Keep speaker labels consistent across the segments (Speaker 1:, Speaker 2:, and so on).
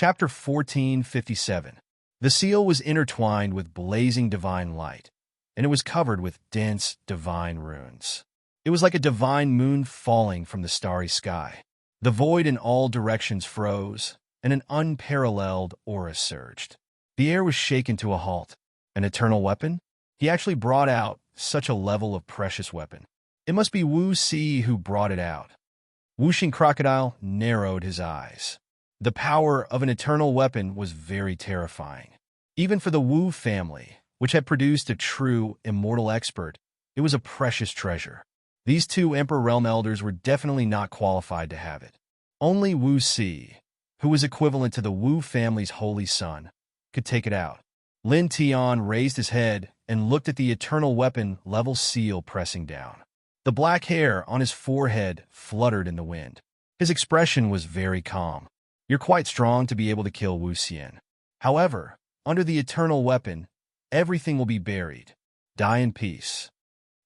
Speaker 1: Chapter 1457. The seal was intertwined with blazing divine light, and it was covered with dense divine runes. It was like a divine moon falling from the starry sky. The void in all directions froze, and an unparalleled aura surged. The air was shaken to a halt. An eternal weapon? He actually brought out such a level of precious weapon. It must be Wu Si who brought it out. Whooshing Crocodile narrowed his eyes. The power of an eternal weapon was very terrifying. Even for the Wu family, which had produced a true immortal expert, it was a precious treasure. These two Emperor Realm Elders were definitely not qualified to have it. Only Wu Si, who was equivalent to the Wu family's holy son, could take it out. Lin Tian raised his head and looked at the eternal weapon level seal pressing down. The black hair on his forehead fluttered in the wind. His expression was very calm. You're quite strong to be able to kill Wu Xian. However, under the eternal weapon, everything will be buried. Die in peace.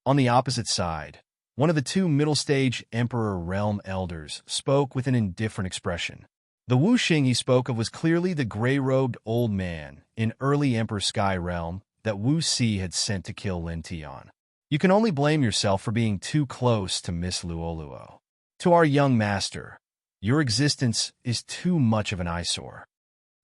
Speaker 1: On the opposite side, one of the two middle-stage Emperor Realm Elders spoke with an indifferent expression. The Wu Xing he spoke of was clearly the gray-robed old man in early Emperor Sky Realm that Wu Si had sent to kill Lin Tian. You can only blame yourself for being too close to Miss Luoluo. To our young master, your existence is too much of an eyesore.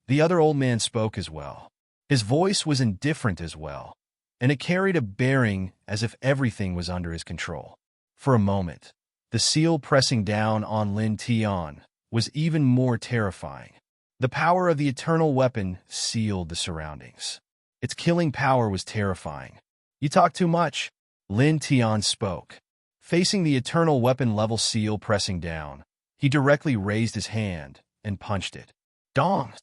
Speaker 1: The other old man spoke as well. His voice was indifferent as well, and it carried a bearing as if everything was under his control. For a moment, the seal pressing down on Lin Tian was even more terrifying. The power of the eternal weapon sealed the surroundings. Its killing power was terrifying. You talk too much, Lin Tian spoke. Facing the eternal weapon level seal pressing down, he directly raised his hand and punched it. Dong!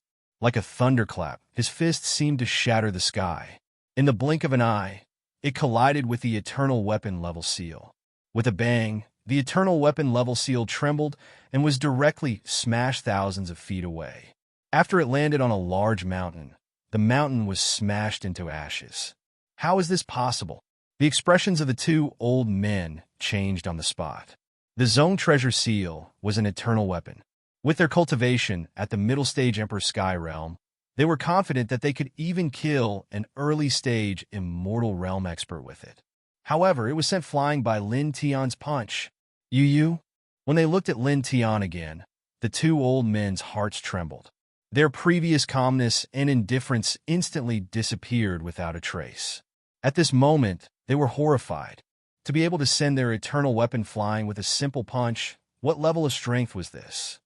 Speaker 1: Like a thunderclap, his fist seemed to shatter the sky. In the blink of an eye, it collided with the eternal weapon level seal. With a bang, the eternal weapon level seal trembled and was directly smashed thousands of feet away. After it landed on a large mountain, the mountain was smashed into ashes. How is this possible? The expressions of the two old men changed on the spot. The Zone Treasure Seal was an eternal weapon. With their cultivation at the middle stage Emperor Sky Realm, they were confident that they could even kill an early stage immortal realm expert with it. However, it was sent flying by Lin Tian's punch. Yu. When they looked at Lin Tian again, the two old men's hearts trembled. Their previous calmness and indifference instantly disappeared without a trace. At this moment, they were horrified. To be able to send their eternal weapon flying with a simple punch, what level of strength was this?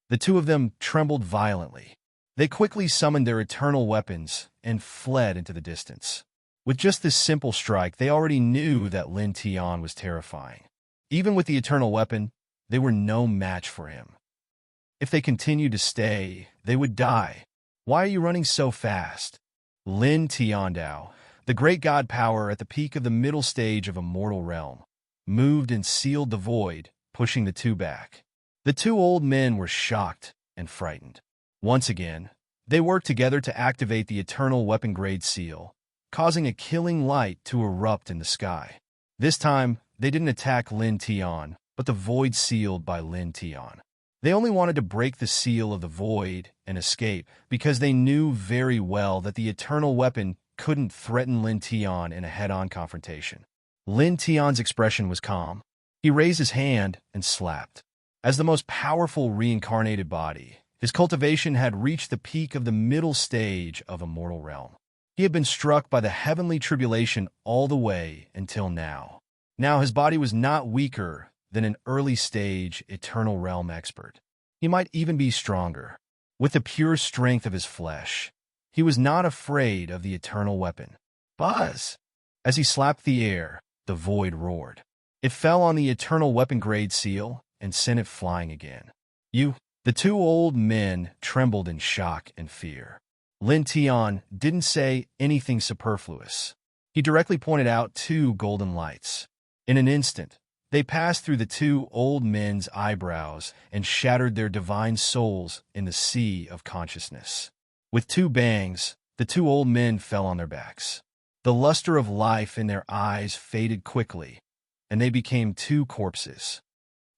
Speaker 1: The two of them trembled violently. They quickly summoned their eternal weapons and fled into the distance. With just this simple strike, they already knew that Lin Tian was terrifying. Even with the eternal weapon, they were no match for him. If they continued to stay, they would die. Why are you running so fast? Lin Tiandao, the great god power at the peak of the middle stage of a mortal realm, moved and sealed the void, pushing the two back. The two old men were shocked and frightened. Once again, they worked together to activate the eternal weapon-grade seal, causing a killing light to erupt in the sky. This time, they didn't attack Lin Tian, but the void sealed by Lin Tian. They only wanted to break the seal of the void and escape because they knew very well that the eternal weapon couldn't threaten Lin Tian in a head-on confrontation. Lin Tian's expression was calm. He raised his hand and slapped. As the most powerful reincarnated body, his cultivation had reached the peak of the middle stage of a mortal realm. He had been struck by the heavenly tribulation all the way until now. Now his body was not weaker than an early-stage eternal realm expert. He might even be stronger. With the pure strength of his flesh, he was not afraid of the eternal weapon. Buzz! As he slapped the air, the void roared. It fell on the eternal weapon-grade seal and sent it flying again. The two old men trembled in shock and fear. Lin Tian didn't say anything superfluous. He directly pointed out two golden lights. In an instant, they passed through the two old men's eyebrows and shattered their divine souls in the sea of consciousness. With two bangs, the two old men fell on their backs. The luster of life in their eyes faded quickly, and they became two corpses.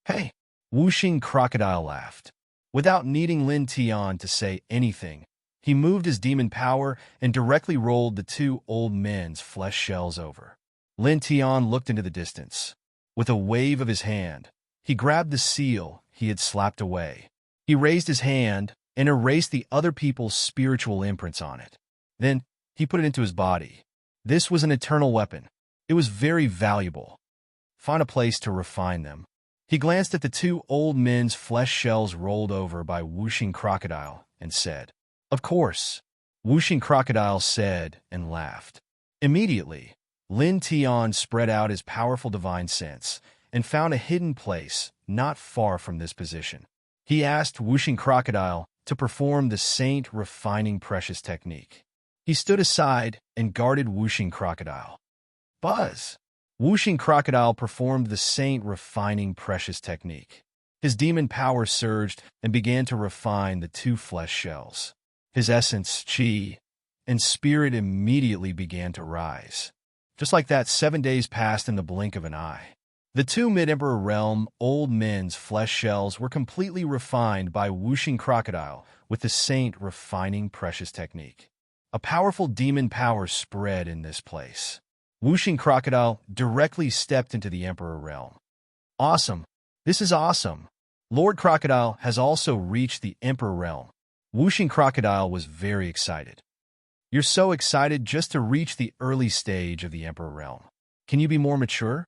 Speaker 1: Hey! Whooshing Crocodile laughed. Without needing Lin Tian to say anything, he moved his demon power and directly rolled the two old men's flesh shells over. Lin Tian looked into the distance. With a wave of his hand, he grabbed the seal he had slapped away. He raised his hand and erased the other people's spiritual imprints on it. Then, he put it into his body. This was an eternal weapon. It was very valuable. Find a place to refine them. He glanced at the two old men's flesh shells rolled over by Whooshing Crocodile and said, "Of course." Whooshing Crocodile said and laughed. Immediately, Lin Tian spread out his powerful divine sense and found a hidden place not far from this position. He asked Whooshing Crocodile to perform the Saint Refining Precious technique. He stood aside and guarded Whooshing Crocodile. Buzz! Whooshing Crocodile performed the Saint Refining Precious technique. His demon power surged and began to refine the two flesh shells. His essence, chi, and spirit immediately began to rise. Just like that, 7 days passed in the blink of an eye. The two Mid-Emperor Realm old men's flesh shells were completely refined by Whooshing Crocodile with the Saint Refining Precious technique. A powerful demon power spread in this place. Whooshing Crocodile directly stepped into the Emperor Realm. Awesome! This is awesome! Lord Crocodile has also reached the Emperor Realm. Whooshing Crocodile was very excited. You're so excited just to reach the early stage of the Emperor Realm. Can you be more mature?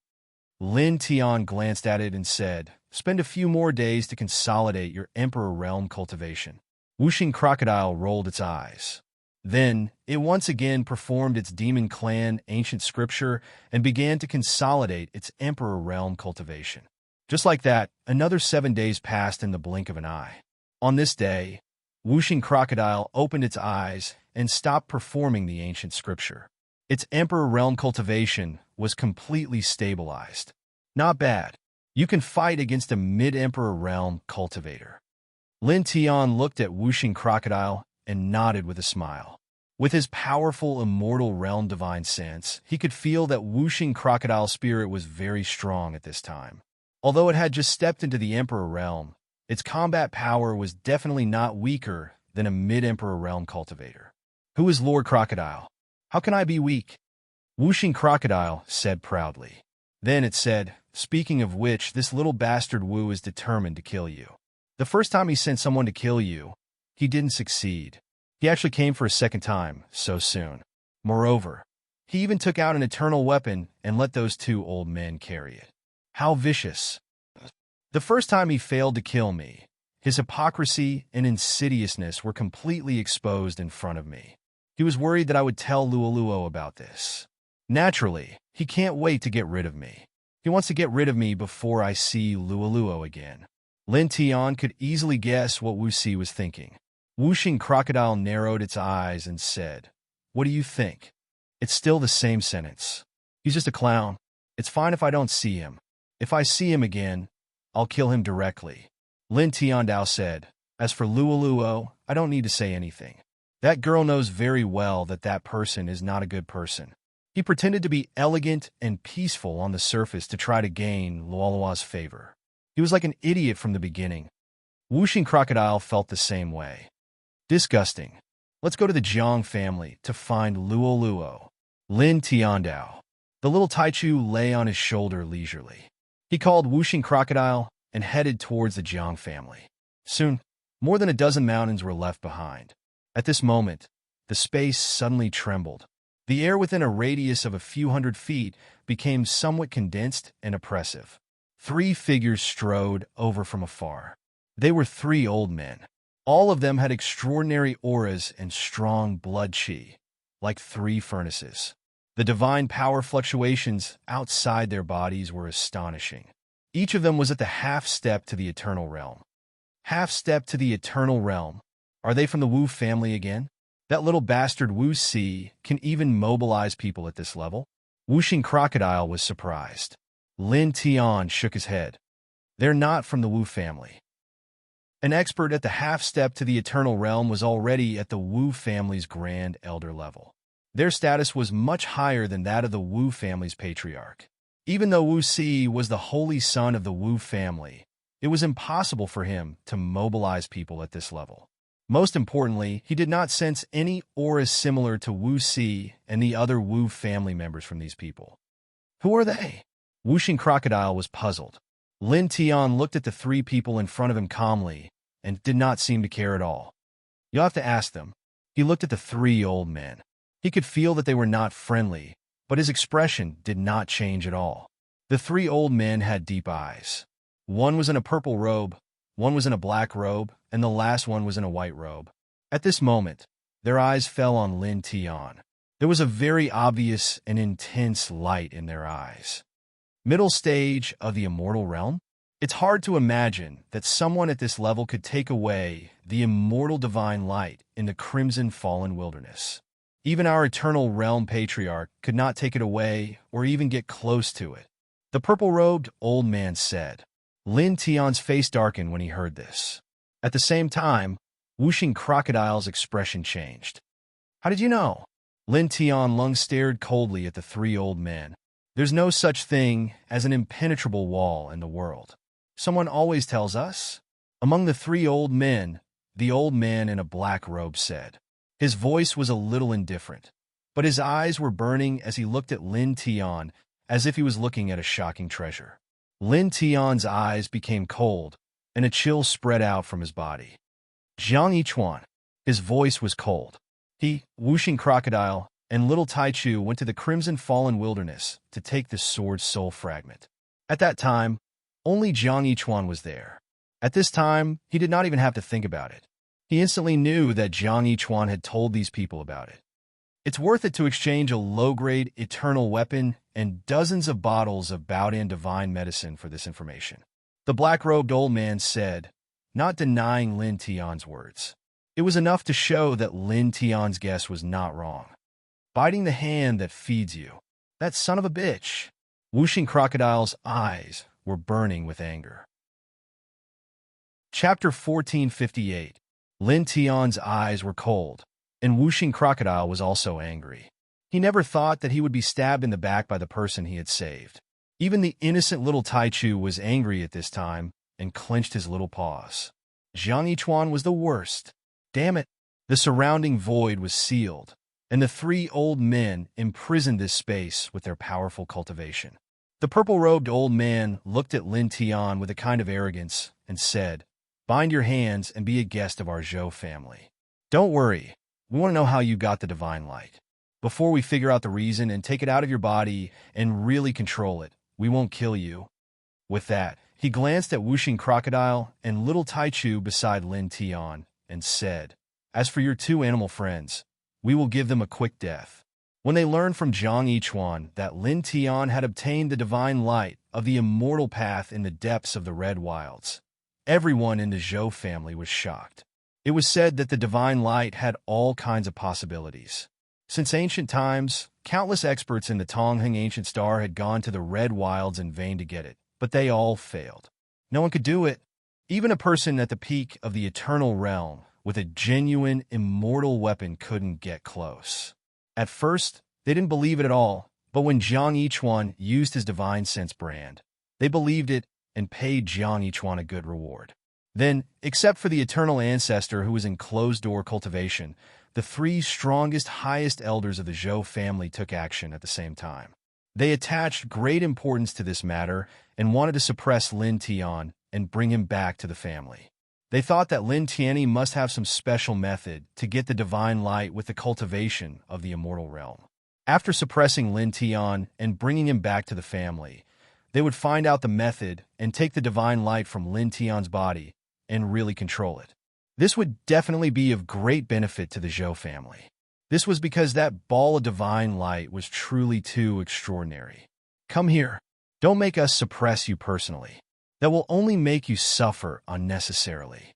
Speaker 1: Lin Tian glanced at it and said, "Spend a few more days to consolidate your Emperor Realm cultivation." Whooshing Crocodile rolled its eyes. Then, it once again performed its Demon Clan ancient scripture and began to consolidate its Emperor Realm cultivation. Just like that, another 7 days passed in the blink of an eye. On this day, Whooshing Crocodile opened its eyes and stopped performing the ancient scripture. Its Emperor Realm cultivation was completely stabilized. Not bad. You can fight against a Mid-Emperor Realm cultivator. Lin Tian looked at Whooshing Crocodile and nodded with a smile. With his powerful immortal realm divine sense, he could feel that Whooshing Crocodile's spirit was very strong at this time. Although it had just stepped into the Emperor Realm, its combat power was definitely not weaker than a Mid-Emperor Realm cultivator. Who is Lord Crocodile? How can I be weak? Whooshing Crocodile said proudly. Then it said, "Speaking of which, this little bastard Wu is determined to kill you. The first time he sent someone to kill you, he didn't succeed. He actually came for a second time, so soon. Moreover, he even took out an eternal weapon and let those two old men carry it. How vicious. The first time he failed to kill me, his hypocrisy and insidiousness were completely exposed in front of me. He was worried that I would tell Luoluo about this. Naturally, he can't wait to get rid of me. He wants to get rid of me before I see Luoluo again." Lin Tian could easily guess what Wu Si was thinking. Whooshing Crocodile narrowed its eyes and said, "What do you think?" It's still the same sentence. He's just a clown. It's fine if I don't see him. If I see him again, I'll kill him directly. Lin Tiandao said, "As for Luoluo, I don't need to say anything. That girl knows very well that that person is not a good person." He pretended to be elegant and peaceful on the surface to try to gain Luoluo's favor. He was like an idiot from the beginning. Whooshing Crocodile felt the same way. Disgusting. Let's go to the Jiang family to find Luoluo. Lin Tiandao. The little Taichu lay on his shoulder leisurely. He called Whooshing Crocodile and headed towards the Jiang family. Soon, more than a dozen mountains were left behind. At this moment, the space suddenly trembled. The air within a radius of a few hundred feet became somewhat condensed and oppressive. 3 figures strode over from afar. They were 3 old men. All of them had extraordinary auras and strong blood chi, like 3 furnaces. The divine power fluctuations outside their bodies were astonishing. Each of them was at the half-step to the Eternal Realm. Half-step to the Eternal Realm. Are they from the Wu family again? That little bastard Wu Si can even mobilize people at this level? Whooshing Crocodile was surprised. Lin Tian shook his head. They're not from the Wu family. An expert at the half-step to the Eternal Realm was already at the Wu family's Grand Elder level. Their status was much higher than that of the Wu family's patriarch. Even though Wu Si was the holy son of the Wu family, It was impossible for him to mobilize people at this level. Most importantly, he did not sense any auras similar to Wu Si and the other Wu family members from these people. Who are they? Wuxing Crocodile was puzzled. Lin Tian looked at the three people in front of him calmly and did not seem to care at all. You'll have to ask them. He looked at the three old men. He could feel that they were not friendly, but his expression did not change at all. The three old men had deep eyes. One was in a purple robe, one was in a black robe, and the last one was in a white robe. At this moment, their eyes fell on Lin Tian. There was a very obvious and intense light in their eyes. Middle stage of the immortal realm? It's hard to imagine that someone at this level could take away the immortal divine light in the crimson fallen wilderness. Even our eternal realm patriarch could not take it away or even get close to it. The purple-robed old man said. Lin Tian's face darkened when he heard this. At the same time, Wuxing Crocodile's expression changed. How did you know? Lin Tian Lung stared coldly at the three old men. There's no such thing as an impenetrable wall in the world. Someone always tells us. Among the three old men, the old man in a black robe said. His voice was a little indifferent, but his eyes were burning as he looked at Lin Tian as if he was looking at a shocking treasure. Lin Tian's eyes became cold, and a chill spread out from his body. Zhang Yichuan. His voice was cold. He, Wuxing Crocodile, and little Taichu went to the crimson fallen wilderness to take the sword's soul fragment. At that time, only Zhang Yichuan was there. At this time, he did not even have to think about it. He instantly knew that Zhang Yichuan had told these people about it. It's worth it to exchange a low-grade eternal weapon and dozens of bottles of Baodan divine medicine for this information. The black-robed old man said, not denying Lin Tian's words. It was enough to show that Lin Tian's guess was not wrong. Biting the hand that feeds you. That son of a bitch. Wuxing Crocodile's eyes were burning with anger. Chapter 1458. Lin Tian's eyes were cold, and Wuxing Crocodile was also angry. He never thought that he would be stabbed in the back by the person he had saved. Even the innocent little Taichu was angry at this time and clenched his little paws. Zhang Yichuan was the worst. Damn it. The surrounding void was sealed, and the three old men imprisoned this space with their powerful cultivation. The purple-robed old man looked at Lin Tian with a kind of arrogance and said, bind your hands and be a guest of our Zhou family. Don't worry, we want to know how you got the divine light. Before we figure out the reason and take it out of your body and really control it, we won't kill you. With that, he glanced at Wuxing Crocodile and little Taichu beside Lin Tian and said, as for your two animal friends, we will give them a quick death. When they learned from Zhang Yichuan that Lin Tian had obtained the divine light of the immortal path in the depths of the Red Wilds, everyone in the Zhou family was shocked. It was said that the divine light had all kinds of possibilities. Since ancient times, countless experts in the Tongheng ancient star had gone to the Red Wilds in vain to get it, but they all failed. No one could do it. Even a person at the peak of the eternal realm with a genuine immortal weapon couldn't get close. At first, they didn't believe it at all, but when Zhang Yichuan used his divine sense brand, they believed it and paid Zhang Yichuan a good reward. Then, except for the eternal ancestor who was in closed-door cultivation, the three strongest, highest elders of the Zhou family took action at the same time. They attached great importance to this matter and wanted to suppress Lin Tian and bring him back to the family. They thought that Lin Tianyi must have some special method to get the divine light with the cultivation of the immortal realm. After suppressing Lin Tian and bringing him back to the family, they would find out the method and take the divine light from Lin Tian's body and really control it. This would definitely be of great benefit to the Zhou family. This was because that ball of divine light was truly too extraordinary. Come here. Don't make us suppress you personally. That will only make you suffer unnecessarily.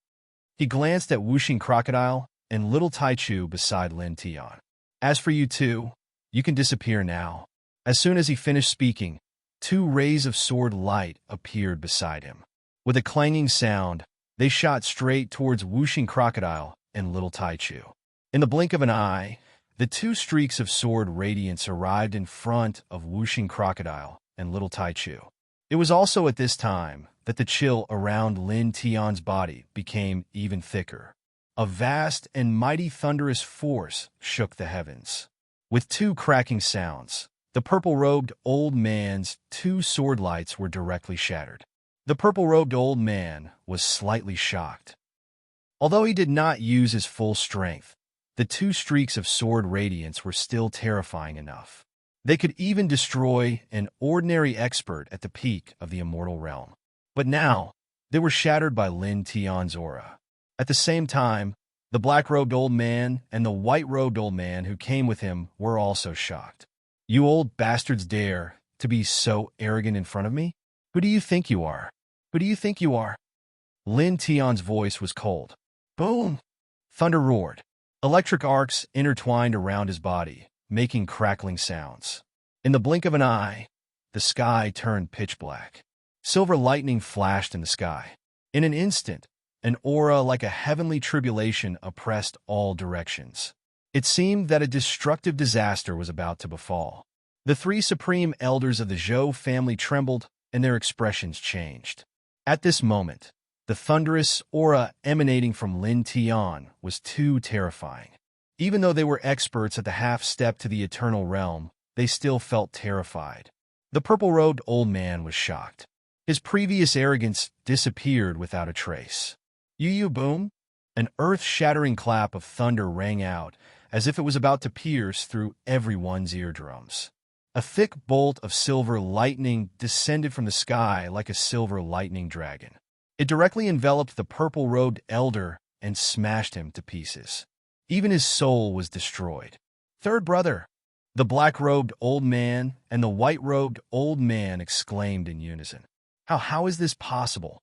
Speaker 1: He glanced at Wuxing Crocodile and little Taichu beside Lin Tian. As for you two, you can disappear now. As soon as he finished speaking, two rays of sword light appeared beside him. With a clanging sound, they shot straight towards Wuxing Crocodile and little Taichu. In the blink of an eye, the two streaks of sword radiance arrived in front of Wuxing Crocodile and little Taichu. It was also at this time that the chill around Lin Tian's body became even thicker. A vast and mighty thunderous force shook the heavens. With two cracking sounds, the purple-robed old man's two sword lights were directly shattered. The purple-robed old man was slightly shocked. Although he did not use his full strength, the two streaks of sword radiance were still terrifying enough. They could even destroy an ordinary expert at the peak of the immortal realm. But now, they were shattered by Lin Tian's aura. At the same time, the black-robed old man and the white-robed old man who came with him were also shocked. "You old bastards dare to be so arrogant in front of me? Who do you think you are? Who do you think you are?" Lin Tian's voice was cold. Boom! Thunder roared. Electric arcs intertwined around his body, making crackling sounds. In the blink of an eye, the sky turned pitch black. Silver lightning flashed in the sky. In an instant, an aura like a heavenly tribulation oppressed all directions. It seemed that a destructive disaster was about to befall. The three supreme elders of the Zhou family trembled, and their expressions changed. At this moment, the thunderous aura emanating from Lin Tian was too terrifying. Even though they were experts at the half-step to the eternal realm, they still felt terrified. The purple-robed old man was shocked. His previous arrogance disappeared without a trace. Yu boom! An earth-shattering clap of thunder rang out, as if it was about to pierce through everyone's eardrums. A thick bolt of silver lightning descended from the sky like a silver lightning dragon. It directly enveloped the purple-robed elder and smashed him to pieces. Even his soul was destroyed. "Third brother!" The black-robed old man and the white-robed old man exclaimed in unison. How is this possible?"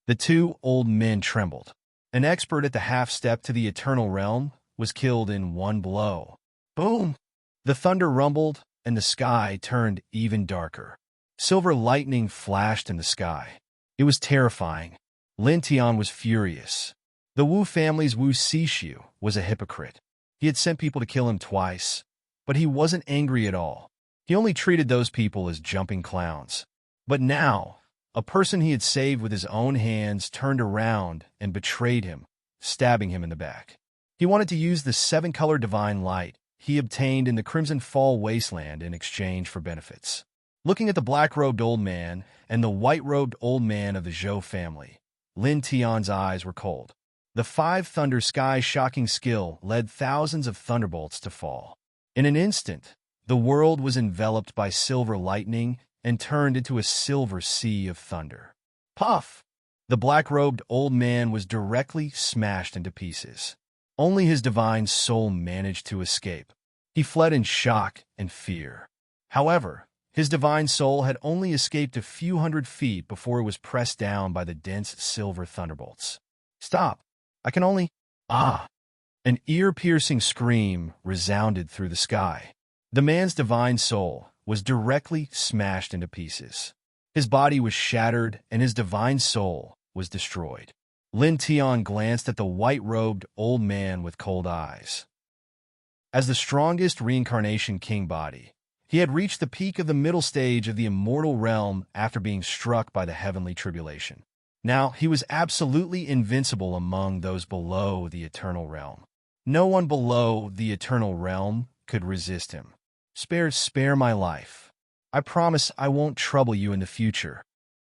Speaker 1: The two old men trembled. An expert at the half-step to the eternal realm was killed in one blow. Boom! The thunder rumbled, and the sky turned even darker. Silver lightning flashed in the sky. It was terrifying. Lin Tian was furious. The Wu family's Wu Sishu was a hypocrite. He had sent people to kill him twice, but he wasn't angry at all. He only treated those people as jumping clowns. But now, a person he had saved with his own hands turned around and betrayed him, stabbing him in the back. He wanted to use the seven-color divine light he obtained in the Crimson Fall Wasteland in exchange for benefits. Looking at the black-robed old man and the white-robed old man of the Zhou family, Lin Tian's eyes were cold. The five thunder sky's shocking skill led thousands of thunderbolts to fall. In an instant, the world was enveloped by silver lightning and turned into a silver sea of thunder. Puff! The black-robed old man was directly smashed into pieces. Only his divine soul managed to escape. He fled in shock and fear. However, his divine soul had only escaped a few hundred feet before it was pressed down by the dense silver thunderbolts. "Stop! I can only—" Ah! An ear-piercing scream resounded through the sky. The man's divine soul was directly smashed into pieces. His body was shattered and his divine soul was destroyed. Lin Tian glanced at the white-robed old man with cold eyes. As the strongest reincarnation king body, he had reached the peak of the middle stage of the immortal realm after being struck by the heavenly tribulation. Now, he was absolutely invincible among those below the eternal realm. No one below the eternal realm could resist him. Spare my life. I promise I won't trouble you in the future."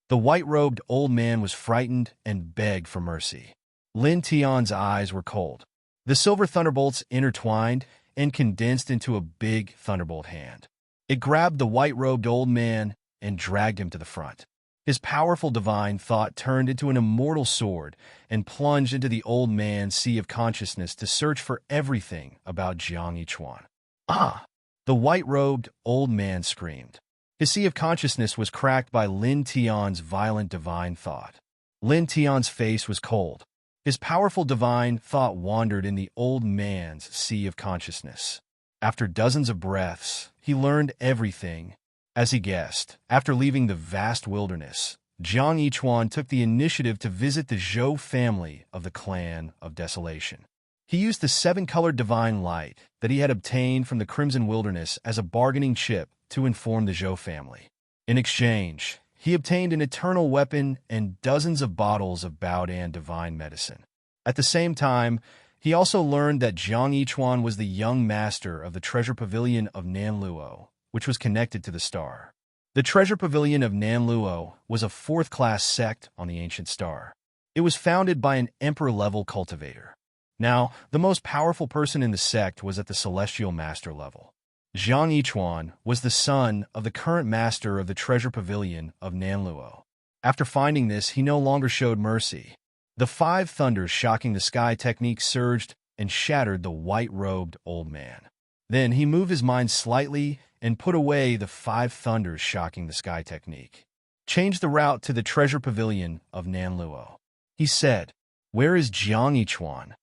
Speaker 1: The white-robed old man was frightened and begged for mercy. Lin Tian's eyes were cold. The silver thunderbolts intertwined and condensed into a big thunderbolt hand. It grabbed the white-robed old man and dragged him to the front. His powerful divine thought turned into an immortal sword and plunged into the old man's sea of consciousness to search for everything about Jiang Yichuan. "Ah!" The white-robed old man screamed. His sea of consciousness was cracked by Lin Tian's violent divine thought. Lin Tian's face was cold. His powerful divine thought wandered in the old man's sea of consciousness. After dozens of breaths, he learned everything. As he guessed, after leaving the vast wilderness, Jiang Yichuan took the initiative to visit the Zhou family of the Clan of Desolation. He used the seven-colored divine light that he had obtained from the Crimson Wilderness as a bargaining chip to inform the Zhou family. In exchange, He obtained an eternal weapon and dozens of bottles of Baodan divine medicine. At the same time, he also learned that Jiang Yichuan was the young master of the treasure pavilion of Nanluo, which was connected to the star. The treasure pavilion of Nanluo was a fourth-class sect on the ancient star. It was founded by an emperor-level cultivator. Now, the most powerful person in the sect was at the celestial master level. Jiang Yichuan was the son of the current master of the treasure pavilion of Nanluo. After finding this, he no longer showed mercy. The five thunders shocking the sky technique surged and shattered the white-robed old man. Then he moved his mind slightly and put away the five thunders shocking the sky technique. Change the route to the treasure pavilion of Nanluo. He said, "Where is Jiang Yichuan?"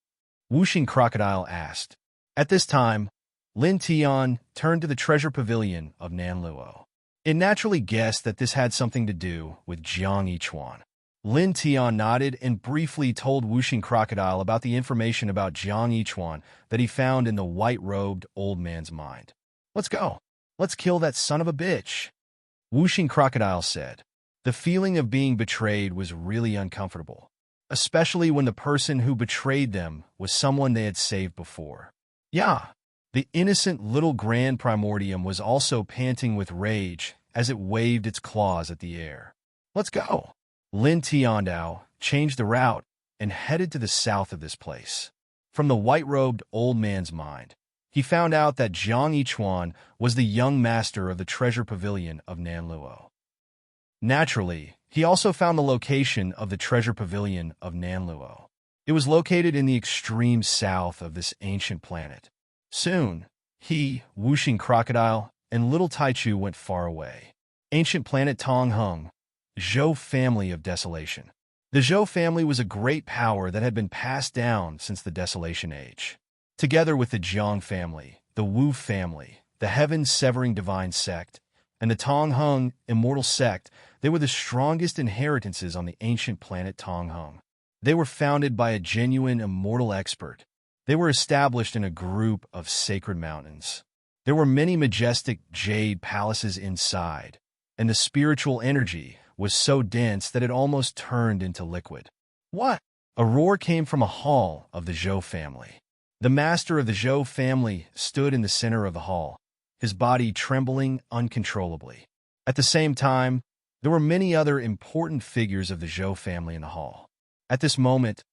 Speaker 1: Wuxing Crocodile asked. At this time, Lin Tian turned to the treasure pavilion of Nanluo. It naturally guessed that this had something to do with Jiang Yichuan. Lin Tian nodded and briefly told Wuxing Crocodile about the information about Jiang Yichuan that he found in the white-robed old man's mind. "Let's go. Let's kill that son of a bitch," Wuxing Crocodile said. The feeling of being betrayed was really uncomfortable, especially when the person who betrayed them was someone they had saved before. Yeah. The innocent little grand primordium was also panting with rage as it waved its claws at the air. "Let's go." Lin Tiandao changed the route and headed to the south of this place. From the white-robed old man's mind, he found out that Jiang Yichuan was the young master of the treasure pavilion of Nanluo. Naturally, he also found the location of the treasure pavilion of Nanluo. It was located in the extreme south of this ancient planet. Soon, he, Wuxing Crocodile, and Little Taichu went far away. Ancient planet Tonghung, Zhou family of desolation. The Zhou family was a great power that had been passed down since the Desolation Age. Together with the Jiang family, the Wu family, the Heaven-Severing Divine Sect, and the Tonghung Immortal Sect, they were the strongest inheritances on the ancient planet Tonghung. They were founded by a genuine immortal expert. They were established in a group of sacred mountains. There were many majestic jade palaces inside, and the spiritual energy was so dense that it almost turned into liquid. What? A roar came from a hall of the Zhou family. The master of the Zhou family stood in the center of the hall, his body trembling uncontrollably. At the same time, there were many other important figures of the Zhou family in the hall. At this moment,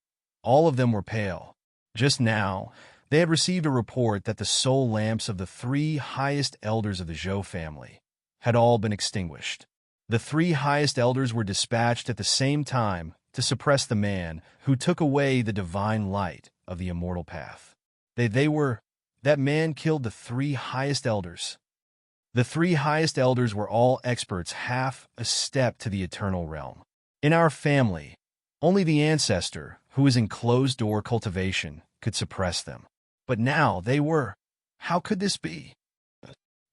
Speaker 1: all of them were pale. Just now, they had received a report that the soul lamps of the three highest elders of the Zhou family had all been extinguished. The three highest elders were dispatched at the same time to suppress the man who took away the divine light of the immortal path. That man killed the three highest elders. The three highest elders were all experts half a step to the eternal realm. In our family, only the ancestor, who is in closed-door cultivation, could suppress them. But now they were. How could this be?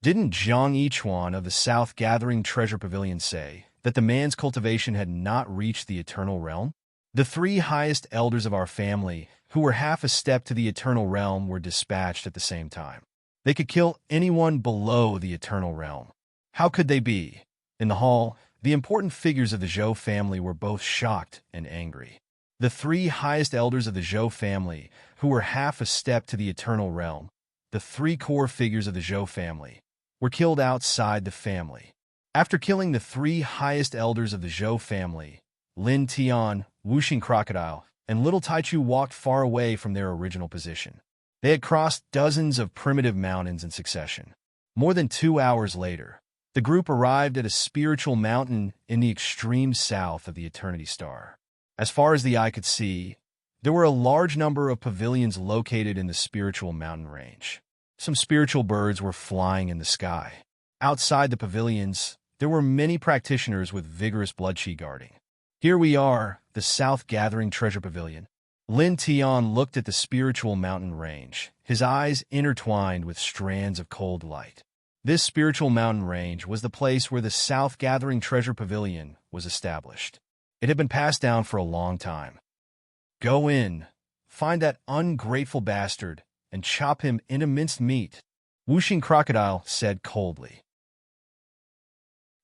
Speaker 1: Didn't Jiang Yichuan of the South Gathering Treasure Pavilion say that the man's cultivation had not reached the eternal realm? The three highest elders of our family, who were half a step to the eternal realm, were dispatched at the same time. They could kill anyone below the eternal realm. How could they be? In the hall, the important figures of the Zhou family were both shocked and angry. The three highest elders of the Zhou family, who were half a step to the eternal realm, the three core figures of the Zhou family, were killed outside the family. After killing the three highest elders of the Zhou family, Lin Tian, Wuxing Crocodile, and Little Taichu walked far away from their original position. They had crossed dozens of primitive mountains in succession. More than 2 hours later, the group arrived at a spiritual mountain in the extreme south of the Eternity Star. As far as the eye could see, there were a large number of pavilions located in the spiritual mountain range. Some spiritual birds were flying in the sky. Outside the pavilions, there were many practitioners with vigorous blood chi guarding. Here we are, the South Gathering Treasure Pavilion. Lin Tian looked at the spiritual mountain range, his eyes intertwined with strands of cold light. This spiritual mountain range was the place where the South Gathering Treasure Pavilion was established. It had been passed down for a long time. Go in, find that ungrateful bastard, and chop him into minced meat, Wuxing Crocodile said coldly.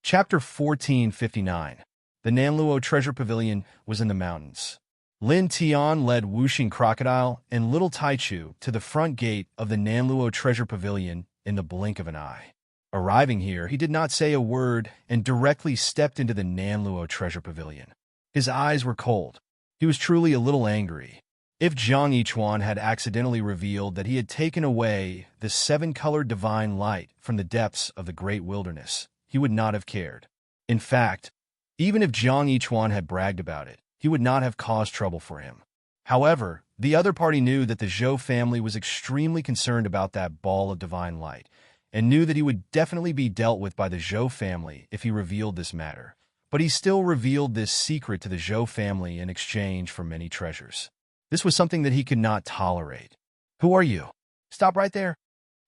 Speaker 1: Chapter 1459. The Nanluo Treasure Pavilion was in the mountains. Lin Tian led Wuxing Crocodile and Little Taichu to the front gate of the Nanluo Treasure Pavilion in the blink of an eye. Arriving here, he did not say a word and directly stepped into the Nanluo Treasure Pavilion. His eyes were cold. He was truly a little angry. If Zhang Yichuan had accidentally revealed that he had taken away the seven-colored divine light from the depths of the great wilderness, he would not have cared. In fact, even if Zhang Yichuan had bragged about it, he would not have caused trouble for him. However, the other party knew that the Zhou family was extremely concerned about that ball of divine light, and knew that he would definitely be dealt with by the Zhou family if he revealed this matter. But he still revealed this secret to the Zhou family in exchange for many treasures. This was something that he could not tolerate. Who are you? Stop right there.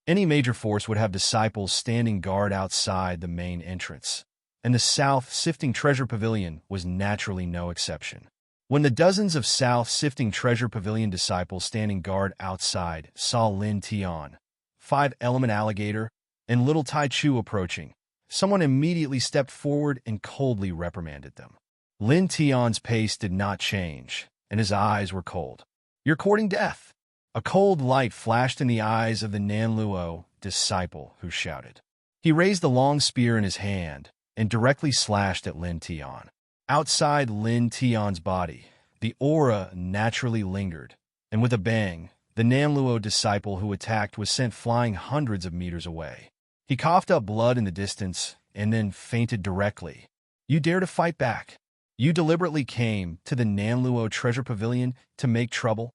Speaker 1: Any major force would have disciples standing guard outside the main entrance, and the South Sifting Treasure Pavilion was naturally no exception. When the dozens of South Sifting Treasure Pavilion disciples standing guard outside saw Lin Tian, Five-Element Alligator, and Little Tai Chu approaching, someone immediately stepped forward and coldly reprimanded them. Lin Tian's pace did not change, and his eyes were cold. You're courting death. A cold light flashed in the eyes of the Nanluo disciple who shouted. He raised the long spear in his hand and directly slashed at Lin Tian. Outside Lin Tian's body, the aura naturally lingered, and with a bang, the Nanluo disciple who attacked was sent flying hundreds of meters away. He coughed up blood in the distance and then fainted directly. You dare to fight back? You deliberately came to the Nanluo Treasure Pavilion to make trouble?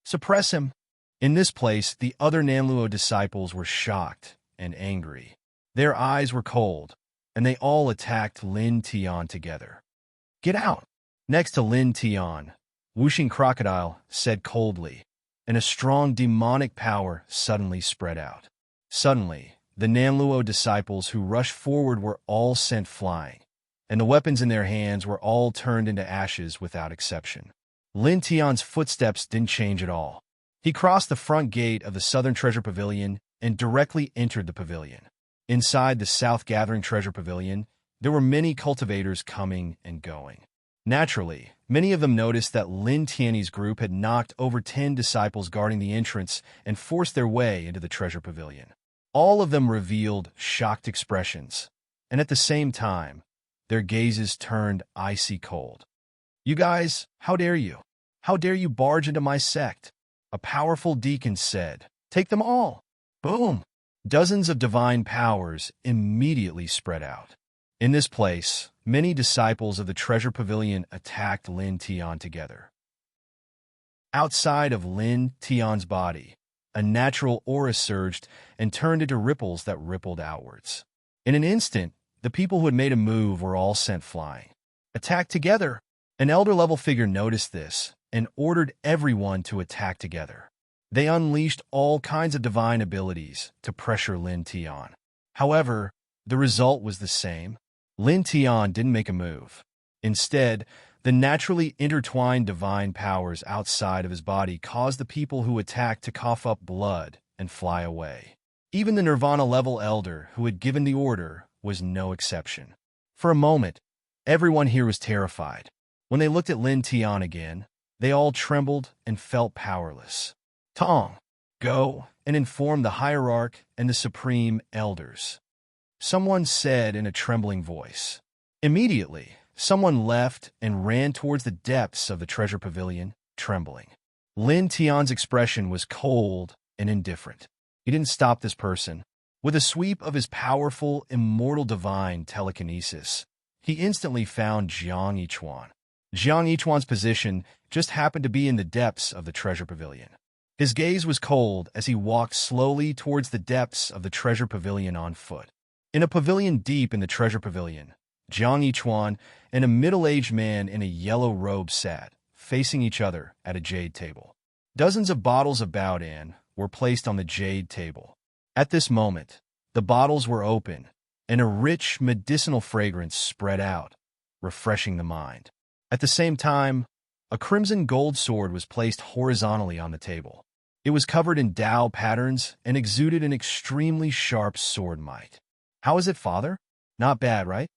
Speaker 1: Suppress him. In this place, the other Nanluo disciples were shocked and angry. Their eyes were cold, and they all attacked Lin Tian together. Get out! Next to Lin Tian, Wuxing Crocodile said coldly, and a strong demonic power suddenly spread out. Suddenly, the Nanluo disciples who rushed forward were all sent flying, and the weapons in their hands were all turned into ashes without exception. Lin Tian's footsteps didn't change at all. He crossed the front gate of the Southern Treasure Pavilion and directly entered the pavilion. Inside the South Gathering Treasure Pavilion, there were many cultivators coming and going. Naturally, many of them noticed that Lin Tian's group had knocked over 10 disciples guarding the entrance and forced their way into the Treasure Pavilion. All of them revealed shocked expressions, and at the same time, their gazes turned icy cold. You guys, how dare you? How dare you barge into my sect? A powerful deacon said. Take them all. Boom. Dozens of divine powers immediately spread out. In this place, many disciples of the Treasure Pavilion attacked Lin Tian together. Outside of Lin Tian's body, a natural aura surged and turned into ripples that rippled outwards. In an instant, the people who had made a move were all sent flying. Attack together! An elder-level figure noticed this and ordered everyone to attack together. They unleashed all kinds of divine abilities to pressure Lin Tian. However, the result was the same. Lin Tian didn't make a move. Instead, the naturally intertwined divine powers outside of his body caused the people who attacked to cough up blood and fly away. Even the Nirvana-level elder who had given the order was no exception. For a moment, everyone here was terrified. When they looked at Lin Tian again, they all trembled and felt powerless. Tong, go and inform the hierarch and the supreme elders, someone said in a trembling voice. Immediately, someone left and ran towards the depths of the treasure pavilion, trembling. Lin Tian's expression was cold and indifferent. He didn't stop this person. With a sweep of his powerful, immortal divine telekinesis, he instantly found Zhang Yichuan. Zhang Yichuan's position just happened to be in the depths of the treasure pavilion. His gaze was cold as he walked slowly towards the depths of the treasure pavilion on foot. In a pavilion deep in the treasure pavilion, Zhang Yichuan and a middle-aged man in a yellow robe sat, facing each other at a jade table. Dozens of bottles of Baodan were placed on the jade table. At this moment, the bottles were open, and a rich medicinal fragrance spread out, refreshing the mind. At the same time, a crimson gold sword was placed horizontally on the table. It was covered in Dao patterns and exuded an extremely sharp sword might. How is it, father? Not bad, right?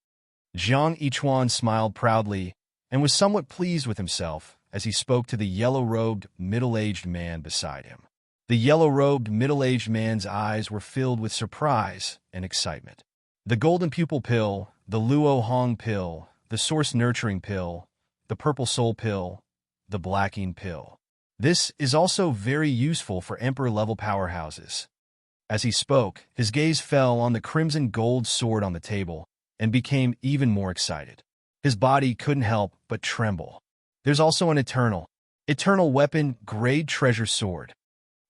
Speaker 1: Jiang Yichuan smiled proudly and was somewhat pleased with himself as he spoke to the yellow-robed, middle-aged man beside him. The yellow-robed, middle-aged man's eyes were filled with surprise and excitement. The golden pupil pill, the Luo Hong pill, the source nurturing pill, the purple soul pill, the blacking pill. This is also very useful for emperor-level powerhouses. As he spoke, his gaze fell on the crimson gold sword on the table and became even more excited. His body couldn't help but tremble. There's also an eternal weapon grade treasure sword.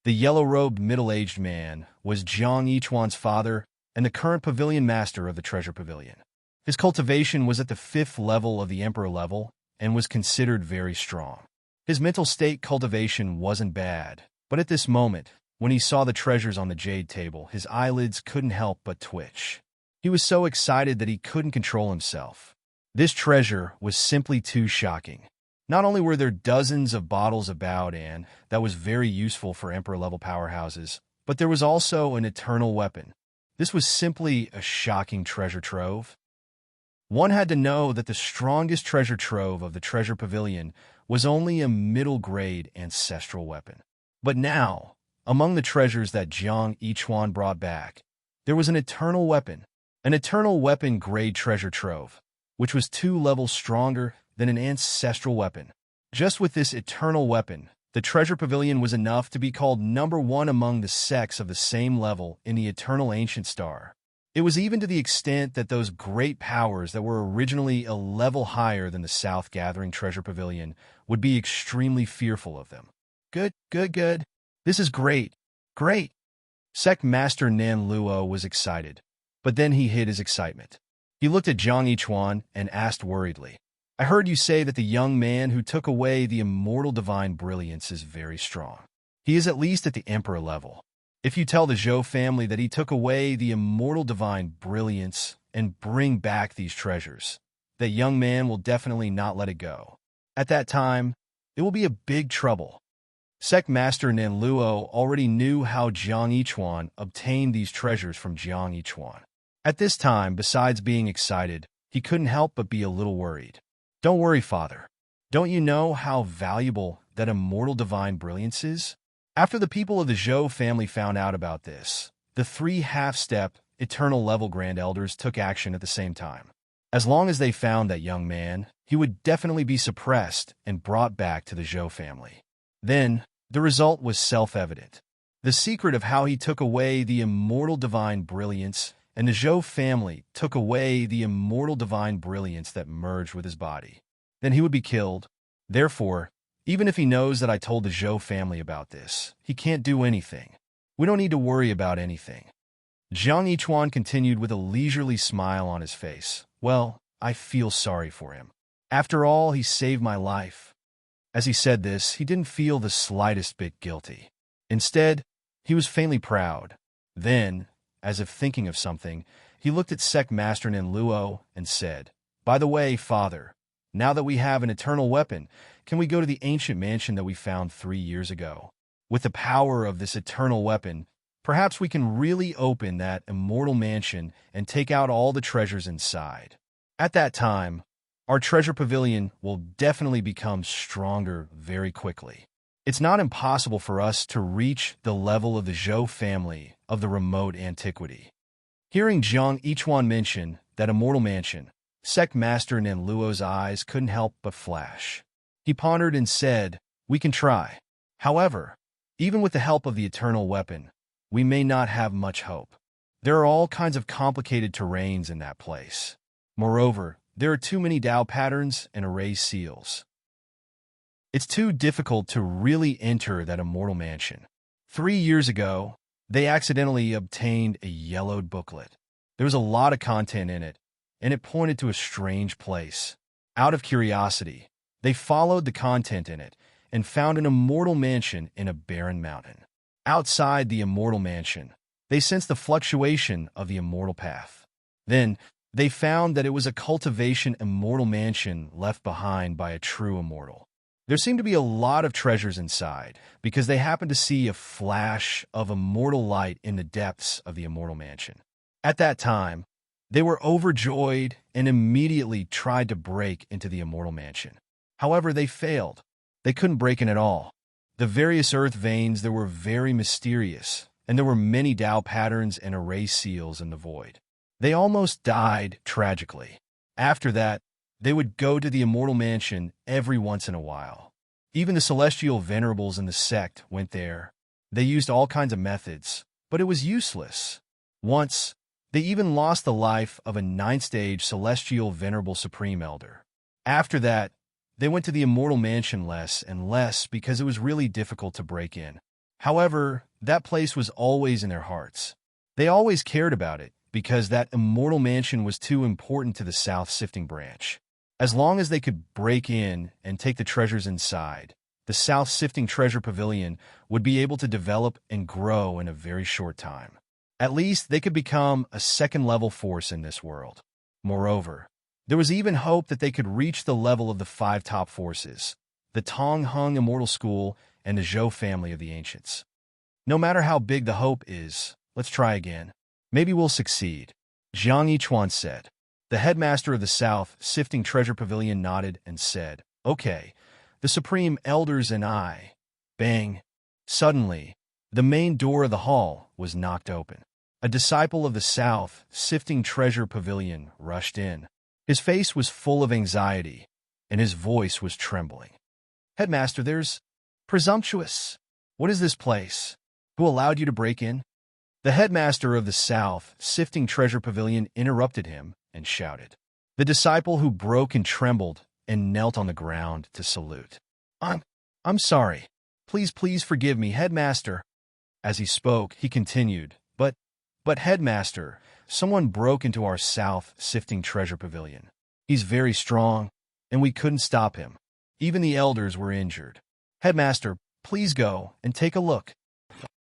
Speaker 1: The yellow-robed middle-aged man was Jiang Yichuan's father and the current pavilion master of the treasure pavilion. His cultivation was at the 5th level of the emperor level and was considered very strong. His mental state cultivation wasn't bad, but at this moment, when he saw the treasures on the jade table, his eyelids couldn't help but twitch. He was so excited that he couldn't control himself. This treasure was simply too shocking. Not only were there dozens of bottles about, and that was very useful for emperor-level powerhouses, but there was also an eternal weapon. This was simply a shocking treasure trove. One had to know that the strongest treasure trove of the treasure pavilion was only a middle-grade ancestral weapon. But now, among the treasures that Jiang Yichuan brought back, there was an eternal weapon grade treasure trove, which was 2 levels stronger than an ancestral weapon. Just with this eternal weapon, the treasure pavilion was enough to be called number 1 among the sects of the same level in the eternal ancient star. It was even to the extent that those great powers that were originally a level higher than the South Gathering Treasure Pavilion would be extremely fearful of them. Good. This is great. Sect Master Nan Luo was excited, but then he hid his excitement. He looked at Jiang Yichuan and asked worriedly, I heard you say that the young man who took away the immortal divine brilliance is very strong. He is at least at the emperor level. If you tell the Zhou family that he took away the immortal divine brilliance and bring back these treasures, that young man will definitely not let it go. At that time, it will be a big trouble. Sect Master Nan Luo already knew how Jiang Yichuan obtained these treasures from Jiang Yichuan. At this time, besides being excited, he couldn't help but be a little worried. Don't worry, father. Don't you know how valuable that immortal divine brilliance is? After the people of the Zhou family found out about this, the 3 half-step, eternal level Grand Elders took action at the same time. As long as they found that young man, he would definitely be suppressed and brought back to the Zhou family. Then, the result was self-evident. The secret of how he took away the immortal divine brilliance and the Zhou family took away the immortal divine brilliance that merged with his body. Then he would be killed. Therefore, even if he knows that I told the Zhou family about this, he can't do anything. We don't need to worry about anything. Jiang Yichuan continued with a leisurely smile on his face. Well, I feel sorry for him. After all, he saved my life. As he said this, he didn't feel the slightest bit guilty. Instead, he was faintly proud. Then, as if thinking of something, he looked at Sect Master Nan Luo and said, By the way, father, now that we have an eternal weapon, can we go to the ancient mansion that we found 3 years ago? With the power of this eternal weapon, perhaps we can really open that immortal mansion and take out all the treasures inside. At that time, our treasure pavilion will definitely become stronger very quickly. It's not impossible for us to reach the level of the Zhou family of the remote antiquity. Hearing Jiang Yichuan mention that immortal mansion, Sect Master Nan Luo's eyes couldn't help but flash. He pondered and said, We can try. However, even with the help of the eternal weapon, we may not have much hope. There are all kinds of complicated terrains in that place. Moreover, there are too many Dao patterns and array seals. It's too difficult to really enter that immortal mansion. 3 years ago, they accidentally obtained a yellowed booklet. There was a lot of content in it, and it pointed to a strange place. Out of curiosity, they followed the content in it and found an immortal mansion in a barren mountain. Outside the immortal mansion, they sensed the fluctuation of the immortal path. Then, they found that it was a cultivation immortal mansion left behind by a true immortal. There seemed to be a lot of treasures inside, because they happened to see a flash of immortal light in the depths of the immortal mansion. At that time, They were overjoyed and immediately tried to break into the immortal mansion. However, they failed. They couldn't break in at all. The various earth veins there were very mysterious, and there were many Tao patterns and array seals in the void. They almost died tragically. After that, they would go to the immortal mansion every once in a while. Even the celestial venerables in the sect went there. They used all kinds of methods, but it was useless. Once, they even lost the life of a 9th-stage celestial venerable supreme elder. After that, they went to the immortal mansion less and less because it was really difficult to break in. However, that place was always in their hearts. They always cared about it because that immortal mansion was too important to the South Sifting branch. As long as they could break in and take the treasures inside, the South Sifting Treasure Pavilion would be able to develop and grow in a very short time. At least they could become a second-level force in this world. Moreover, there was even hope that they could reach the level of the 5 top forces, the Tong Hung Immortal School and the Zhou family of the Ancients. No matter how big the hope is, let's try again. Maybe we'll succeed, Zhang Yichuan said. The headmaster of the South Sifting Treasure Pavilion nodded and said, "Okay, the Supreme Elders and I." Bang! Suddenly, the main door of the hall was knocked open. A disciple of the South Sifting Treasure Pavilion rushed in. His face was full of anxiety, and his voice was trembling. "Headmaster, there's presumptuous. What is this place? Who allowed you to break in?" The headmaster of the South Sifting Treasure Pavilion interrupted him and shouted. The disciple who broke and trembled and knelt on the ground to salute. I'm sorry. Please forgive me, headmaster." As he spoke, he continued, But headmaster, someone broke into our South Sifting Treasure Pavilion. He's very strong, and we couldn't stop him. Even the elders were injured. Headmaster, please go and take a look."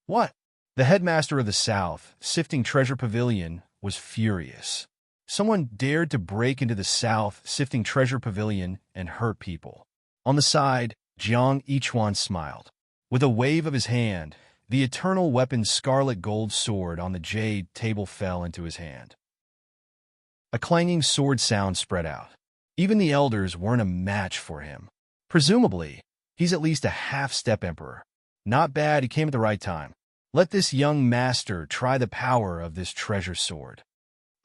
Speaker 1: "What?" The headmaster of the South Sifting Treasure Pavilion was furious. Someone dared to break into the South Sifting Treasure Pavilion and hurt people. On the side, Jiang Yichuan smiled. With a wave of his hand, the eternal weapon scarlet gold sword on the jade table fell into his hand. A clanging sword sound spread out. Even the elders weren't a match for him. Presumably, he's at least a half-step emperor. Not bad, he came at the right time. Let this young master try the power of this treasure sword.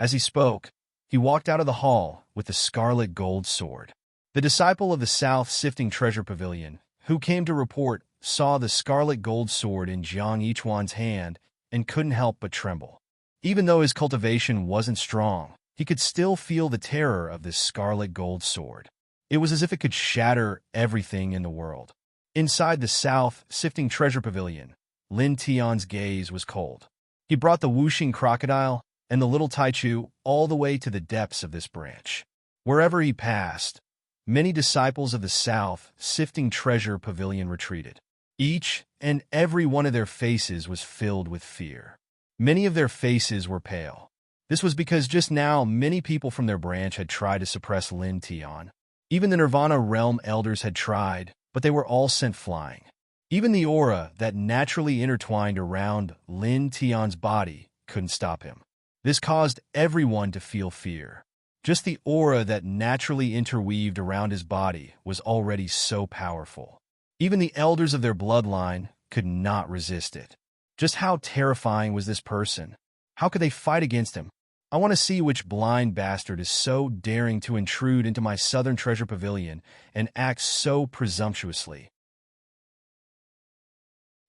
Speaker 1: As he spoke, he walked out of the hall with the scarlet gold sword. The disciple of the South Sifting Treasure Pavilion, who came to report, saw the scarlet gold sword in Jiang Yichuan's hand and couldn't help but tremble. Even though his cultivation wasn't strong, he could still feel the terror of this scarlet gold sword. It was as if it could shatter everything in the world. Inside the South Sifting Treasure Pavilion, Lin Tian's gaze was cold. He brought the Wuxing crocodile and the little Taichu all the way to the depths of this branch. Wherever he passed, many disciples of the South Sifting Treasure Pavilion retreated. Each and every one of their faces was filled with fear. Many of their faces were pale. This was because just now many people from their branch had tried to suppress Lin Tian. Even the Nirvana Realm elders had tried, but they were all sent flying. Even the aura that naturally intertwined around Lin Tian's body couldn't stop him. This caused everyone to feel fear. Just the aura that naturally interweaved around his body was already so powerful. Even the elders of their bloodline could not resist it. Just how terrifying was this person? How could they fight against him? I want to see which blind bastard is so daring to intrude into my Southern Treasure Pavilion and act so presumptuously.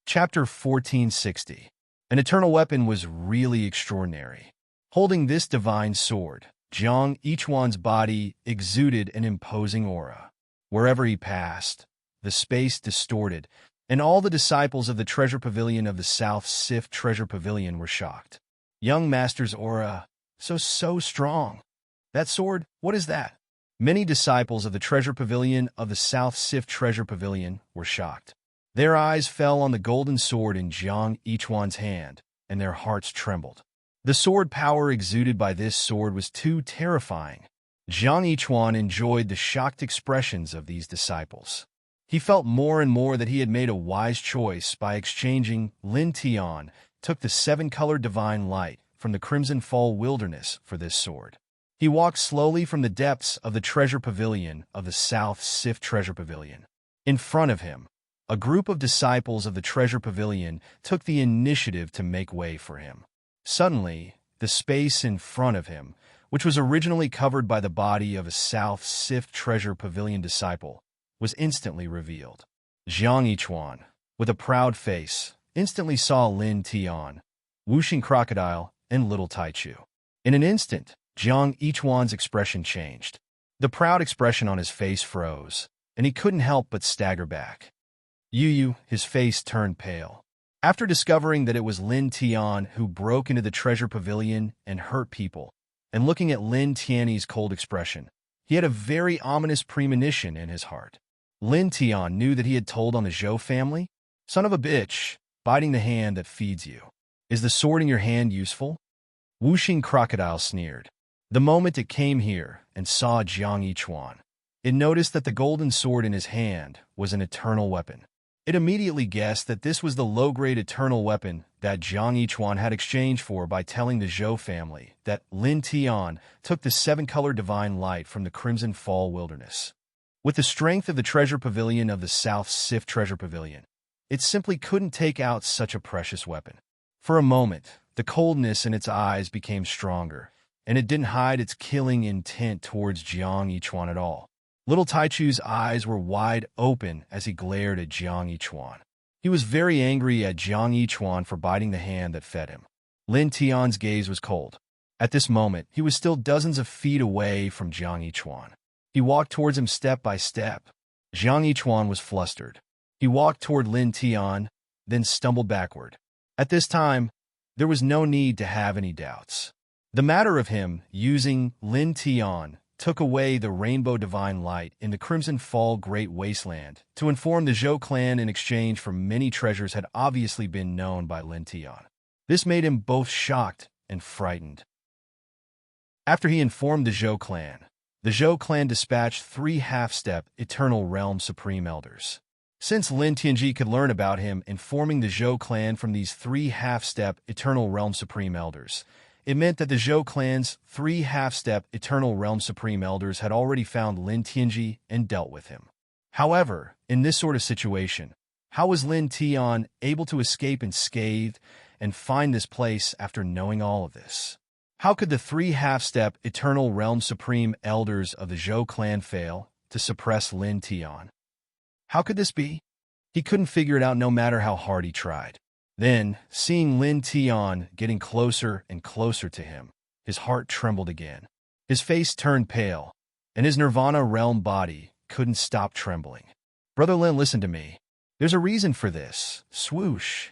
Speaker 1: Chapter 1460. An eternal weapon was really extraordinary. Holding this divine sword, Jiang Yichuan's body exuded an imposing aura. Wherever he passed, the space distorted, and all the disciples of the Treasure Pavilion of the South Sif Treasure Pavilion were shocked. Young Master's aura, so strong. That sword, what is that? Many disciples of the Treasure Pavilion of the South Sif Treasure Pavilion were shocked. Their eyes fell on the golden sword in Jiang Yichuan's hand, and their hearts trembled. The sword power exuded by this sword was too terrifying. Jiang Yichuan enjoyed the shocked expressions of these disciples. He felt more and more that he had made a wise choice by exchanging Lin Tian, took the 7-colored divine light from the Crimson Fall wilderness for this sword. He walked slowly from the depths of the treasure pavilion of the South Sif Treasure Pavilion. In front of him, a group of disciples of the treasure pavilion took the initiative to make way for him. Suddenly, the space in front of him, which was originally covered by the body of a South Sif Treasure Pavilion disciple, was instantly revealed. Zhang Yichuan, with a proud face, instantly saw Lin Tian, Wuxing Crocodile, and Little Taichu. In an instant, Zhang Yichuan's expression changed. The proud expression on his face froze, and he couldn't help but stagger back. Yu, his face turned pale. After discovering that it was Lin Tian who broke into the treasure pavilion and hurt people, and looking at Lin Tian's cold expression, he had a very ominous premonition in his heart. Lin Tian knew that he had told on the Zhou family. Son of a bitch, biting the hand that feeds you. Is the sword in your hand useful? Wuxing Crocodile sneered. The moment it came here and saw Zhang Yichuan, it noticed that the golden sword in his hand was an eternal weapon. It immediately guessed that this was the low-grade eternal weapon that Zhang Yichuan had exchanged for by telling the Zhou family that Lin Tian took the seven-color divine light from the Crimson Fall wilderness. With the strength of the treasure pavilion of the South Sif Treasure Pavilion, it simply couldn't take out such a precious weapon. For a moment, the coldness in its eyes became stronger, and it didn't hide its killing intent towards Zhang Yichuan at all. Little Taichu's eyes were wide open as he glared at Zhang Yichuan. He was very angry at Zhang Yichuan for biting the hand that fed him. Lin Tian's gaze was cold. At this moment, he was still dozens of feet away from Zhang Yichuan. He walked towards him step by step. Zhang Yichuan was flustered. He walked toward Lin Tian, then stumbled backward. At this time, there was no need to have any doubts. The matter of him using Lin Tian took away the rainbow divine light in the Crimson Fall Great Wasteland to inform the Zhou clan in exchange for many treasures had obviously been known by Lin Tian. This made him both shocked and frightened. After he informed the Zhou clan dispatched 3 half-step Eternal Realm Supreme Elders. Since Lin Tianji could learn about him informing the Zhou clan from these 3 half-step Eternal Realm Supreme Elders, it meant that the Zhou clan's 3 half-step Eternal Realm Supreme Elders had already found Lin Tianji and dealt with him. However, in this sort of situation, how was Lin Tian able to escape unscathed and find this place after knowing all of this? How could the 3 half-step Eternal Realm Supreme Elders of the Zhou clan fail to suppress Lin Tian? How could this be? He couldn't figure it out no matter how hard he tried. Then, seeing Lin Tian getting closer and closer to him, his heart trembled again. His face turned pale, and his Nirvana realm body couldn't stop trembling. Brother Lin, listen to me. There's a reason for this. Swoosh.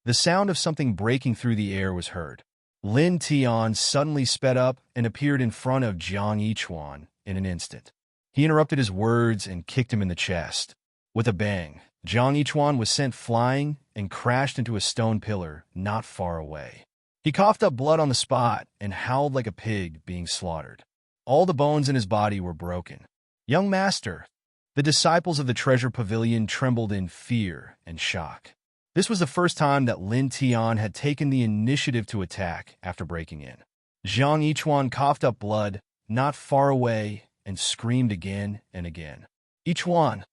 Speaker 1: The sound of something breaking through the air was heard. Lin Tian suddenly sped up and appeared in front of Zhang Yichuan in an instant. He interrupted his words and kicked him in the chest. With a bang, Zhang Yichuan was sent flying and crashed into a stone pillar not far away. He coughed up blood on the spot and howled like a pig being slaughtered. All the bones in his body were broken. Young master, the disciples of the treasure pavilion trembled in fear and shock. This was the first time that Lin Tian had taken the initiative to attack after breaking in. Zhang Yichuan coughed up blood not far away and screamed again and again. Yichuan!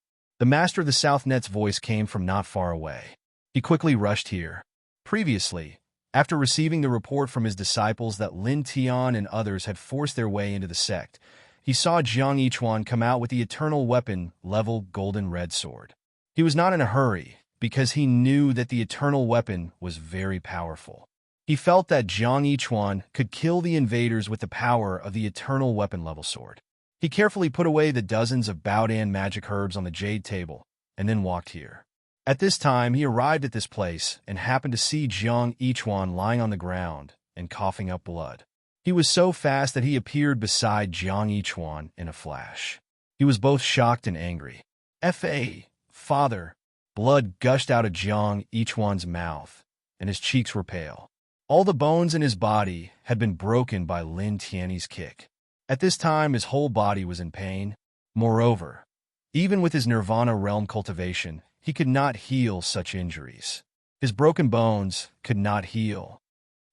Speaker 1: The master of the South Net's voice came from not far away. He quickly rushed here. Previously, after receiving the report from his disciples that Lin Tian and others had forced their way into the sect, he saw Zhang Yichuan come out with the eternal weapon level golden red sword. He was not in a hurry, because he knew that the eternal weapon was very powerful. He felt that Zhang Yichuan could kill the invaders with the power of the eternal weapon level sword. He carefully put away the dozens of Baodan magic herbs on the jade table, and then walked here. At this time, he arrived at this place and happened to see Zhang Yichuan lying on the ground and coughing up blood. He was so fast that he appeared beside Zhang Yichuan in a flash. He was both shocked and angry. F.A., father! Blood gushed out of Zhang Yichuan's mouth, and his cheeks were pale. All the bones in his body had been broken by Lin Tian's kick. At this time, his whole body was in pain. Moreover, even with his Nirvana realm cultivation, he could not heal such injuries. His broken bones could not heal.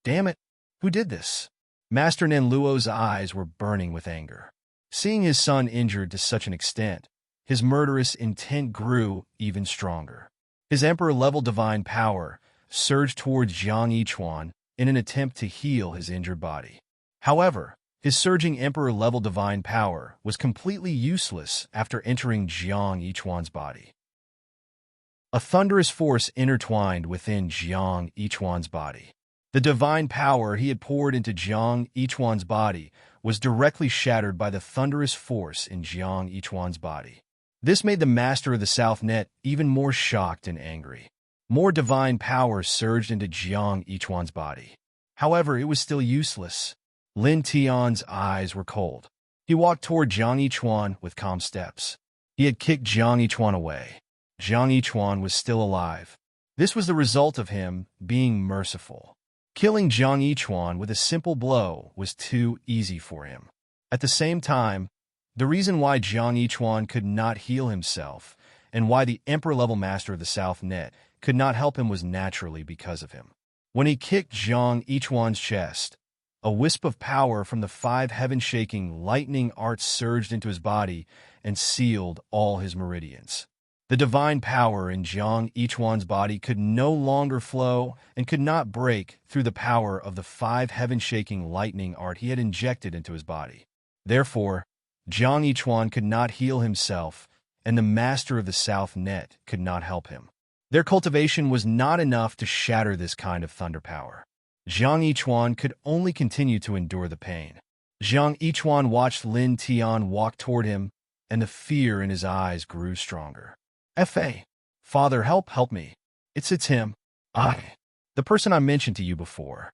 Speaker 1: Damn it! Who did this? Master Nanluo's eyes were burning with anger. Seeing his son injured to such an extent, his murderous intent grew even stronger. His emperor-level divine power surged towards Jiang Yichuan in an attempt to heal his injured body. However, his surging emperor-level divine power was completely useless after entering Jiang Yichuan's body. A thunderous force intertwined within Jiang Yichuan's body. The divine power he had poured into Jiang Yichuan's body was directly shattered by the thunderous force in Jiang Yichuan's body. This made the Master of the South Net even more shocked and angry. More divine power surged into Jiang Yichuan's body. However, it was still useless. Lin Tian's eyes were cold. He walked toward Jiang Yichuan with calm steps. He had kicked Jiang Yichuan away. Jiang Yichuan was still alive. This was the result of him being merciful. Killing Jiang Yichuan with a simple blow was too easy for him. At the same time, the reason why Jiang Yichuan could not heal himself and why the Emperor-level Master of the South Net could not help him was naturally because of him. When he kicked Jiang Yichuan's chest, a wisp of power from the 5 heaven-shaking lightning arts surged into his body and sealed all his meridians. The divine power in Jiang Yichuan's body could no longer flow and could not break through the power of the 5 heaven-shaking lightning art he had injected into his body. Therefore, Jiang Yichuan could not heal himself, and the Master of the South Net could not help him. Their cultivation was not enough to shatter this kind of thunder power. Jiang Yichuan could only continue to endure the pain. Jiang Yichuan watched Lin Tian walk toward him, and the fear in his eyes grew stronger. Fa. Father, help me. It's him. The person I mentioned to you before.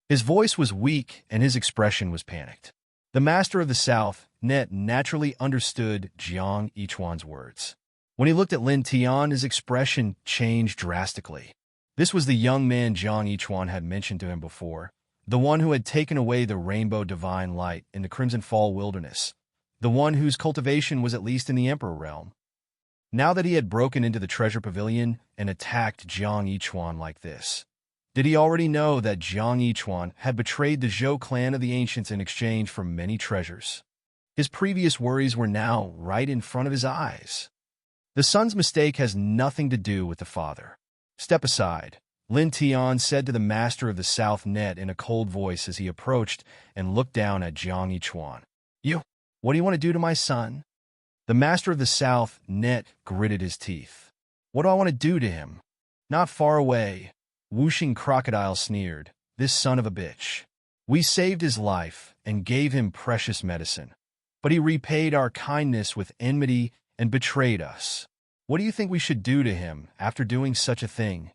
Speaker 1: His voice was weak and his expression was panicked. The Master of the South Net naturally understood Jiang Yichuan's words. When he looked at Lin Tian, his expression changed drastically. This was the young man Jiang Yichuan had mentioned to him before, the one who had taken away the rainbow divine light in the Crimson Fall wilderness, the one whose cultivation was at least in the Emperor realm. Now that he had broken into the treasure pavilion and attacked Jiang Yichuan like this, did he already know that Jiang Yichuan had betrayed the Zhou clan of the ancients in exchange for many treasures? His previous worries were now right in front of his eyes. The son's mistake has nothing to do with the father. Step aside, Lin Tian said to the Master of the South Net in a cold voice as he approached and looked down at Jiang Yichuan. What do you want to do to my son? The Master of the South Net gritted his teeth. What do I want to do to him? Not far away, Whooshing Crocodile sneered, this son of a bitch. We saved his life and gave him precious medicine, but he repaid our kindness with enmity and betrayed us. What do you think we should do to him after doing such a thing?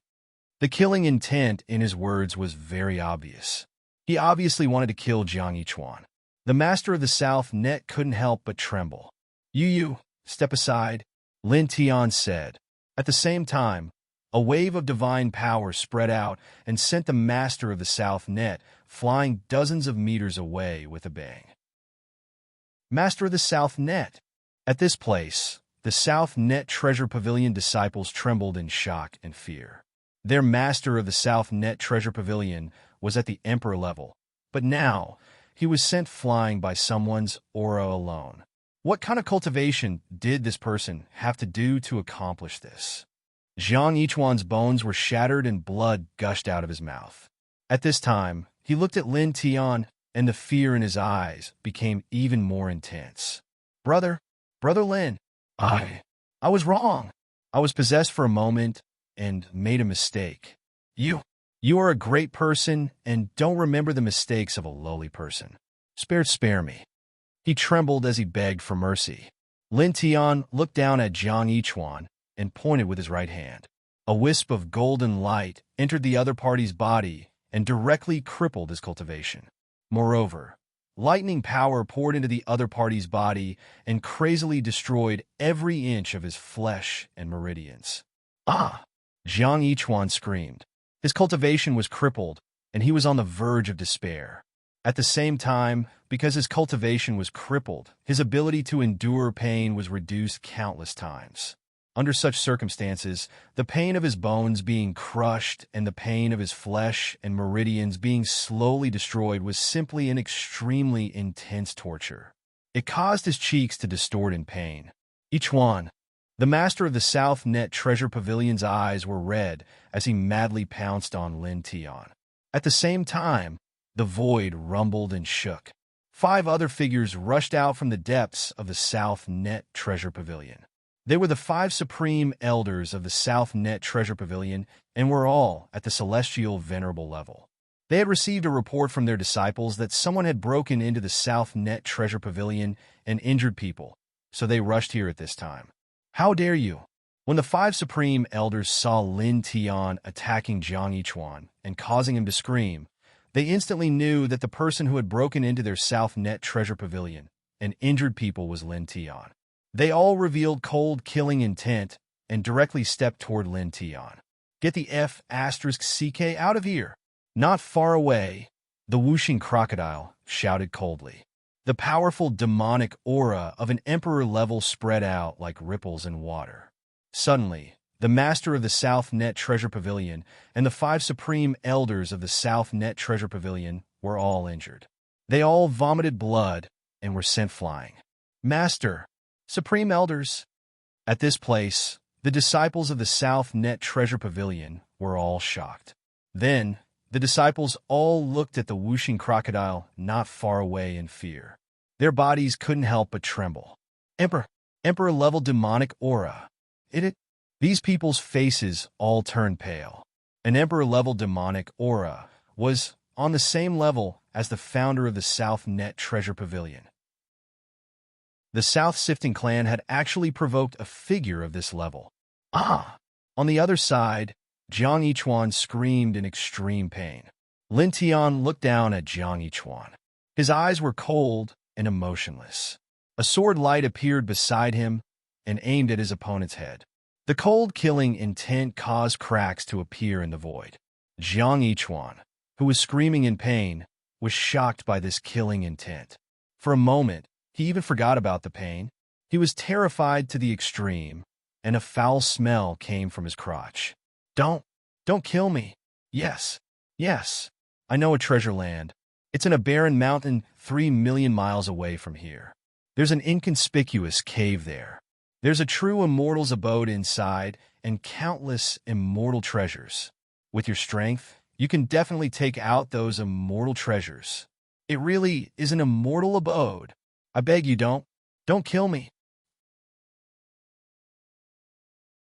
Speaker 1: The killing intent in his words was very obvious. He obviously wanted to kill Jiang Yichuan. The Master of the South Net couldn't help but tremble. You, step aside, Lin Tian said. At the same time, a wave of divine power spread out and sent the Master of the South Net flying dozens of meters away with a bang. Master of the South Net. At this place, the South Net Treasure Pavilion disciples trembled in shock and fear. Their Master of the South Net Treasure Pavilion was at the Emperor level, but now he was sent flying by someone's aura alone. What kind of cultivation did this person have to do to accomplish this? Jiang Yichuan's bones were shattered and blood gushed out of his mouth. At this time, he looked at Lin Tian, and the fear in his eyes became even more intense. Brother Lin, I was wrong. I was possessed for a moment and made a mistake. You are a great person and don't remember the mistakes of a lowly person. Spare me. He trembled as he begged for mercy. Lin Tian looked down at Jiang Yichuan and pointed with his right hand. A wisp of golden light entered the other party's body and directly crippled his cultivation. Moreover, lightning power poured into the other party's body and crazily destroyed every inch of his flesh and meridians. Jiang Yichuan screamed. His cultivation was crippled, and he was on the verge of despair. At the same time, because his cultivation was crippled, his ability to endure pain was reduced countless times. Under such circumstances, the pain of his bones being crushed and the pain of his flesh and meridians being slowly destroyed was simply an extremely intense torture. It caused his cheeks to distort in pain. Each one. The master of the South Net Treasure Pavilion's eyes were red as he madly pounced on Lin Tian. At the same time, the void rumbled and shook. 5 other figures rushed out from the depths of the South Net Treasure Pavilion. They were the 5 supreme elders of the South Net Treasure Pavilion and were all at the celestial venerable level. They had received a report from their disciples that someone had broken into the South Net Treasure Pavilion and injured people, so they rushed here at this time. How dare you? When the 5 supreme elders saw Lin Tian attacking Jiang Yichuan and causing him to scream, they instantly knew that the person who had broken into their South Net Treasure Pavilion and injured people was Lin Tian. They all revealed cold killing intent and directly stepped toward Lin Tian. Get the F***CK out of here! Not far away, the whooshing crocodile shouted coldly. The powerful demonic aura of an emperor level spread out like ripples in water. Suddenly, the master of the South Net Treasure Pavilion and the 5 supreme elders of the South Net Treasure Pavilion were all injured. They all vomited blood and were sent flying. Master! Supreme elders! At this place, the disciples of the South Net Treasure Pavilion were all shocked. Then, the disciples all looked at the whooshing crocodile not far away in fear. Their bodies couldn't help but tremble. Emperor-level demonic aura. These people's faces all turned pale. An emperor-level demonic aura was on the same level as the founder of the South Net Treasure Pavilion. The South Sifting clan had actually provoked a figure of this level. On the other side, Jiang Yichuan screamed in extreme pain. Lin Tian looked down at Jiang Yichuan. His eyes were cold and emotionless. A sword light appeared beside him and aimed at his opponent's head. The cold killing intent caused cracks to appear in the void. Jiang Yichuan, who was screaming in pain, was shocked by this killing intent. For a moment, he even forgot about the pain. He was terrified to the extreme, and a foul smell came from his crotch. Don't kill me. Yes, I know a treasure land. It's in a barren mountain 3 million miles away from here. There's an inconspicuous cave there. There's a true immortal's abode inside and countless immortal treasures. With your strength, you can definitely take out those immortal treasures. It really is an immortal abode. I beg you don't kill me.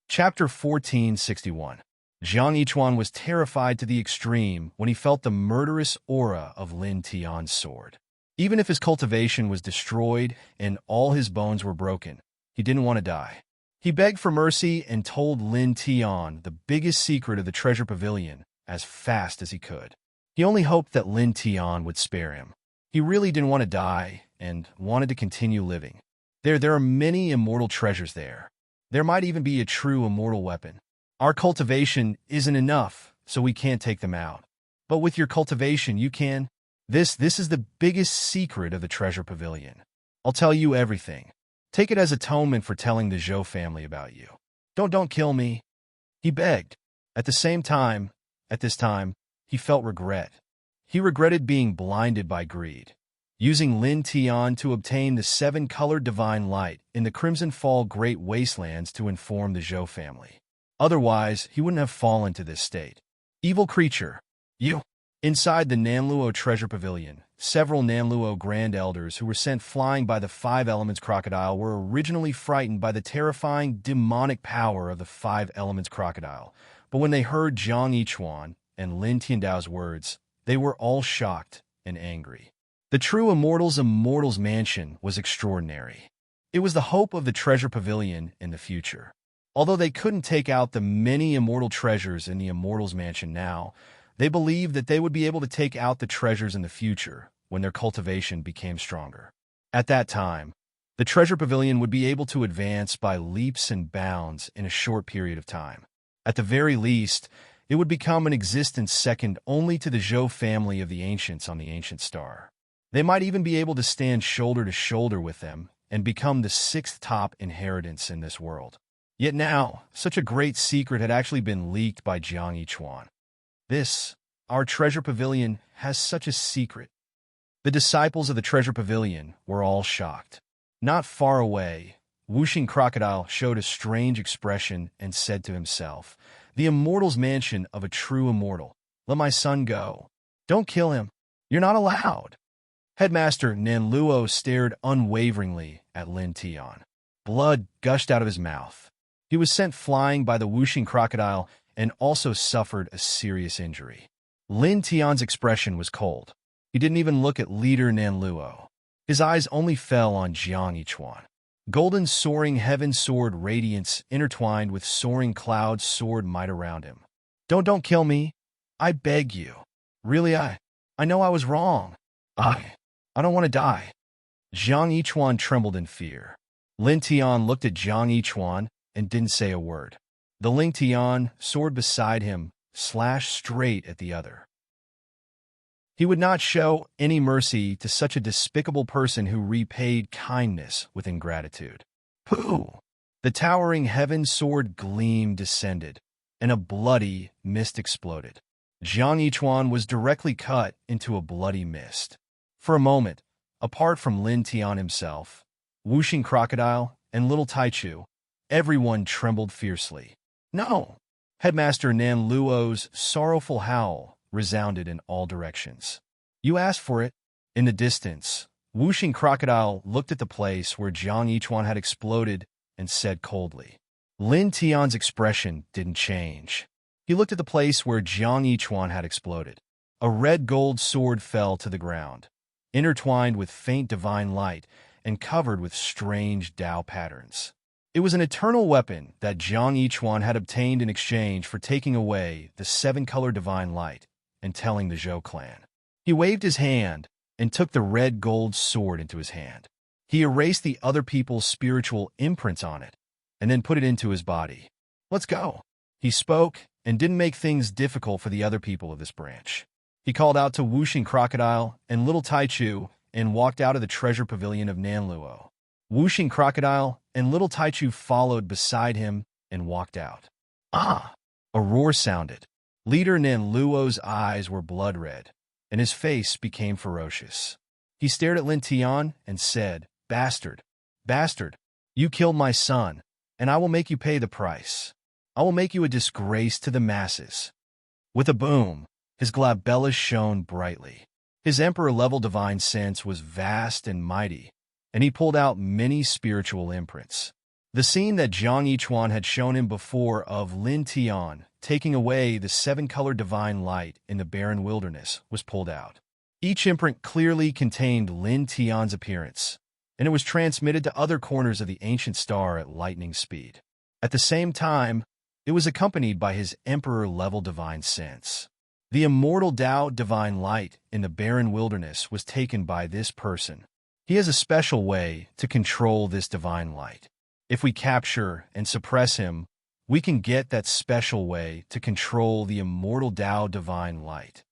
Speaker 1: Chapter 1461. Jiang Yichuan was terrified to the extreme when he felt the murderous aura of Lin Tian's sword. Even if his cultivation was destroyed and all his bones were broken, he didn't want to die. He begged for mercy and told Lin Tian the biggest secret of the treasure pavilion as fast as he could. He only hoped that Lin Tian would spare him. He really didn't want to die and wanted to continue living. There are many immortal treasures there. There might even be a true immortal weapon. Our cultivation isn't enough, so we can't take them out. But with your cultivation, you can. This is the biggest secret of the treasure pavilion. I'll tell you everything. Take it as atonement for telling the Zhou family about you. Don't kill me, he begged. At this time, he felt regret. He regretted being blinded by greed. Using Lin Tian to obtain the 7-colored divine light in the Crimson Fall Great Wastelands to inform the Zhou family. Otherwise, he wouldn't have fallen to this state. Evil creature, you! Inside the Nanluo Treasure Pavilion, several Nanluo Grand Elders who were sent flying by the 5 Elements Crocodile were originally frightened by the terrifying demonic power of the 5 Elements Crocodile, but when they heard Jiang Yichuan and Lin Tiandao's words, they were all shocked and angry. The true Immortal's mansion was extraordinary. It was the hope of the Treasure Pavilion in the future. Although they couldn't take out the many immortal treasures in the Immortal's mansion now, they believed that they would be able to take out the treasures in the future when their cultivation became stronger. At that time, the Treasure Pavilion would be able to advance by leaps and bounds in a short period of time. At the very least, it would become an existence second only to the Zhou family of the Ancients on the Ancient Star. They might even be able to stand shoulder to shoulder with them and become the 6th top inheritance in this world. Yet now, such a great secret had actually been leaked by Jiang Yichuan. This, our treasure pavilion, has such a secret. The disciples of the treasure pavilion were all shocked. Not far away, Whooshing Crocodile showed a strange expression and said to himself, "The immortal's mansion of a true immortal. Let my son go. Don't kill him. You're not allowed." Headmaster Nanluo stared unwaveringly at Lin Tian. Blood gushed out of his mouth. He was sent flying by the Whooshing Crocodile and also suffered a serious injury. Lin Tian's expression was cold. He didn't even look at leader Nanluo. His eyes only fell on Jiang Yichuan. Golden soaring heaven sword radiance intertwined with soaring clouds soared might around him. Don't kill me. I beg you. Really, I know I was wrong. I don't want to die." Jiang Yichuan trembled in fear. Lin Tian looked at Jiang Yichuan and didn't say a word. The Ling Tian, sword beside him, slashed straight at the other. He would not show any mercy to such a despicable person who repaid kindness with ingratitude. Pooh! The towering heaven sword gleam descended, and a bloody mist exploded. Jiang Yichuan was directly cut into a bloody mist. For a moment, apart from Lin Tian himself, Whooshing Crocodile, and little Taichu, everyone trembled fiercely. "No!" Headmaster Nanluo's sorrowful howl resounded in all directions. "You asked for it." In the distance, Whooshing Crocodile looked at the place where Jiang Yichuan had exploded and said coldly. Lin Tian's expression didn't change. He looked at the place where Jiang Yichuan had exploded. A red gold sword fell to the ground, intertwined with faint divine light and covered with strange Tao patterns. It was an eternal weapon that Jiang Yichuan had obtained in exchange for taking away the seven-color divine light and telling the Zhou clan. He waved his hand and took the red gold sword into his hand. He erased the other people's spiritual imprints on it and then put it into his body. "Let's go." He spoke and didn't make things difficult for the other people of this branch. He called out to Whooshing Crocodile and little Taichu and walked out of the treasure pavilion of Nanluo. Whooshing Crocodile and little Taichu followed beside him and walked out. "Ah!" A roar sounded. Leader Nanluo's eyes were blood red, and his face became ferocious. He stared at Lin Tian and said, "Bastard! Bastard! You killed my son, and I will make you pay the price. I will make you a disgrace to the masses." With a boom, his glabella shone brightly. His emperor-level divine sense was vast and mighty, and he pulled out many spiritual imprints. The scene that Jiang Yichuan had shown him before of Lin Tian taking away the seven-color divine light in the barren wilderness was pulled out. Each imprint clearly contained Lin Tian's appearance, and it was transmitted to other corners of the ancient star at lightning speed. At the same time, it was accompanied by his emperor-level divine sense. The immortal Tao divine light in the barren wilderness was taken by this person. He has a special way to control this divine light. If we capture and suppress him, we can get that special way to control the immortal Tao divine light.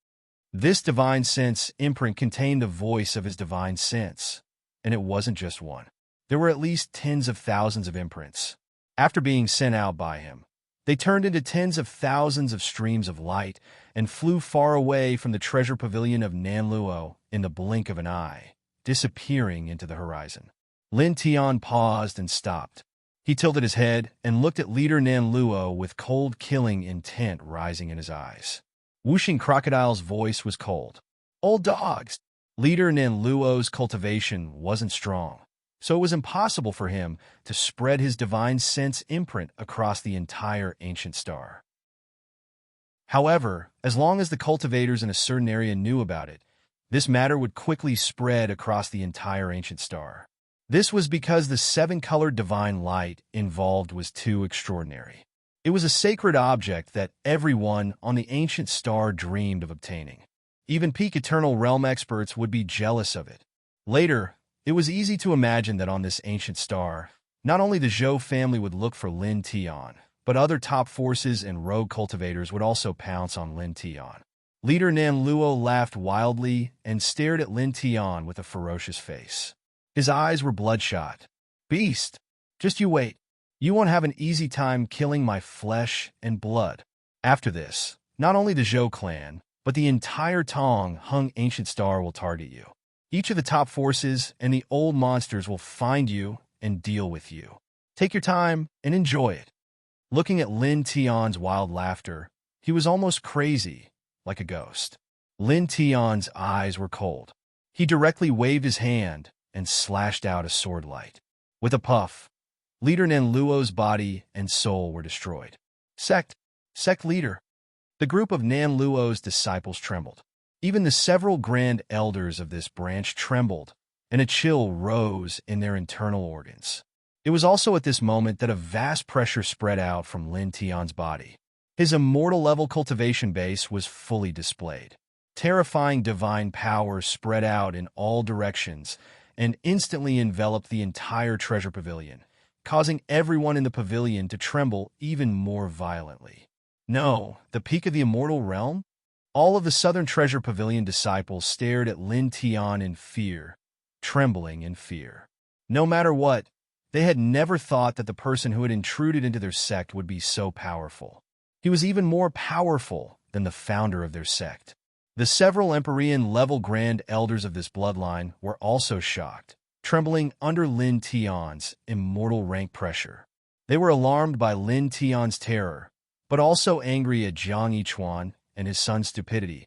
Speaker 1: This divine sense imprint contained the voice of his divine sense, and it wasn't just one. There were at least tens of thousands of imprints. After being sent out by him, they turned into tens of thousands of streams of light and flew far away from the treasure pavilion of Nanluo in the blink of an eye, disappearing into the horizon. Lin Tian paused and stopped. He tilted his head and looked at leader Nanluo with cold killing intent rising in his eyes. Whooshing Crocodile's voice was cold. "Old dogs!" Leader Nanluo's cultivation wasn't strong, so it was impossible for him to spread his divine sense imprint across the entire ancient star. However, as long as the cultivators in a certain area knew about it, this matter would quickly spread across the entire ancient star. This was because the seven-colored divine light involved was too extraordinary. It was a sacred object that everyone on the ancient star dreamed of obtaining. Even peak Eternal Realm experts would be jealous of it. Later, it was easy to imagine that on this ancient star, not only the Zhou family would look for Lin Tian, but other top forces and rogue cultivators would also pounce on Lin Tian. Leader Nanluo laughed wildly and stared at Lin Tian with a ferocious face. His eyes were bloodshot. "Beast, just you wait. You won't have an easy time killing my flesh and blood. After this, not only the Zhou clan, but the entire Tong Hung Ancient Star will target you. Each of the top forces and the old monsters will find you and deal with you. Take your time and enjoy it. Looking at Lin Tian's wild laughter, he was almost crazy, like a ghost. Lin Tian's eyes were cold. He directly waved his hand and slashed out a sword light. With a puff, Leader Nan Luo's body and soul were destroyed. Sect leader. The group of Nan Luo's disciples trembled. Even the several grand elders of this branch trembled, and a chill rose in their internal organs. It was also at this moment that a vast pressure spread out from Lin Tian's body. His immortal-level cultivation base was fully displayed. Terrifying divine power spread out in all directions and instantly enveloped the entire treasure pavilion, causing everyone in the pavilion to tremble even more violently. No, the peak of the immortal realm? All of the Southern Treasure Pavilion disciples stared at Lin Tian in fear, trembling in fear. No matter what, they had never thought that the person who had intruded into their sect would be so powerful. He was even more powerful than the founder of their sect. The several Empyrean-level Grand Elders of this bloodline were also shocked, trembling under Lin Tian's immortal rank pressure. They were alarmed by Lin Tian's terror, but also angry at Zhang Yichuan and his son's stupidity,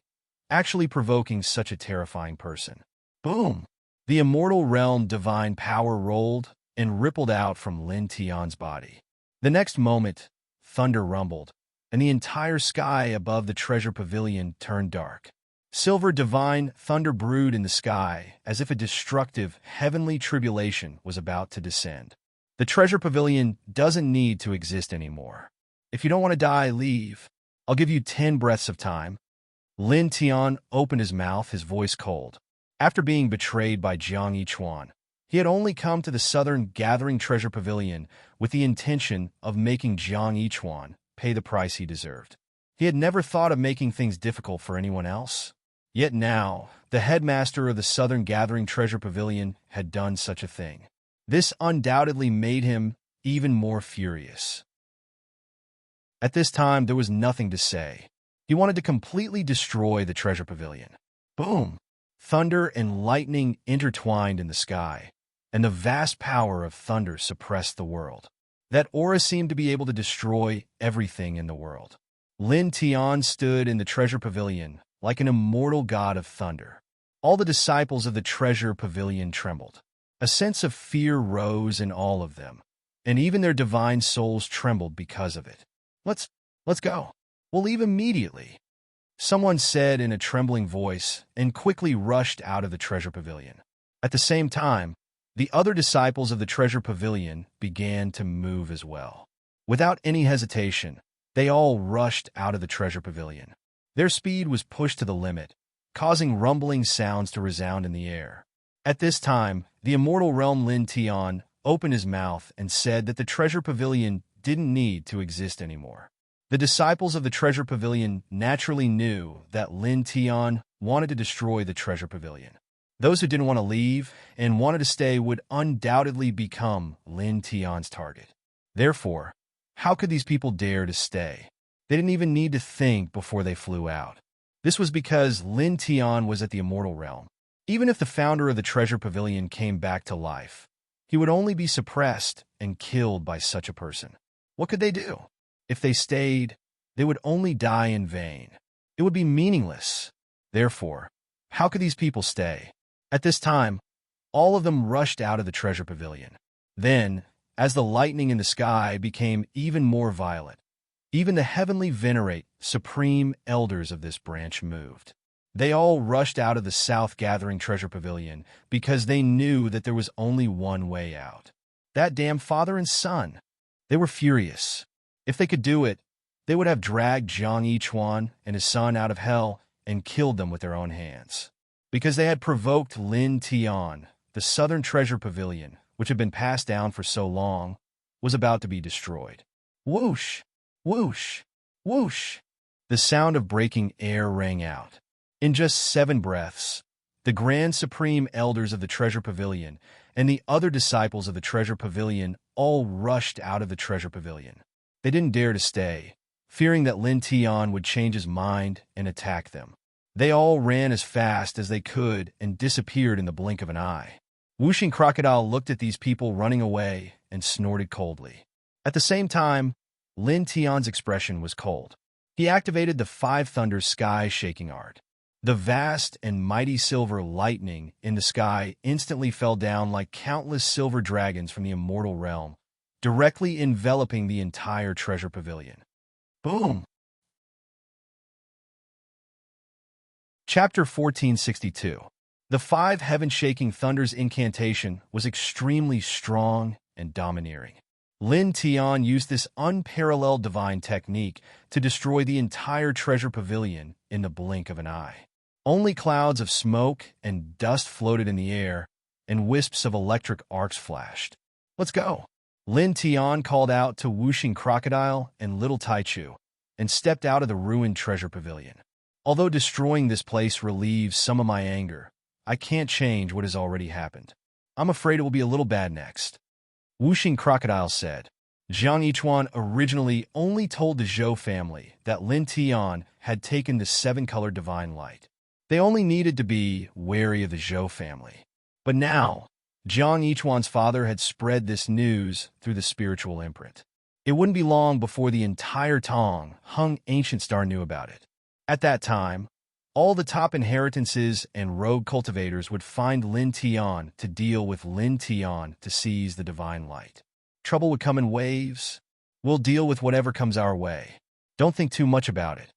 Speaker 1: actually provoking such a terrifying person. Boom! The immortal realm divine power rolled and rippled out from Lin Tian's body. The next moment, thunder rumbled, and the entire sky above the treasure pavilion turned dark. Silver divine thunder brewed in the sky as if a destructive, heavenly tribulation was about to descend. The treasure pavilion doesn't need to exist anymore. If you don't want to die, leave. I'll give you 10 breaths of time. Lin Tian opened his mouth, his voice cold. After being betrayed by Zhang Yichuan, he had only come to the Southern Gathering Treasure Pavilion with the intention of making Zhang Yichuan pay the price he deserved. He had never thought of making things difficult for anyone else. Yet now, the headmaster of the Southern Gathering Treasure Pavilion had done such a thing. This undoubtedly made him even more furious. At this time, there was nothing to say. He wanted to completely destroy the treasure pavilion. Boom! Thunder and lightning intertwined in the sky, and the vast power of thunder suppressed the world. That aura seemed to be able to destroy everything in the world. Lin Tian stood in the treasure pavilion like an immortal god of thunder. All the disciples of the treasure pavilion trembled. A sense of fear rose in all of them, and even their divine souls trembled because of it. Let's go. We'll leave immediately, someone said in a trembling voice and quickly rushed out of the treasure pavilion. At the same time, the other disciples of the treasure pavilion began to move as well. Without any hesitation, they all rushed out of the treasure pavilion. Their speed was pushed to the limit, causing rumbling sounds to resound in the air. At this time, the immortal realm Lin Tian opened his mouth and said that the treasure pavilion didn't need to exist anymore. The disciples of the treasure pavilion naturally knew that Lin Tian wanted to destroy the treasure pavilion. Those who didn't want to leave and wanted to stay would undoubtedly become Lin Tian's target. Therefore, how could these people dare to stay? They didn't even need to think before they flew out. This was because Lin Tian was at the immortal realm. Even if the founder of the treasure pavilion came back to life, he would only be suppressed and killed by such a person. What could they do? If they stayed, they would only die in vain. It would be meaningless. Therefore, how could these people stay? At this time, all of them rushed out of the treasure pavilion. Then, as the lightning in the sky became even more violent, even the heavenly venerate, supreme elders of this branch moved. They all rushed out of the South Gathering Treasure Pavilion because they knew that there was only one way out. That damn father and son. They were furious. If they could do it, they would have dragged Zhang Yichuan and his son out of hell and killed them with their own hands. Because they had provoked Lin Tian, the Southern Treasure Pavilion, which had been passed down for so long, was about to be destroyed. Whoosh! Whoosh! Whoosh! The sound of breaking air rang out. In just 7 breaths, the Grand Supreme Elders of the Treasure Pavilion and the other disciples of the Treasure Pavilion all rushed out of the treasure pavilion. They didn't dare to stay, fearing that Lin Tian would change his mind and attack them. They all ran as fast as they could and disappeared in the blink of an eye. Whooshing Crocodile looked at these people running away and snorted coldly. At the same time, Lin Tian's expression was cold. He activated the Five Thunders sky-shaking art. The vast and mighty silver lightning in the sky instantly fell down like countless silver dragons from the immortal realm, directly enveloping the entire treasure pavilion. Boom! Chapter 1462. The Five Heaven-Shaking Thunders incantation was extremely strong and domineering. Lin Tian used this unparalleled divine technique to destroy the entire treasure pavilion in the blink of an eye. Only clouds of smoke and dust floated in the air, and wisps of electric arcs flashed. "Let's go!" Lin Tian called out to Whooshing Crocodile and Little Taichu, and stepped out of the ruined treasure pavilion. Although destroying this place relieves some of my anger, I can't change what has already happened. I'm afraid it will be a little bad next. Whooshing Crocodile said. Jiang Yichuan originally only told the Zhou family that Lin Tian had taken the seven-colored divine light. They only needed to be wary of the Zhou family. But now, Jiang Yichuan's father had spread this news through the spiritual imprint. It wouldn't be long before the entire Tong Hung Ancient Star knew about it. At that time, all the top inheritances and rogue cultivators would find Lin Tian to deal with Lin Tian to seize the divine light. Trouble would come in waves. We'll deal with whatever comes our way. Don't think too much about it.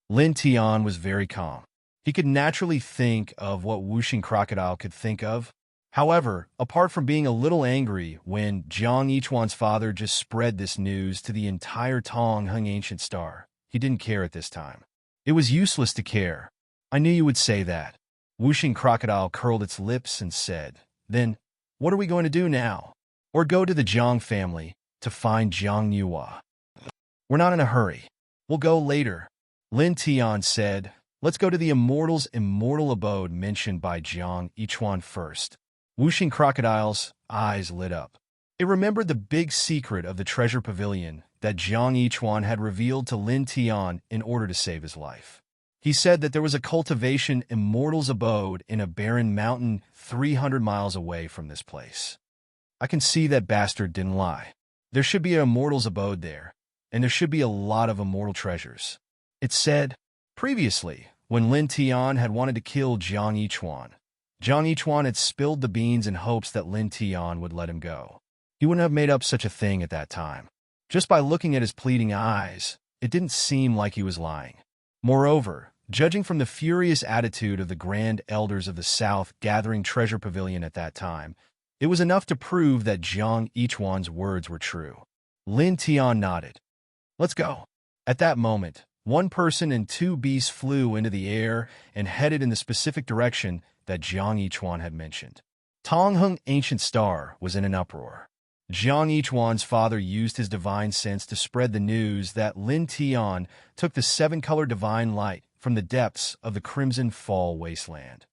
Speaker 1: Lin Tian was very calm. He could naturally think of what Whooshing Crocodile could think of. However, apart from being a little angry when Jiang Yichuan's father just spread this news to the entire Tong Hung Ancient Star, he didn't care at this time. It was useless to care. I knew you would say that. Whooshing Crocodile curled its lips and said, "Then, what are we going to do now? Or go to the Jiang family to find Jiang Yuhua? We're not in a hurry. We'll go later." Lin Tian said, "Let's go to the Immortal's immortal abode mentioned by Jiang Yichuan first." Whooshing Crocodile's eyes lit up. It remembered the big secret of the treasure pavilion that Jiang Yichuan had revealed to Lin Tian in order to save his life. He said that there was a cultivation Immortal's abode in a barren mountain 300 miles away from this place. I can see that bastard didn't lie. There should be an Immortal's abode there, and there should be a lot of immortal treasures. It said, previously, when Lin Tian had wanted to kill Jiang Yichuan had spilled the beans in hopes that Lin Tian would let him go. He wouldn't have made up such a thing at that time. Just by looking at his pleading eyes, it didn't seem like he was lying. Moreover, judging from the furious attitude of the Grand Elders of the South gathering treasure pavilion at that time, it was enough to prove that Jiang Yichuan's words were true. Lin Tian nodded. "Let's go." At that moment, one person and two beasts flew into the air and headed in the specific direction that Jiang Yichuan had mentioned. Tong Hung Ancient Star was in an uproar. Jiang Yichuan's father used his divine sense to spread the news that Lin Tian took the seven-color divine light from the depths of the Crimson Fall wasteland.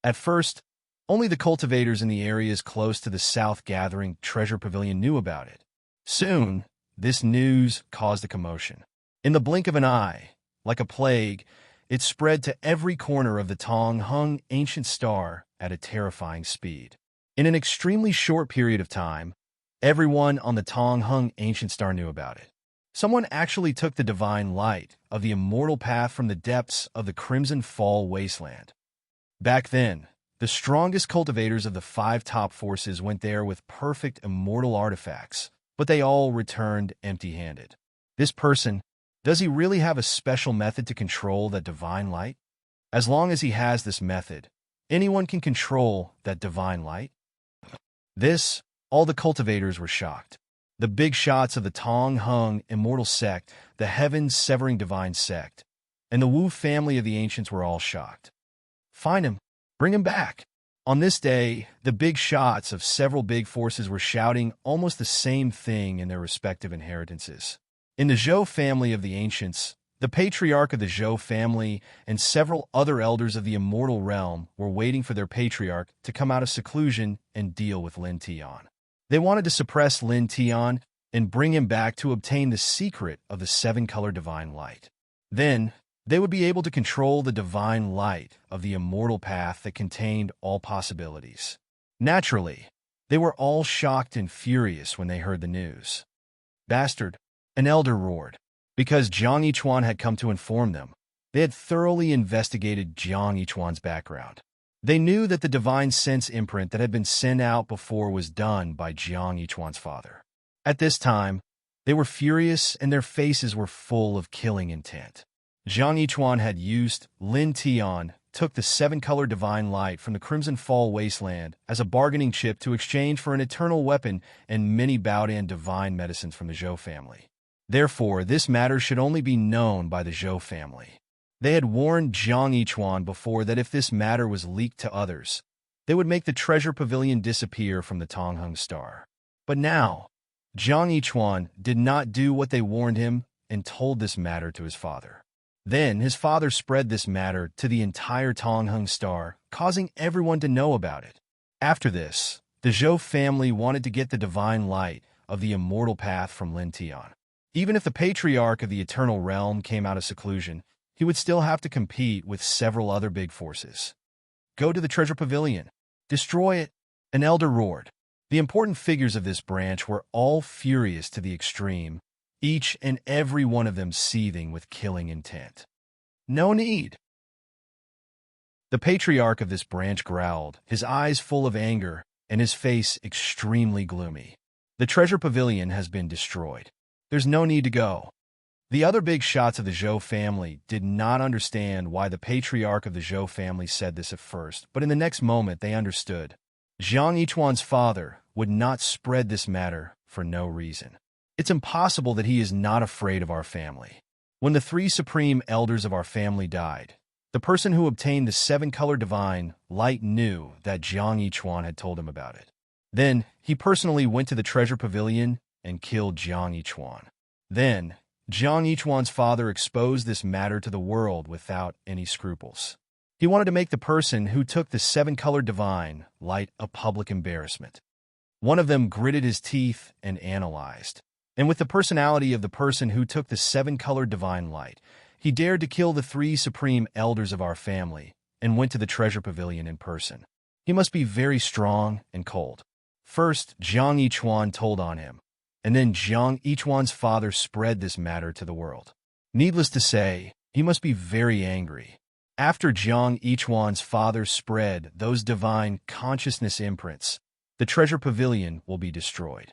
Speaker 1: At first, only the cultivators in the areas close to the South Gathering Treasure Pavilion knew about it. Soon, this news caused a commotion. In the blink of an eye, like a plague, it spread to every corner of the Tong Hung Ancient Star at a terrifying speed. In an extremely short period of time, everyone on the Tong Hung Ancient Star knew about it. Someone actually took the divine light of the immortal path from the depths of the Crimson Fall wasteland. Back then, the strongest cultivators of the five top forces went there with perfect immortal artifacts, but they all returned empty-handed. This person, does he really have a special method to control that divine light? As long as he has this method, anyone can control that divine light? All the cultivators were shocked. The big shots of the Tong Hung Immortal Sect, the Heaven-Severing Divine Sect, and the Wu family of the Ancients were all shocked. Find him. Bring him back. On this day, the big shots of several big forces were shouting almost the same thing in their respective inheritances. In the Zhou family of the Ancients, the patriarch of the Zhou family and several other elders of the immortal realm were waiting for their patriarch to come out of seclusion and deal with Lin Tian. They wanted to suppress Lin Tian and bring him back to obtain the secret of the seven-color divine light. Then, they would be able to control the divine light of the immortal path that contained all possibilities. Naturally, they were all shocked and furious when they heard the news. "Bastard!" an elder roared. Because Jiang Yichuan had come to inform them, they had thoroughly investigated Jiang Yichuan's background. They knew that the divine sense imprint that had been sent out before was done by Jiang Yichuan's father. At this time, they were furious and their faces were full of killing intent. Jiang Yichuan had used Lin Tian, took the seven-color divine light from the Crimson Fall Wasteland as a bargaining chip to exchange for an eternal weapon and many Baodan divine medicines from the Zhou family. Therefore, this matter should only be known by the Zhou family. They had warned Jiang Yichuan before that if this matter was leaked to others, they would make the treasure pavilion disappear from the Tonghung Star. But now, Jiang Yichuan did not do what they warned him and told this matter to his father. Then his father spread this matter to the entire Tonghung Star, causing everyone to know about it. After this, the Zhou family wanted to get the divine light of the immortal path from Lin Tian. Even if the patriarch of the Eternal Realm came out of seclusion, he would still have to compete with several other big forces. "Go to the treasure pavilion. Destroy it," an elder roared. The important figures of this branch were all furious to the extreme, each and every one of them seething with killing intent. "No need." The patriarch of this branch growled, his eyes full of anger and his face extremely gloomy. "The treasure pavilion has been destroyed. There's no need to go." The other big shots of the Zhou family did not understand why the patriarch of the Zhou family said this at first, but in the next moment they understood. Jiang Yichuan's father would not spread this matter for no reason. It's impossible that he is not afraid of our family. When the three supreme elders of our family died, the person who obtained the seven-color divine light knew that Jiang Yichuan had told him about it. Then he personally went to the treasure pavilion and killed Jiang Yichuan. Then Jiang Yichuan's father exposed this matter to the world without any scruples. He wanted to make the person who took the seven-colored divine light a public embarrassment. One of them gritted his teeth and analyzed. And with the personality of the person who took the seven-colored divine light, he dared to kill the three supreme elders of our family and went to the treasure pavilion in person. He must be very strong and cold. First, Jiang Yichuan told on him, and then Jiang Yichuan's father spread this matter to the world. Needless to say, he must be very angry. After Jiang Yichuan's father spread those divine consciousness imprints, the treasure pavilion will be destroyed.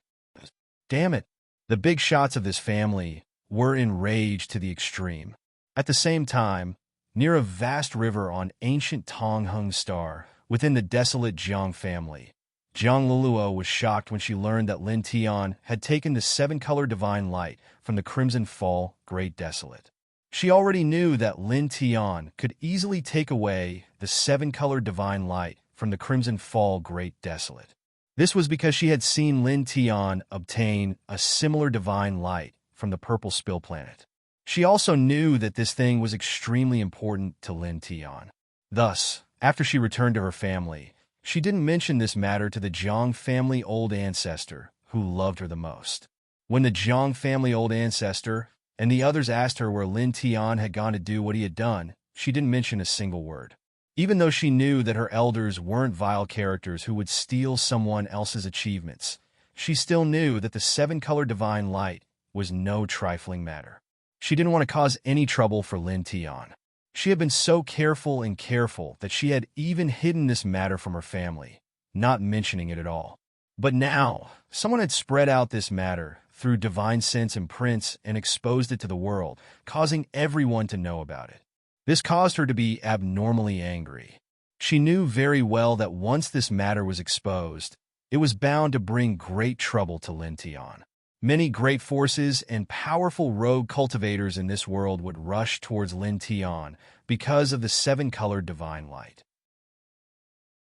Speaker 1: Damn it! The big shots of this family were enraged to the extreme. At the same time, near a vast river on ancient Tonghung Star, within the desolate Jiang family, Jiang Luluo was shocked when she learned that Lin Tian had taken the seven-color divine light from the Crimson Fall Great Desolate. She already knew that Lin Tian could easily take away the seven-color divine light from the Crimson Fall Great Desolate. This was because she had seen Lin Tian obtain a similar divine light from the Purple Spill Planet. She also knew that this thing was extremely important to Lin Tian. Thus, after she returned to her family, she didn't mention this matter to the Zhang family old ancestor, who loved her the most. When the Zhang family old ancestor and the others asked her where Lin Tian had gone to do what he had done, she didn't mention a single word. Even though she knew that her elders weren't vile characters who would steal someone else's achievements, she still knew that the seven-color divine light was no trifling matter. She didn't want to cause any trouble for Lin Tian. She had been so careful that she had even hidden this matter from her family, not mentioning it at all. But now, someone had spread out this matter through divine sense imprints and exposed it to the world, causing everyone to know about it. This caused her to be abnormally angry. She knew very well that once this matter was exposed, it was bound to bring great trouble to Lin Tian. Many great forces and powerful rogue cultivators in this world would rush towards Lin Tian because of the seven-colored divine light.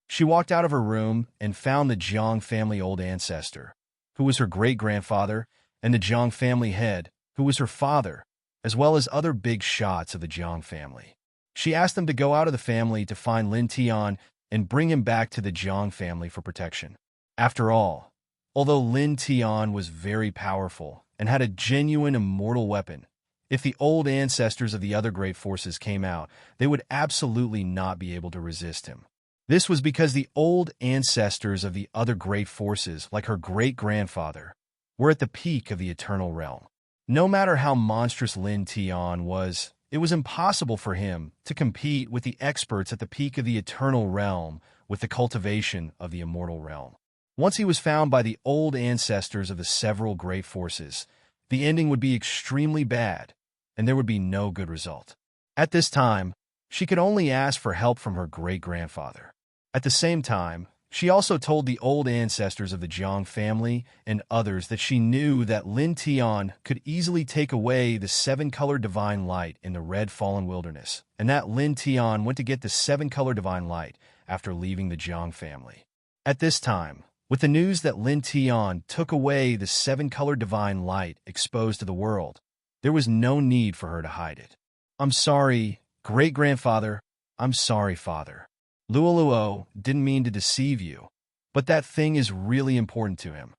Speaker 1: She walked out of her room and found the Zhang family old ancestor, who was her great-grandfather, and the Zhang family head, who was her father, as well as other big shots of the Zhang family. She asked them to go out of the family to find Lin Tian and bring him back to the Zhang family for protection. After all, Although Lin Tian was very powerful and had a genuine immortal weapon, if the old ancestors of the other great forces came out, they would absolutely not be able to resist him. This was because the old ancestors of the other great forces, like her great-grandfather, were at the peak of the eternal realm. No matter how monstrous Lin Tian was, it was impossible for him to compete with the experts at the peak of the eternal realm with the cultivation of the immortal realm. Once he was found by the old ancestors of the several great forces, the ending would be extremely bad, and there would be no good result. At this time, she could only ask for help from her great-grandfather. At the same time, she also told the old ancestors of the Jiang family and others that she knew that Lin Tian could easily take away the seven-color divine light in the red fallen wilderness, and that Lin Tian went to get the seven-color divine light after leaving the Jiang family. At this time, with the news that Lin Tian took away the seven-color divine light exposed to the world, there was no need for her to hide it. "I'm sorry, great-grandfather. I'm sorry, father. Luoluo didn't mean to deceive you, but that thing is really important to him."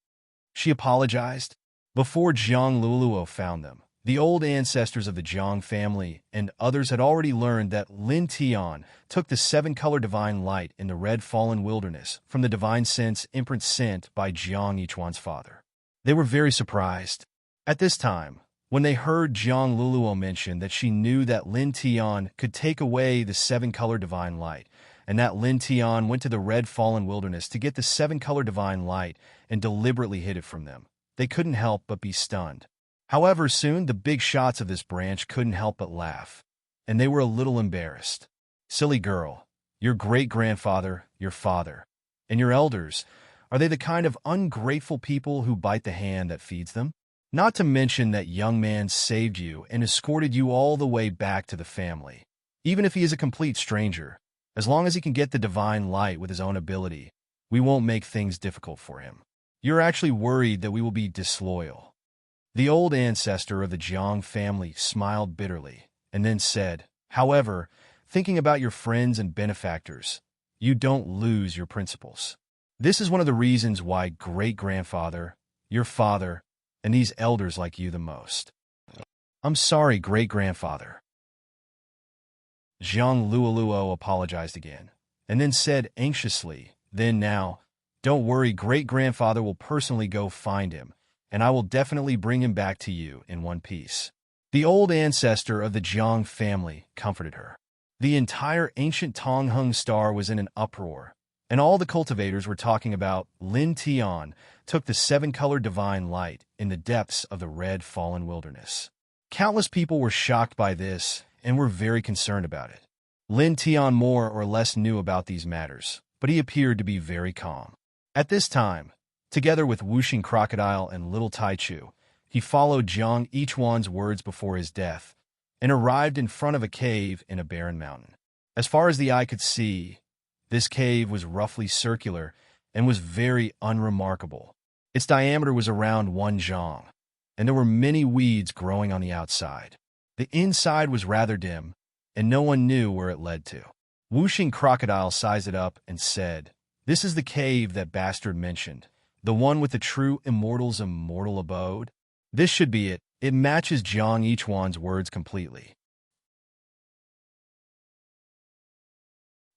Speaker 1: She apologized. Before Jiang Luoluo found them, the old ancestors of the Jiang family and others had already learned that Lin Tian took the seven-color divine light in the red fallen wilderness from the divine sense imprint sent by Jiang Yichuan's father. They were very surprised. At this time, when they heard Jiang Luoluo mention that she knew that Lin Tian could take away the seven-color divine light, and that Lin Tian went to the red fallen wilderness to get the seven-color divine light and deliberately hid it from them, they couldn't help but be stunned. However, soon the big shots of this branch couldn't help but laugh, and they were a little embarrassed. "Silly girl, your great-grandfather, your father, and your elders, are they the kind of ungrateful people who bite the hand that feeds them? Not to mention that young man saved you and escorted you all the way back to the family. Even if he is a complete stranger, as long as he can get the divine light with his own ability, we won't make things difficult for him. You're actually worried that we will be disloyal." The old ancestor of the Jiang family smiled bitterly and then said, "However, thinking about your friends and benefactors, you don't lose your principles. This is one of the reasons why great-grandfather, your father, and these elders like you the most." "I'm sorry, great-grandfather." Jiang Luoluo apologized again, and then said anxiously, "Now, don't worry, great-grandfather will personally go find him, and I will definitely bring him back to you in one piece." The old ancestor of the Jiang family comforted her. The entire ancient Tonghung star was in an uproar, and all the cultivators were talking about Lin Tian took the seven-color divine light in the depths of the red fallen wilderness. Countless people were shocked by this and were very concerned about it. Lin Tian more or less knew about these matters, but he appeared to be very calm. At this time, together with Wuxing Crocodile and Little Taichu, he followed Jiang Yichuan's words before his death and arrived in front of a cave in a barren mountain. As far as the eye could see, this cave was roughly circular and was very unremarkable. Its diameter was around 1 zhang, and there were many weeds growing on the outside. The inside was rather dim, and no one knew where it led to. Wuxing Crocodile sized it up and said, "This is the cave that Bastard mentioned, the one with the true immortal's immortal abode. This should be it. It matches Jiang Yichuan's words completely."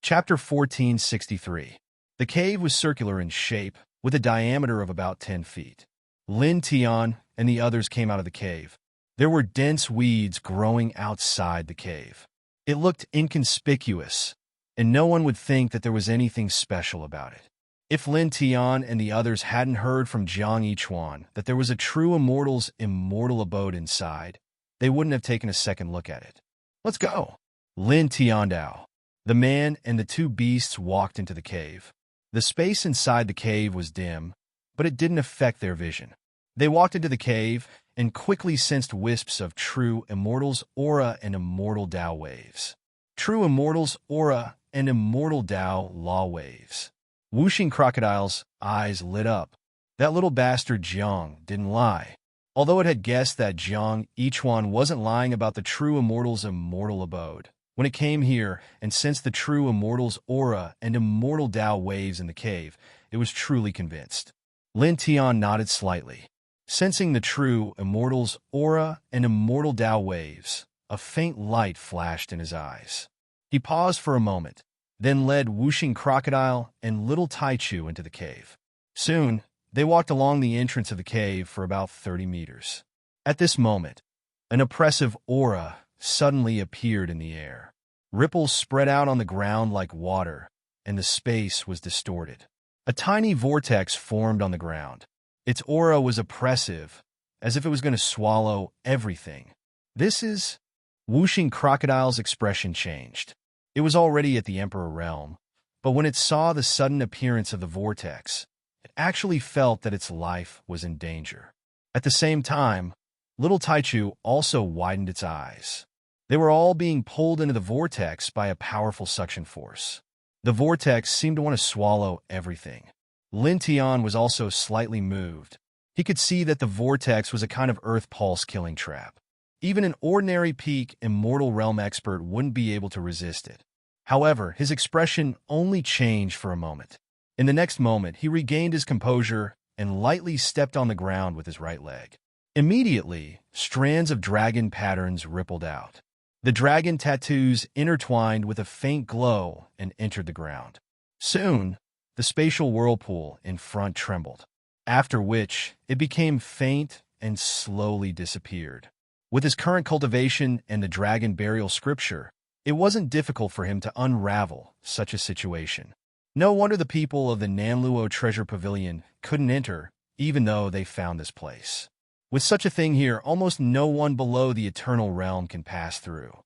Speaker 1: Chapter 1463. The cave was circular in shape, with a diameter of about 10 feet. Lin Tian and the others came out of the cave. There were dense weeds growing outside the cave. It looked inconspicuous, and no one would think that there was anything special about it. If Lin Tian and the others hadn't heard from Jiang Yichuan that there was a true immortal's immortal abode inside, they wouldn't have taken a second look at it. "Let's go." Lin Tiandao. The man and the two beasts walked into the cave. The space inside the cave was dim, but it didn't affect their vision. They walked into the cave and quickly sensed wisps of true immortal's aura and immortal Tao waves. True immortal's aura and immortal Tao law waves. Wuxing Crocodile's eyes lit up. That little bastard Jiang didn't lie. Although it had guessed that Jiang Yichuan wasn't lying about the true immortal's immortal abode, when it came here and sensed the true immortal's aura and immortal Tao waves in the cave, it was truly convinced. Lin Tian nodded slightly. Sensing the true immortal's aura and immortal Tao waves, a faint light flashed in his eyes. He paused for a moment, then led Whooshing Crocodile and Little Taichu into the cave. Soon, they walked along the entrance of the cave for about 30 meters. At this moment, an oppressive aura suddenly appeared in the air. Ripples spread out on the ground like water, and the space was distorted. A tiny vortex formed on the ground. Its aura was oppressive, as if it was going to swallow everything. This is... Whooshing Crocodile's expression changed. It was already at the Emperor realm, but when it saw the sudden appearance of the vortex, it actually felt that its life was in danger. At the same time, Little Taichu also widened its eyes. They were all being pulled into the vortex by a powerful suction force. The vortex seemed to want to swallow everything. Lin Tian was also slightly moved. He could see that the vortex was a kind of earth pulse killing trap. Even an ordinary peak immortal realm expert wouldn't be able to resist it. However, his expression only changed for a moment. In the next moment, he regained his composure and lightly stepped on the ground with his right leg. Immediately, strands of dragon patterns rippled out. The dragon tattoos intertwined with a faint glow and entered the ground. Soon, the spatial whirlpool in front trembled, after which it became faint and slowly disappeared. With his current cultivation and the dragon burial scripture, it wasn't difficult for him to unravel such a situation. No wonder the people of the Nanluo Treasure Pavilion couldn't enter, even though they found this place. With such a thing here, almost no one below the Eternal Realm can pass through.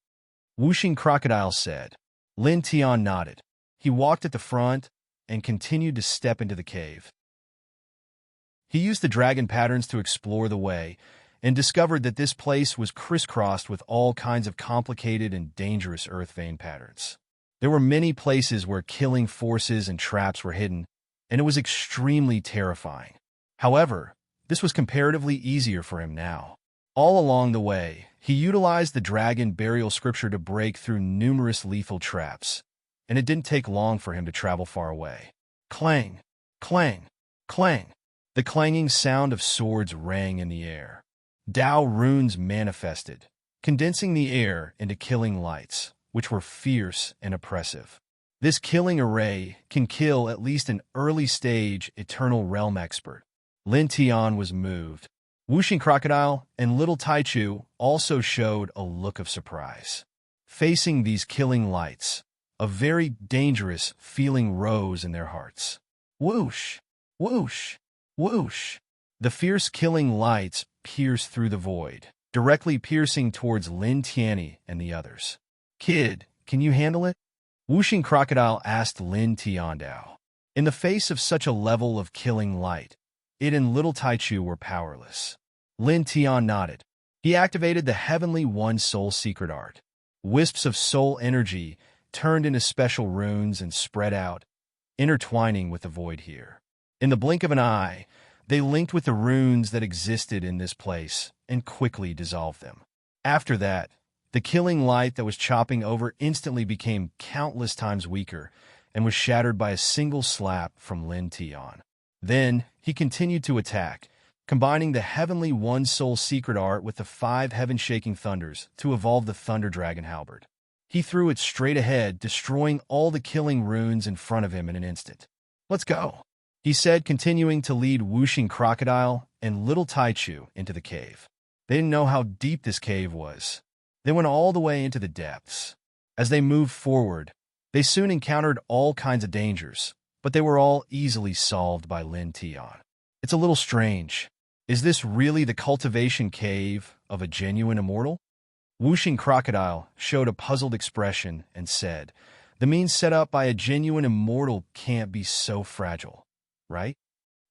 Speaker 1: Whooshing Crocodile said. Lin Tian nodded. He walked at the front and continued to step into the cave. He used the dragon patterns to explore the way and discovered that this place was crisscrossed with all kinds of complicated and dangerous earth vein patterns. There were many places where killing forces and traps were hidden, and it was extremely terrifying. However, this was comparatively easier for him now. All along the way, he utilized the dragon burial scripture to break through numerous lethal traps, and it didn't take long for him to travel far away. Clang, clang, clang. The clanging sound of swords rang in the air. Tao runes manifested, condensing the air into killing lights, which were fierce and oppressive. This killing array can kill at least an early-stage Eternal Realm expert. Lin Tian was moved. Whooshing Crocodile and Little Taichu also showed a look of surprise. Facing these killing lights, a very dangerous feeling rose in their hearts. Whoosh! Whoosh! Whoosh! The fierce killing lights pierced through the void, directly piercing towards Lin Tian and the others. Kid, can you handle it? Whooshing Crocodile asked Lin Tiandao. In the face of such a level of killing light, it and Little Taichu were powerless. Lin Tian nodded. He activated the Heavenly One Soul secret art. Wisps of soul energy turned into special runes and spread out, intertwining with the void here. In the blink of an eye, they linked with the runes that existed in this place and quickly dissolved them. After that, the killing light that was chopping over instantly became countless times weaker and was shattered by a single slap from Lin Tian. Then, he continued to attack, combining the Heavenly One Soul secret art with the 5 heaven-shaking thunders to evolve the Thunder Dragon Halberd. He threw it straight ahead, destroying all the killing runes in front of him in an instant. Let's go, he said, continuing to lead Whooshing Crocodile and Little Taichu into the cave. They didn't know how deep this cave was. They went all the way into the depths. As they moved forward, they soon encountered all kinds of dangers, but they were all easily solved by Lin Tian. It's a little strange. Is this really the cultivation cave of a genuine immortal? Whooshing Crocodile showed a puzzled expression and said, the means set up by a genuine immortal can't be so fragile, right?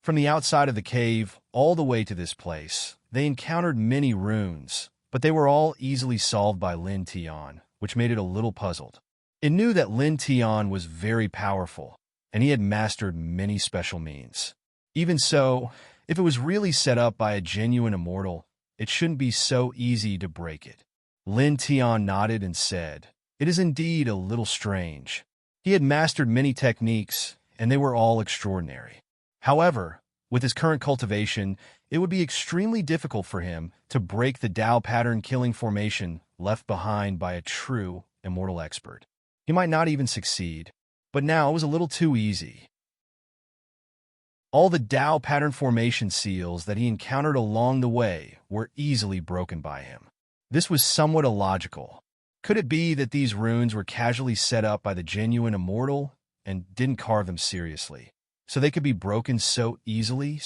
Speaker 1: From the outside of the cave all the way to this place, they encountered many runes, but they were all easily solved by Lin Tian, which made it a little puzzled. It knew that Lin Tian was very powerful, and he had mastered many special means. Even so, if it was really set up by a genuine immortal, it shouldn't be so easy to break it. Lin Tian nodded and said, it is indeed a little strange. He had mastered many techniques, and they were all extraordinary. However, With his current cultivation, it would be extremely difficult for him to break the Tao pattern killing formation left behind by a true immortal expert. He might not even succeed, but now it was a little too easy. All the Tao pattern formation seals that he encountered along the way were easily broken by him. This was somewhat illogical. Could it be that these runes were casually set up by the genuine immortal and didn't carve them seriously, so they could be broken so easily?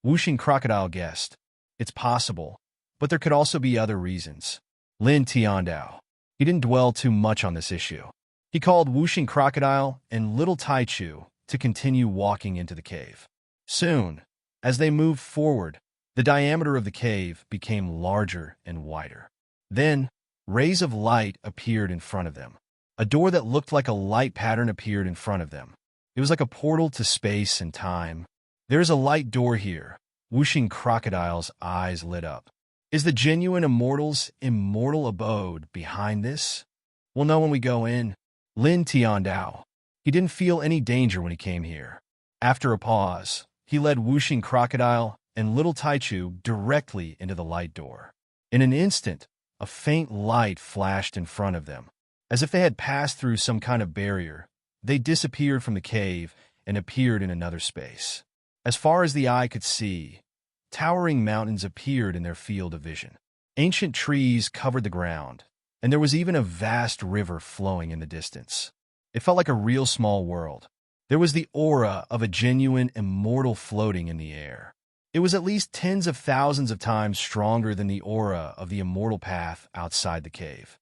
Speaker 1: Wuxing Crocodile guessed. It's possible, but there could also be other reasons. Lin Tiandao. He didn't dwell too much on this issue. He called Wuxing Crocodile and Little Taichu to continue walking into the cave. Soon, as they moved forward, the diameter of the cave became larger and wider. Then, rays of light appeared in front of them. A door that looked like a light pattern appeared in front of them. It was like a portal to space and time. There's a light door here. Wuxing Crocodile's eyes lit up. Is the genuine immortal's immortal abode behind this? We'll know when we go in. Lin Tiandao. He didn't feel any danger when he came here. After a pause, he led Wuxing Crocodile and Little Taichu directly into the light door. In an instant, a faint light flashed in front of them. As if they had passed through some kind of barrier, they disappeared from the cave and appeared in another space. As far as the eye could see, towering mountains appeared in their field of vision. Ancient trees covered the ground, and there was even a vast river flowing in the distance. It felt like a real small world. There was the aura of a genuine immortal floating in the air. It was at least tens of thousands of times stronger than the aura of the immortal path outside the cave.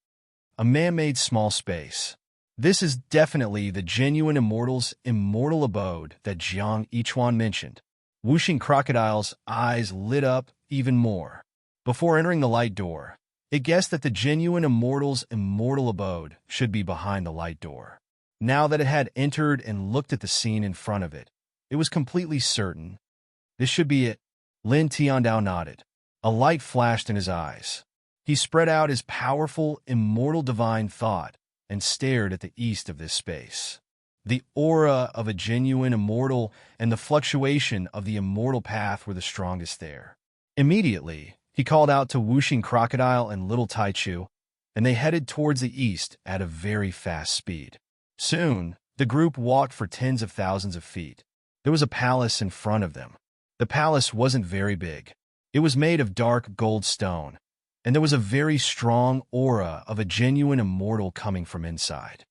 Speaker 1: A man-made small space. This is definitely the genuine immortal's immortal abode that Jiang Yichuan mentioned. Wuxing Crocodile's eyes lit up even more. Before entering the light door, it guessed that the genuine immortal's immortal abode should be behind the light door. Now that it had entered and looked at the scene in front of it, it was completely certain. This should be it. Lin Tiandao nodded. A light flashed in his eyes. He spread out his powerful, immortal divine thought and stared at the east of this space. The aura of a genuine immortal and the fluctuation of the immortal path were the strongest there. Immediately, he called out to Wuxing Crocodile and Little Taichu, and they headed towards the east at a very fast speed. Soon, the group walked for tens of thousands of feet. There was a palace in front of them. The palace wasn't very big. It was made of dark gold stone, and there was a very strong aura of a genuine immortal coming from inside.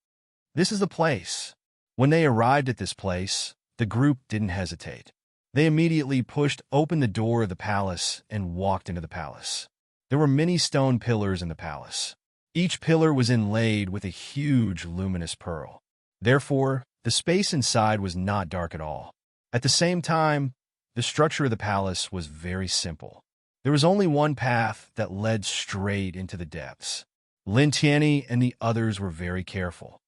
Speaker 1: This is the place. When they arrived at this place, the group didn't hesitate. They immediately pushed open the door of the palace and walked into the palace. There were many stone pillars in the palace. Each pillar was inlaid with a huge luminous pearl. Therefore, the space inside was not dark at all. At the same time, the structure of the palace was very simple. There was only one path that led straight into the depths. Lin Tianyi and the others were very careful.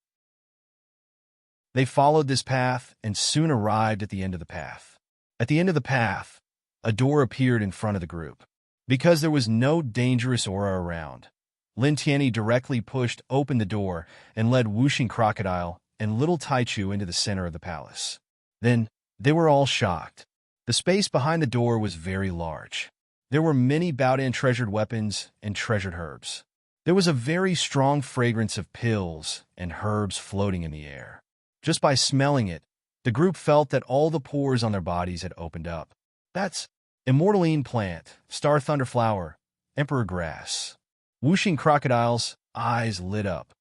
Speaker 1: They followed this path and soon arrived at the end of the path. At the end of the path, a door appeared in front of the group. Because there was no dangerous aura around, Lin Tianyi directly pushed open the door and led Wuxing Crocodile and Little Taichu into the center of the palace. Then, they were all shocked. The space behind the door was very large. There were many Baodan treasured weapons and treasured herbs. There was a very strong fragrance of pills and herbs floating in the air. Just by smelling it, the group felt that all the pores on their bodies had opened up. That's Immortaline Plant, Star Thunder Flower, Emperor Grass. Wuxing Crocodile's eyes lit up.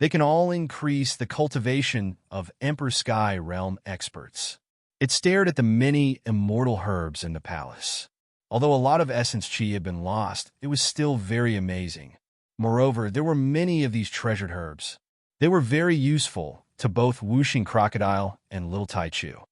Speaker 1: They can all increase the cultivation of Emperor Sky Realm experts. It stared at the many immortal herbs in the palace. Although a lot of essence chi had been lost, it was still very amazing. Moreover, there were many of these treasured herbs. They were very useful to both Wuxing Crocodile and Little Taichu.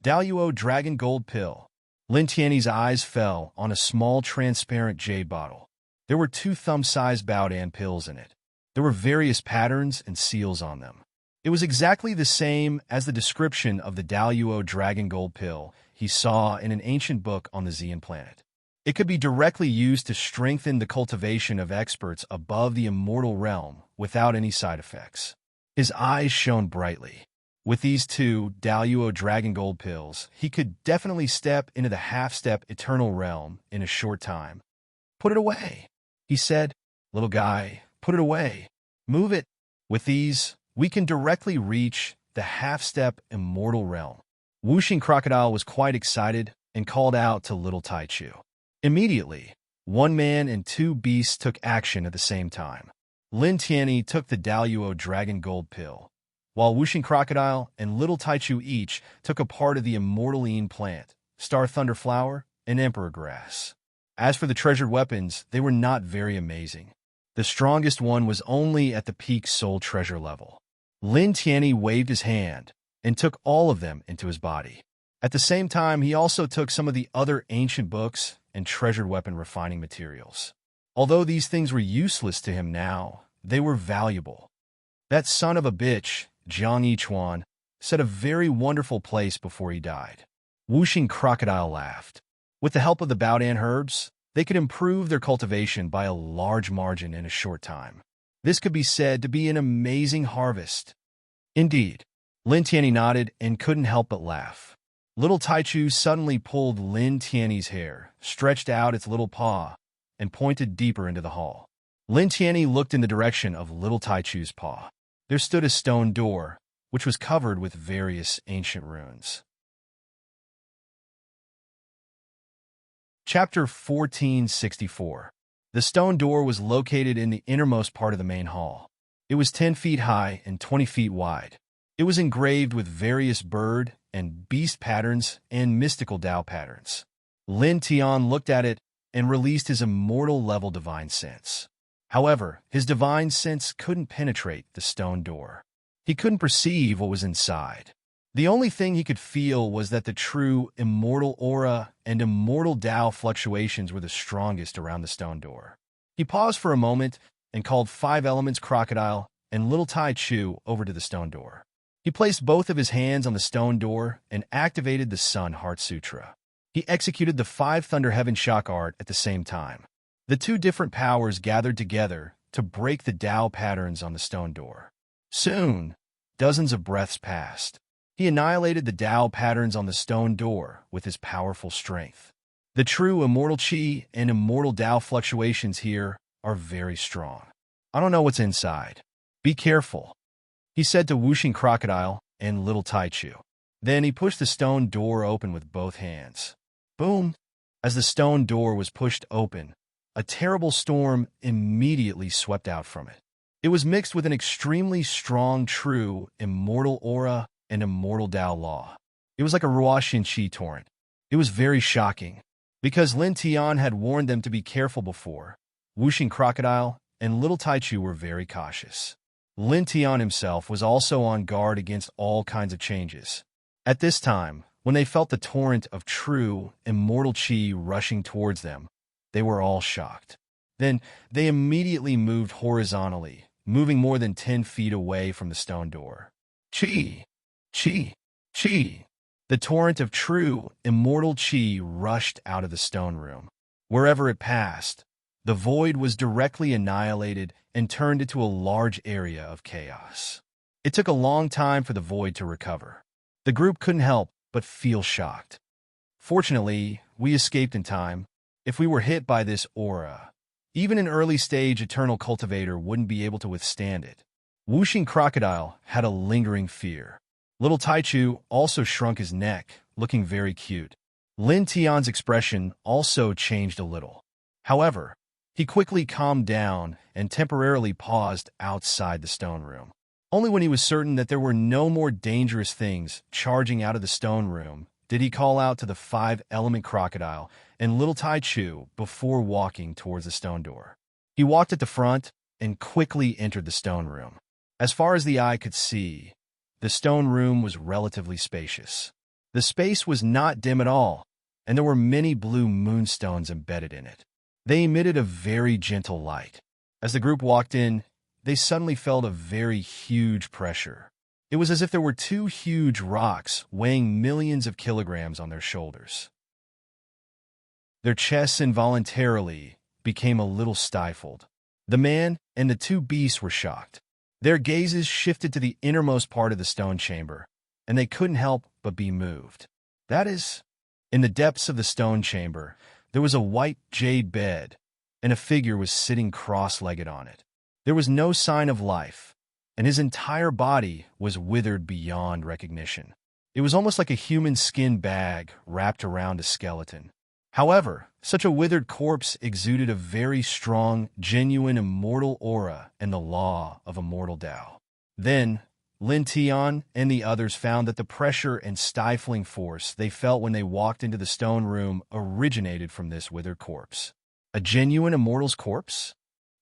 Speaker 1: Daluo Dragon Gold Pill. Lin Tianyi's eyes fell on a small transparent jade bottle. There were 2 thumb-sized Baodan pills in it. There were various patterns and seals on them. It was exactly the same as the description of the Daluo Dragon Gold Pill he saw in an ancient book on the Xian planet. It could be directly used to strengthen the cultivation of experts above the immortal realm without any side effects. His eyes shone brightly. With these two Daluo Dragon Gold pills, he could definitely step into the half-step eternal realm in a short time. Put it away, he said. Little guy, put it away. Move it. With these, we can directly reach the half-step immortal realm. Whooshing Crocodile was quite excited and called out to Little Taichu. Immediately, one man and two beasts took action at the same time. Lin Tianyi took the Daluo Dragon Gold pill, while Whooshing Crocodile and Little Taichu each took a part of the Immortaline plant, Star Thunder Flower, and Emperor Grass. As for the treasured weapons, they were not very amazing. The strongest one was only at the peak soul treasure level. Lin Tianyi waved his hand and took all of them into his body. At the same time, he also took some of the other ancient books and treasured weapon refining materials. Although these things were useless to him now, they were valuable. That son of a bitch, Jiang Yichuan, set a very wonderful place before he died. Whooshing Crocodile laughed. With the help of the Baodan herbs, they could improve their cultivation by a large margin in a short time. This could be said to be an amazing harvest. Indeed. Lin Tianyi nodded and couldn't help but laugh. Little Taichu suddenly pulled Lin Tianyi's hair, stretched out its little paw, and pointed deeper into the hall. Lin Tianyi looked in the direction of Little Taichu's paw. There stood a stone door, which was covered with various ancient runes. Chapter 1464. The stone door was located in the innermost part of the main hall. It was 10 feet high and 20 feet wide. It was engraved with various bird and beast patterns and mystical Tao patterns. Lin Tian looked at it and released his immortal-level divine sense. However, his divine sense couldn't penetrate the stone door. He couldn't perceive what was inside. The only thing he could feel was that the true immortal aura and immortal Tao fluctuations were the strongest around the stone door. He paused for a moment and called 5 elements Crocodile and Little Taichu over to the stone door. He placed both of his hands on the stone door and activated the Sun Heart Sutra. He executed the 5 Thunder Heaven Shock Art at the same time. The two different powers gathered together to break the Tao patterns on the stone door. Soon, dozens of breaths passed. He annihilated the Tao patterns on the stone door with his powerful strength. The true immortal Qi and immortal Tao fluctuations here are very strong. I don't know what's inside. Be careful, he said to Whooshing Crocodile and Little Taichu. Then he pushed the stone door open with both hands. Boom! As the stone door was pushed open, a terrible storm immediately swept out from it. It was mixed with an extremely strong, true, immortal aura and immortal Tao law. It was like a Ruoshin Qi torrent. It was very shocking. Because Lin Tian had warned them to be careful before, Whooshing Crocodile and Little Taichu were very cautious. Lin Tian himself was also on guard against all kinds of changes. At this time, when they felt the torrent of true, immortal Qi rushing towards them, they were all shocked. Then, they immediately moved horizontally, moving more than 10 feet away from the stone door. Qi! Qi! Qi! The torrent of true, immortal Qi rushed out of the stone room. Wherever it passed, the void was directly annihilated and turned into a large area of chaos. It took a long time for the void to recover. The group couldn't help but feel shocked. Fortunately, we escaped in time. If we were hit by this aura, even an early-stage eternal cultivator wouldn't be able to withstand it. Whooshing Crocodile had a lingering fear. Little Taichu also shrunk his neck, looking very cute. Lin Tian's expression also changed a little. However, he quickly calmed down and temporarily paused outside the stone room. Only when he was certain that there were no more dangerous things charging out of the stone room did he call out to the 5-element Crocodile and Little Taichu before walking towards the stone door. He walked at the front and quickly entered the stone room. As far as the eye could see, the stone room was relatively spacious. The space was not dim at all, and there were many blue moonstones embedded in it. They emitted a very gentle light. As the group walked in, they suddenly felt a very huge pressure. It was as if there were 2 huge rocks weighing millions of kilograms on their shoulders. Their chests involuntarily became a little stifled. The man and the 2 beasts were shocked. Their gazes shifted to the innermost part of the stone chamber, and they couldn't help but be moved. That is, in the depths of the stone chamber, there was a white jade bed, and a figure was sitting cross-legged on it. There was no sign of life, and his entire body was withered beyond recognition. It was almost like a human skin bag wrapped around a skeleton. However, such a withered corpse exuded a very strong, genuine immortal aura and the law of immortal Tao. Then, Lin Tian and the others found that the pressure and stifling force they felt when they walked into the stone room originated from this withered corpse. A genuine immortal's corpse?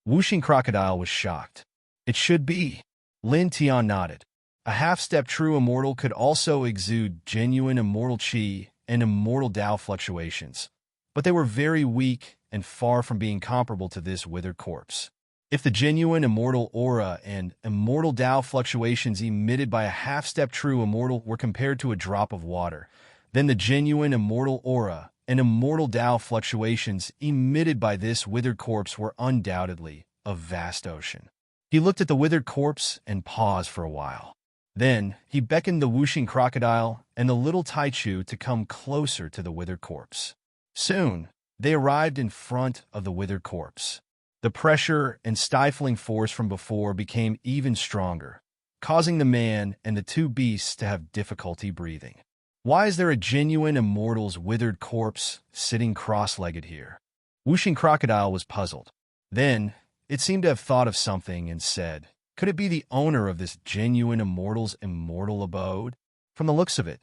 Speaker 1: Wuxing Crocodile was shocked. It should be. Lin Tian nodded. A half-step true immortal could also exude genuine immortal qi and immortal Tao fluctuations, but they were very weak and far from being comparable to this withered corpse. If the genuine immortal aura and immortal Tao fluctuations emitted by a half-step true immortal were compared to a drop of water, then the genuine immortal aura and immortal Tao fluctuations emitted by this withered corpse were undoubtedly a vast ocean. He looked at the withered corpse and paused for a while. Then, he beckoned the Wuxing Crocodile and the little Taichu to come closer to the withered corpse. Soon, they arrived in front of the withered corpse. The pressure and stifling force from before became even stronger, causing the man and the two beasts to have difficulty breathing. Why is there a genuine immortal's withered corpse sitting cross-legged here? Wuxing Crocodile was puzzled. Then, it seemed to have thought of something and said, could it be the owner of this genuine immortal's immortal abode? From the looks of it,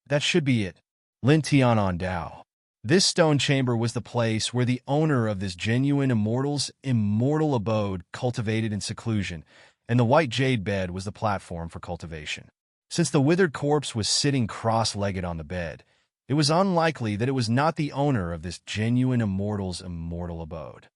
Speaker 1: that should be it. Lin Tian on Dao. This stone chamber was the place where the owner of this genuine immortal's immortal abode cultivated in seclusion, and the white jade bed was the platform for cultivation. Since the withered corpse was sitting cross-legged on the bed, it was unlikely that it was not the owner of this genuine immortal's immortal abode.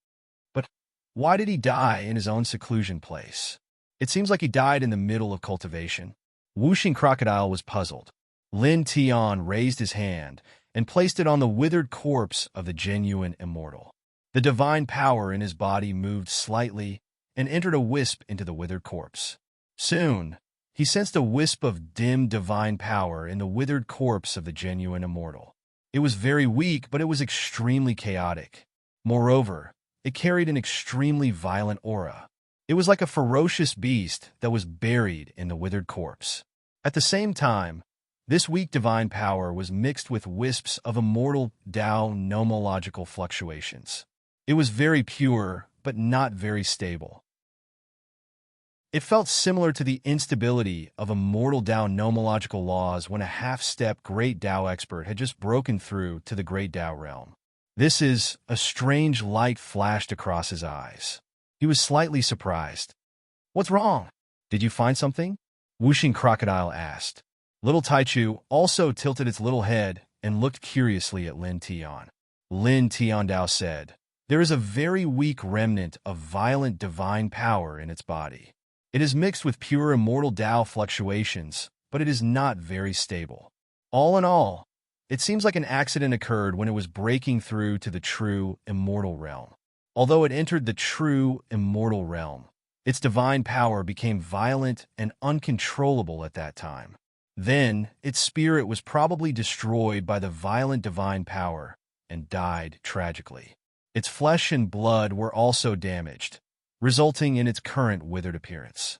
Speaker 1: But why did he die in his own seclusion place? It seems like he died in the middle of cultivation. Wuxing Crocodile was puzzled. Lin Tian raised his hand and placed it on the withered corpse of the genuine immortal. The divine power in his body moved slightly and entered a wisp into the withered corpse. Soon, he sensed a wisp of dim divine power in the withered corpse of the genuine immortal. It was very weak, but it was extremely chaotic. Moreover, it carried an extremely violent aura. It was like a ferocious beast that was buried in the withered corpse. At the same time, this weak divine power was mixed with wisps of immortal Tao nomological fluctuations. It was very pure, but not very stable. It felt similar to the instability of immortal Tao nomological laws when a half-step great Tao expert had just broken through to the great Tao realm. This is, a strange light flashed across his eyes. He was slightly surprised. What's wrong? Did you find something? Wuxing Crocodile asked. Little Taichu also tilted its little head and looked curiously at Lin Tian. Lin Tiandao said, there is a very weak remnant of violent divine power in its body. It is mixed with pure immortal Tao fluctuations, but it is not very stable. All in all, it seems like an accident occurred when it was breaking through to the true immortal realm. Although it entered the true immortal realm, its divine power became violent and uncontrollable at that time. Then, its spirit was probably destroyed by the violent divine power and died tragically. Its flesh and blood were also damaged, resulting in its current withered appearance.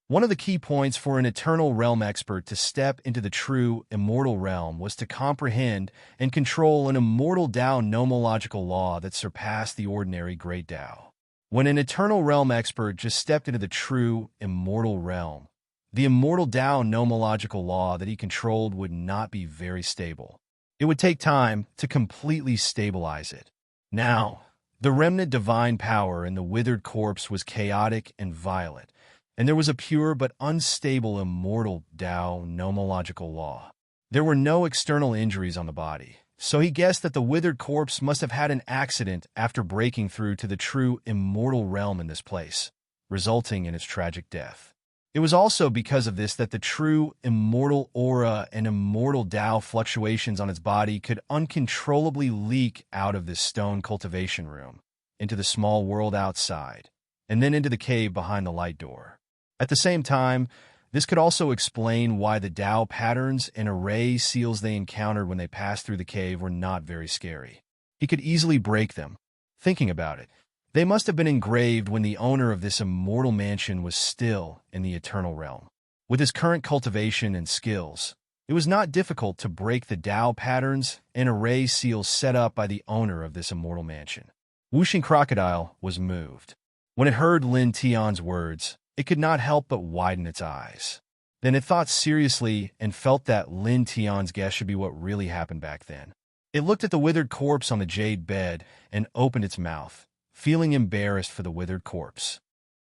Speaker 1: One of the key points for an eternal realm expert to step into the true immortal realm was to comprehend and control an immortal Tao nomological law that surpassed the ordinary great Tao. When an eternal realm expert just stepped into the true immortal realm, the immortal Tao nomological law that he controlled would not be very stable. It would take time to completely stabilize it. Now, the remnant divine power in the withered corpse was chaotic and violent, and there was a pure but unstable immortal Tao nomological law. There were no external injuries on the body, so he guessed that the withered corpse must have had an accident after breaking through to the true immortal realm in this place, resulting in its tragic death. It was also because of this that the true immortal aura and immortal Tao fluctuations on its body could uncontrollably leak out of this stone cultivation room, into the small world outside, and then into the cave behind the light door. At the same time, This could also explain why the Tao patterns and array seals they encountered when they passed through the cave were not very scary. He could easily break them. Thinking about it, they must have been engraved when the owner of this immortal mansion was still in the eternal realm. With his current cultivation and skills, it was not difficult to break the Tao patterns and array seals set up by the owner of this immortal mansion. Whooshing Crocodile was moved. When it heard Lin Tian's words, it could not help but widen its eyes. Then it thought seriously and felt that Lin Tian's guess should be what really happened back then. It looked at the withered corpse on the jade bed and opened its mouth, feeling embarrassed for the withered corpse.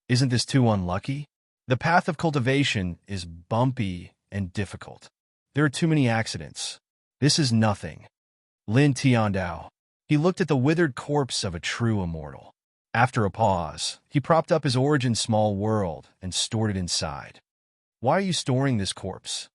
Speaker 1: Isn't this too unlucky? The path of cultivation is bumpy and difficult. There are too many accidents. This is nothing. Lin Tiandao. He looked at the withered corpse of a true immortal. After a pause, he propped up his origin small world and stored it inside. Why are you storing this corpse?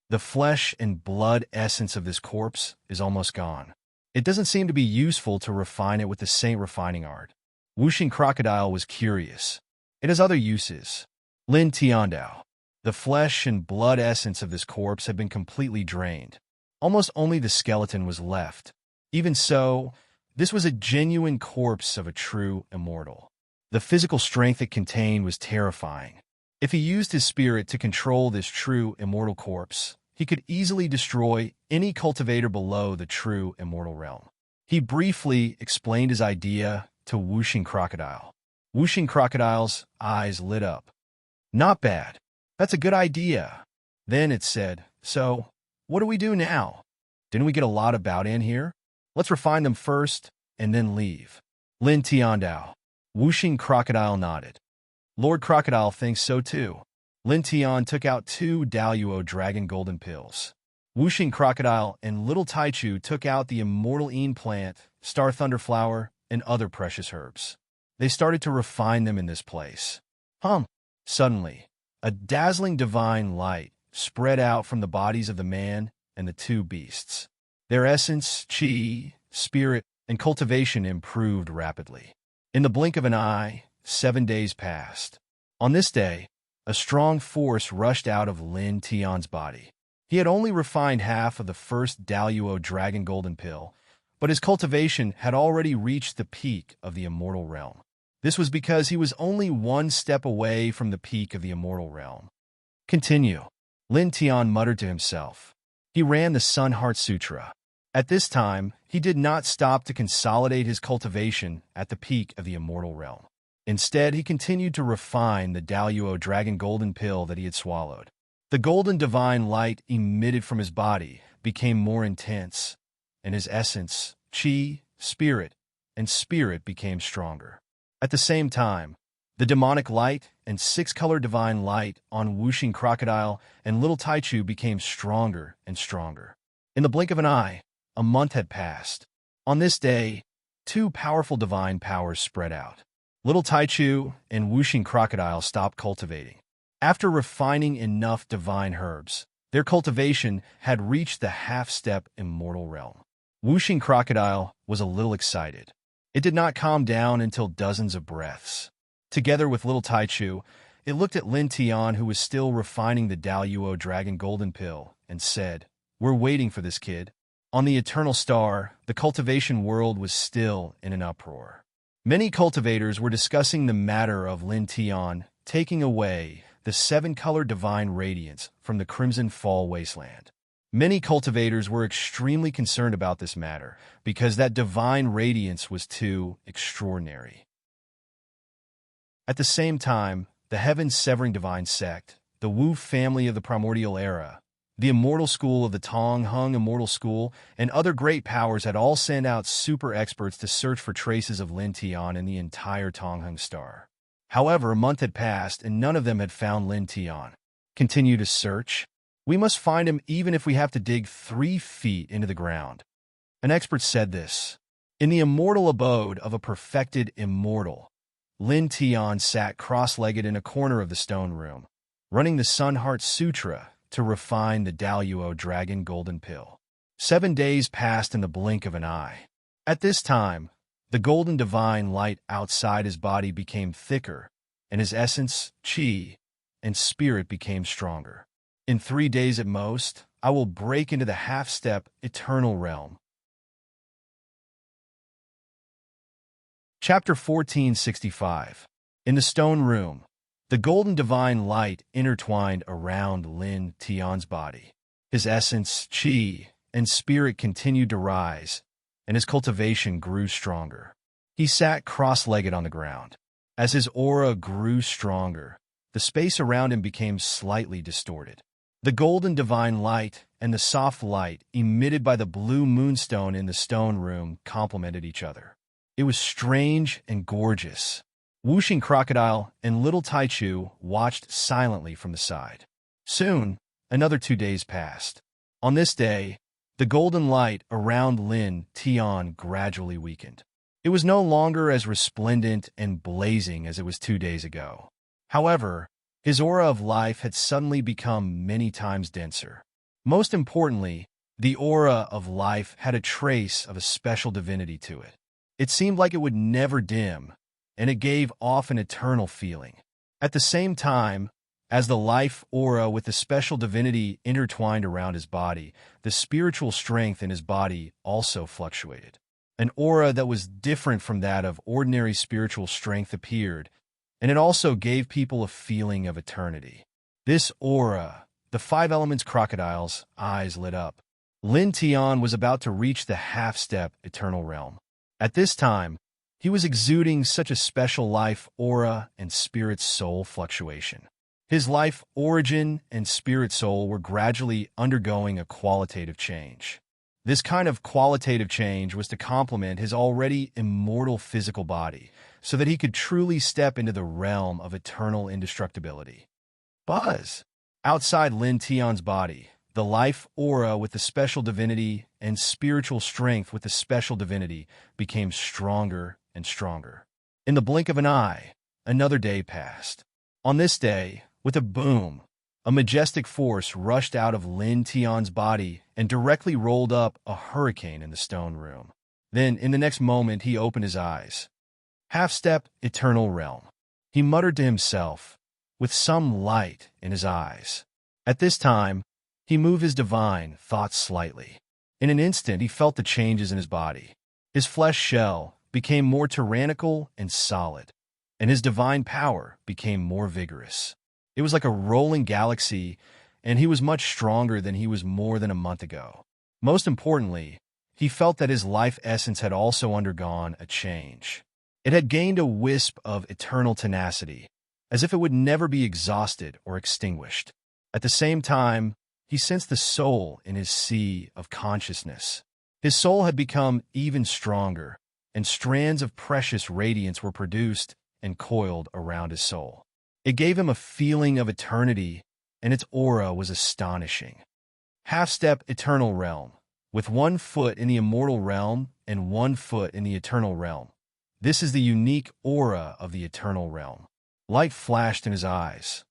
Speaker 1: The flesh and blood essence of this corpse is almost gone. It doesn't seem to be useful to refine it with the saint refining art. Whooshing Crocodile was curious. It has other uses. Lin Tiandao. The flesh and blood essence of this corpse had been completely drained. Almost only the skeleton was left. Even so, this was a genuine corpse of a true immortal. The physical strength it contained was terrifying. If he used his spirit to control this true immortal corpse, he could easily destroy any cultivator below the true immortal realm. He briefly explained his idea to Whooshing Crocodile. Whooshing Crocodile's eyes lit up. Not bad. That's a good idea. Then it said, so, what do we do now? Didn't we get a lot about in here? Let's refine them first, and then leave. Lin Tiandao. Whooshing Crocodile nodded. Lord Crocodile thinks so too. Lin Tian took out 2 Daluo Dragon Golden Pills. Whooshing Crocodile and Little Taichu took out the Immortal Een Plant, Star Thunderflower, and other precious herbs. They started to refine them in this place. Suddenly, a dazzling divine light spread out from the bodies of the man and the 2 beasts. Their essence, chi, spirit, and cultivation improved rapidly. In the blink of an eye, 7 days passed. On this day, a strong force rushed out of Lin Tian's body. He had only refined half of the first Daluo Dragon Golden Pill, but his cultivation had already reached the peak of the immortal realm. This was because he was only 1 step away from the peak of the immortal realm. Continue. Lin Tian muttered to himself. He ran the Sun Heart Sutra. At this time, he did not stop to consolidate his cultivation at the peak of the immortal realm. Instead, he continued to refine the Daluo Dragon Golden Pill that he had swallowed. The golden divine light emitted from his body became more intense, and his essence, chi, spirit, and spirit became stronger. At the same time, the demonic light and 6-color divine light on Whooshing Crocodile and Little Taichu became stronger and stronger. In the blink of an eye, a month had passed. On this day, 2 powerful divine powers spread out. Little Taichu and Whooshing Crocodile stopped cultivating. After refining enough divine herbs, their cultivation had reached the half-step immortal realm. Whooshing Crocodile was a little excited. It did not calm down until dozens of breaths. Together with Little Taichu, it looked at Lin Tian, who was still refining the Daluo Dragon Golden Pill, and said, "We're waiting for this kid." On the Eternal Star, the cultivation world was still in an uproar. Many cultivators were discussing the matter of Lin Tian taking away the 7-color divine radiance from the Crimson Fall Wasteland. Many cultivators were extremely concerned about this matter because that divine radiance was too extraordinary. At the same time, the Heaven-Severing Divine Sect, the Wu family of the Primordial Era, the Immortal School of the Tong Hung Immortal School, and other great powers had all sent out super experts to search for traces of Lin Tian in the entire Tong Hung star. However, a month had passed and none of them had found Lin Tian. Continue to search? We must find him even if we have to dig 3 feet into the ground. An expert said this. In the immortal abode of a perfected immortal, Lin Tian sat cross-legged in a corner of the stone room, running the Sun Heart Sutra to refine the Daluo Dragon Golden Pill. 7 days passed in the blink of an eye. At this time, the golden divine light outside his body became thicker, and his essence, chi, and spirit became stronger. In 3 days at most, I will break into the half-step eternal realm. Chapter 1465. In the stone room, the golden divine light intertwined around Lin Tian's body. His essence, qi, and spirit continued to rise, and his cultivation grew stronger. He sat cross-legged on the ground. As his aura grew stronger, the space around him became slightly distorted. The golden divine light and the soft light emitted by the blue moonstone in the stone room complemented each other. It was strange and gorgeous. Whooshing Crocodile and Little Taichu watched silently from the side. Soon, another 2 days passed. On this day, the golden light around Lin Tian gradually weakened. It was no longer as resplendent and blazing as it was 2 days ago. However, his aura of life had suddenly become many times denser. Most importantly, the aura of life had a trace of a special divinity to it. It seemed like it would never dim, and it gave off an eternal feeling. At the same time, as the life aura with the special divinity intertwined around his body, the spiritual strength in his body also fluctuated. An aura that was different from that of ordinary spiritual strength appeared, and it also gave people a feeling of eternity. This aura, the 5 elements crocodile's eyes lit up. Lin Tian was about to reach the half-step eternal realm. At this time, he was exuding such a special life aura and spirit soul fluctuation. His life origin and spirit soul were gradually undergoing a qualitative change. This kind of qualitative change was to complement his already immortal physical body, so that he could truly step into the realm of eternal indestructibility. Buzz! Outside Lin Tian's body, the life aura with the special divinity and spiritual strength with the special divinity became stronger and stronger. In the blink of an eye, another day passed. On this day, with a boom, a majestic force rushed out of Lin Tian's body and directly rolled up a hurricane in the stone room. Then, in the next moment, he opened his eyes. Half-step eternal realm, he muttered to himself, with some light in his eyes. At this time, he moved his divine thoughts slightly. In an instant, he felt the changes in his body. His flesh shell became more tyrannical and solid, and his divine power became more vigorous. It was like a rolling galaxy, and he was much stronger than he was more than a month ago. Most importantly, he felt that his life essence had also undergone a change. It had gained a wisp of eternal tenacity, as if it would never be exhausted or extinguished. At the same time, he sensed the soul in his sea of consciousness. His soul had become even stronger, and strands of precious radiance were produced and coiled around his soul. It gave him a feeling of eternity, and its aura was astonishing. Half-step eternal realm, with 1 foot in the immortal realm and 1 foot in the eternal realm. This is the unique aura of the eternal realm. Light flashed in his eyes.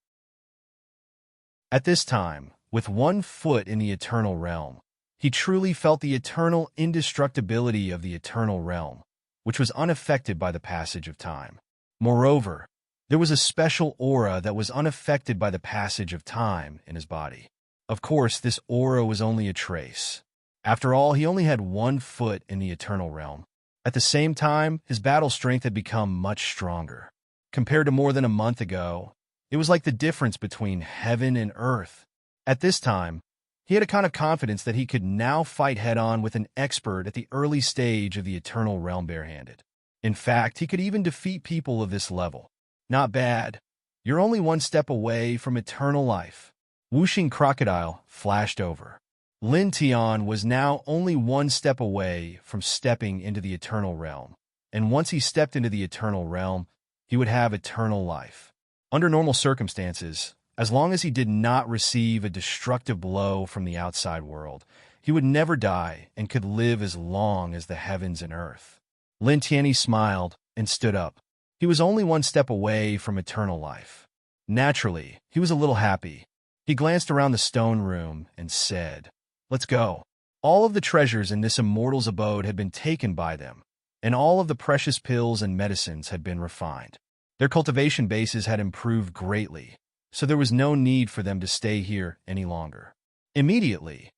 Speaker 1: At this time, with 1 foot in the eternal realm, he truly felt the eternal indestructibility of the eternal realm, which was unaffected by the passage of time. Moreover, there was a special aura that was unaffected by the passage of time in his body. Of course, this aura was only a trace. After all, he only had 1 foot in the eternal realm. At the same time, his battle strength had become much stronger. Compared to more than a month ago, it was like the difference between heaven and earth. At this time, he had a kind of confidence that he could now fight head-on with an expert at the early stage of the eternal realm barehanded. In fact, he could even defeat people of this level. Not bad. You're only 1 step away from eternal life. Whooshing Crocodile flashed over. Lin Tian was now only 1 step away from stepping into the eternal realm, and once he stepped into the eternal realm, he would have eternal life. Under normal circumstances, as long as he did not receive a destructive blow from the outside world, he would never die and could live as long as the heavens and earth. Lin Tianyi smiled and stood up. He was only 1 step away from eternal life. Naturally, he was a little happy. He glanced around the stone room and said, "Let's go." All of the treasures in this immortal's abode had been taken by them, and all of the precious pills and medicines had been refined. Their cultivation bases had improved greatly, so there was no need for them to stay here any longer. Immediately,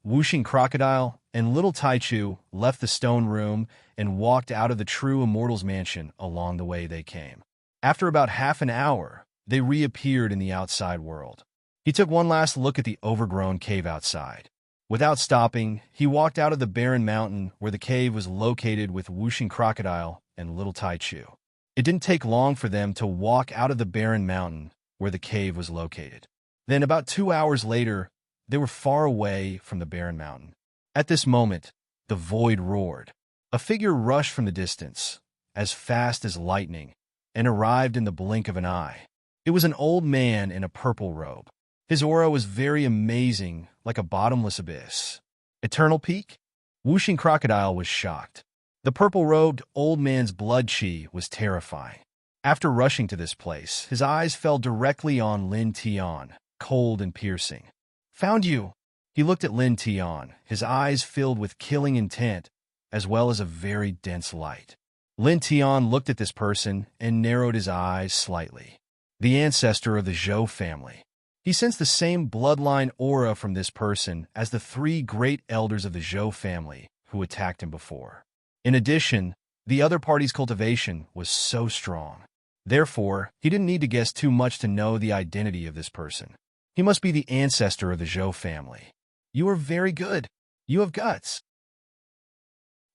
Speaker 1: Whooshing Crocodile, and Little Taichu left the stone room and walked out of the true immortal's mansion along the way they came. After about half an hour, they reappeared in the outside world. He took one last look at the overgrown cave outside. Without stopping, he walked out of the barren mountain where the cave was located with Whooshing Crocodile and Little Taichu. It didn't take long for them to walk out of the barren mountain where the cave was located. Then, about 2 hours later, they were far away from the barren mountain. At this moment, the void roared. A figure rushed from the distance, as fast as lightning, and arrived in the blink of an eye. It was an old man in a purple robe. His aura was very amazing, like a bottomless abyss. Eternal Peak? Whooshing Crocodile was shocked. The purple-robed old man's blood chi was terrifying. After rushing to this place, his eyes fell directly on Lin Tian, cold and piercing. Found you! He looked at Lin Tian, his eyes filled with killing intent, as well as a very dense light. Lin Tian looked at this person and narrowed his eyes slightly. The ancestor of the Zhou family. He sensed the same bloodline aura from this person as the 3 great elders of the Zhou family who attacked him before. In addition, the other party's cultivation was so strong. Therefore, he didn't need to guess too much to know the identity of this person. He must be the ancestor of the Zhou family. You are very good. You have guts.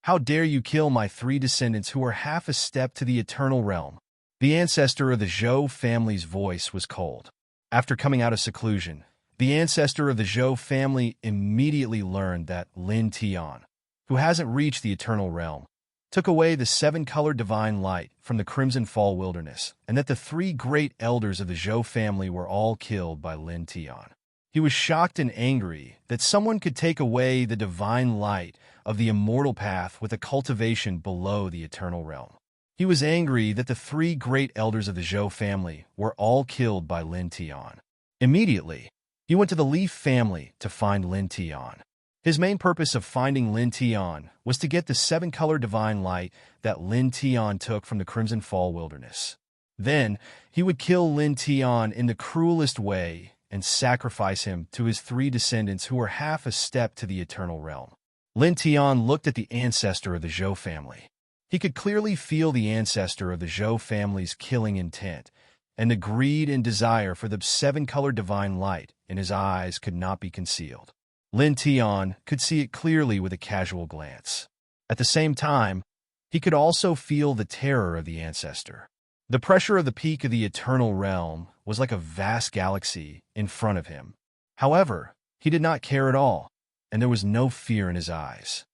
Speaker 1: How dare you kill my 3 descendants who are half a step to the eternal realm? The ancestor of the Zhou family's voice was cold. After coming out of seclusion, the ancestor of the Zhou family immediately learned that Lin Tian, who hasn't reached the eternal realm, took away the 7-colored divine light from the Crimson Fall wilderness, and that the 3 great elders of the Zhou family were all killed by Lin Tian. He was shocked and angry that someone could take away the divine light of the immortal path with a cultivation below the eternal realm. He was angry that the 3 great elders of the Zhou family were all killed by Lin Tian. Immediately, he went to the Leaf family to find Lin Tian. His main purpose of finding Lin Tian was to get the 7-colored divine light that Lin Tian took from the Crimson Fall wilderness. Then, he would kill Lin Tian in the cruelest way and sacrifice him to his 3 descendants who were half a step to the eternal realm. Lin Tian looked at the ancestor of the Zhou family. He could clearly feel the ancestor of the Zhou family's killing intent, and the greed and desire for the 7-colored divine light in his eyes could not be concealed. Lin Tian could see it clearly with a casual glance. At the same time, he could also feel the terror of the ancestor. The pressure of the peak of the eternal realm was like a vast galaxy in front of him. However, he did not care at all, and there was no fear in his eyes.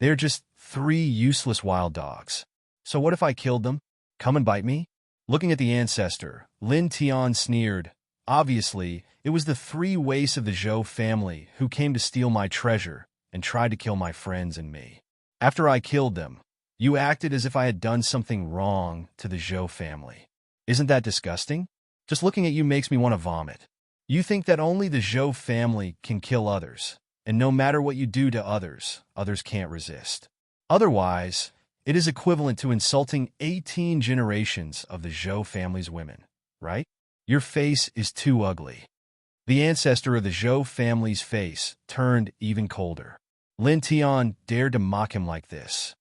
Speaker 1: They are just 3 useless wild dogs. So what if I killed them? Come and bite me? Looking at the ancestor, Lin Tian sneered. Obviously, it was the 3 wastes of the Zhou family who came to steal my treasure and tried to kill my friends and me. After I killed them, you acted as if I had done something wrong to the Zhou family. Isn't that disgusting? Just looking at you makes me want to vomit. You think that only the Zhou family can kill others, and no matter what you do to others, others can't resist. Otherwise, it is equivalent to insulting 18 generations of the Zhou family's women, right? Your face is too ugly. The ancestor of the Zhou family's face turned even colder. Lin Tian dared to mock him like this.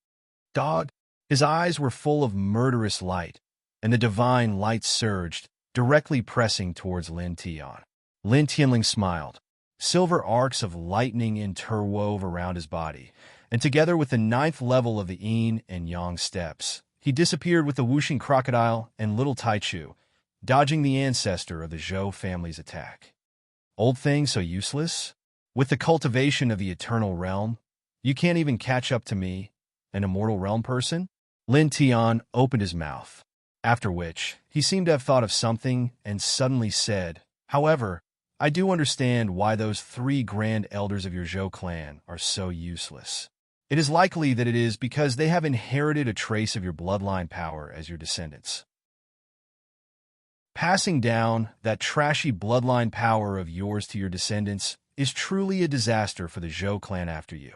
Speaker 1: Dog! His eyes were full of murderous light, and the divine light surged, directly pressing towards Lin Tian. Lin Tianling smiled. Silver arcs of lightning interwove around his body, and together with the 9th level of the yin and yang steps, he disappeared with the Whooshing Crocodile and Little Taichu, dodging the ancestor of the Zhou family's attack. Old thing so useless? With the cultivation of the eternal realm, you can't even catch up to me, an immortal realm person? Lin Tian opened his mouth, after which he seemed to have thought of something and suddenly said, However, I do understand why those 3 grand elders of your Zhou clan are so useless. It is likely that it is because they have inherited a trace of your bloodline power as your descendants. Passing down that trashy bloodline power of yours to your descendants is truly a disaster for the Zhou clan after you.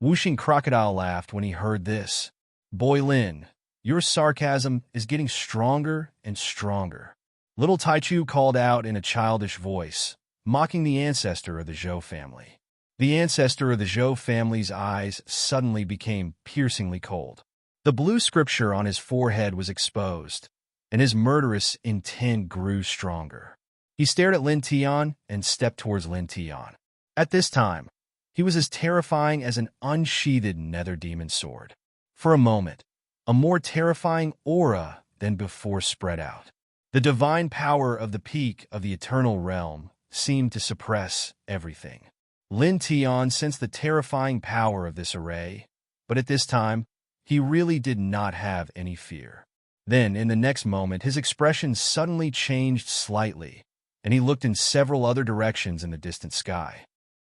Speaker 1: Whooshing Crocodile laughed when he heard this. Boy Lin, your sarcasm is getting stronger and stronger. Little Taichu called out in a childish voice, mocking the ancestor of the Zhou family. The ancestor of the Zhou family's eyes suddenly became piercingly cold. The blue scripture on his forehead was exposed, and his murderous intent grew stronger. He stared at Lin Tian and stepped towards Lin Tian. At this time, he was as terrifying as an unsheathed nether demon sword. For a moment, a more terrifying aura than before spread out. The divine power of the peak of the eternal realm seemed to suppress everything. Lin Tian sensed the terrifying power of this array, but at this time, he really did not have any fear. Then, in the next moment, his expression suddenly changed slightly, and he looked in several other directions in the distant sky.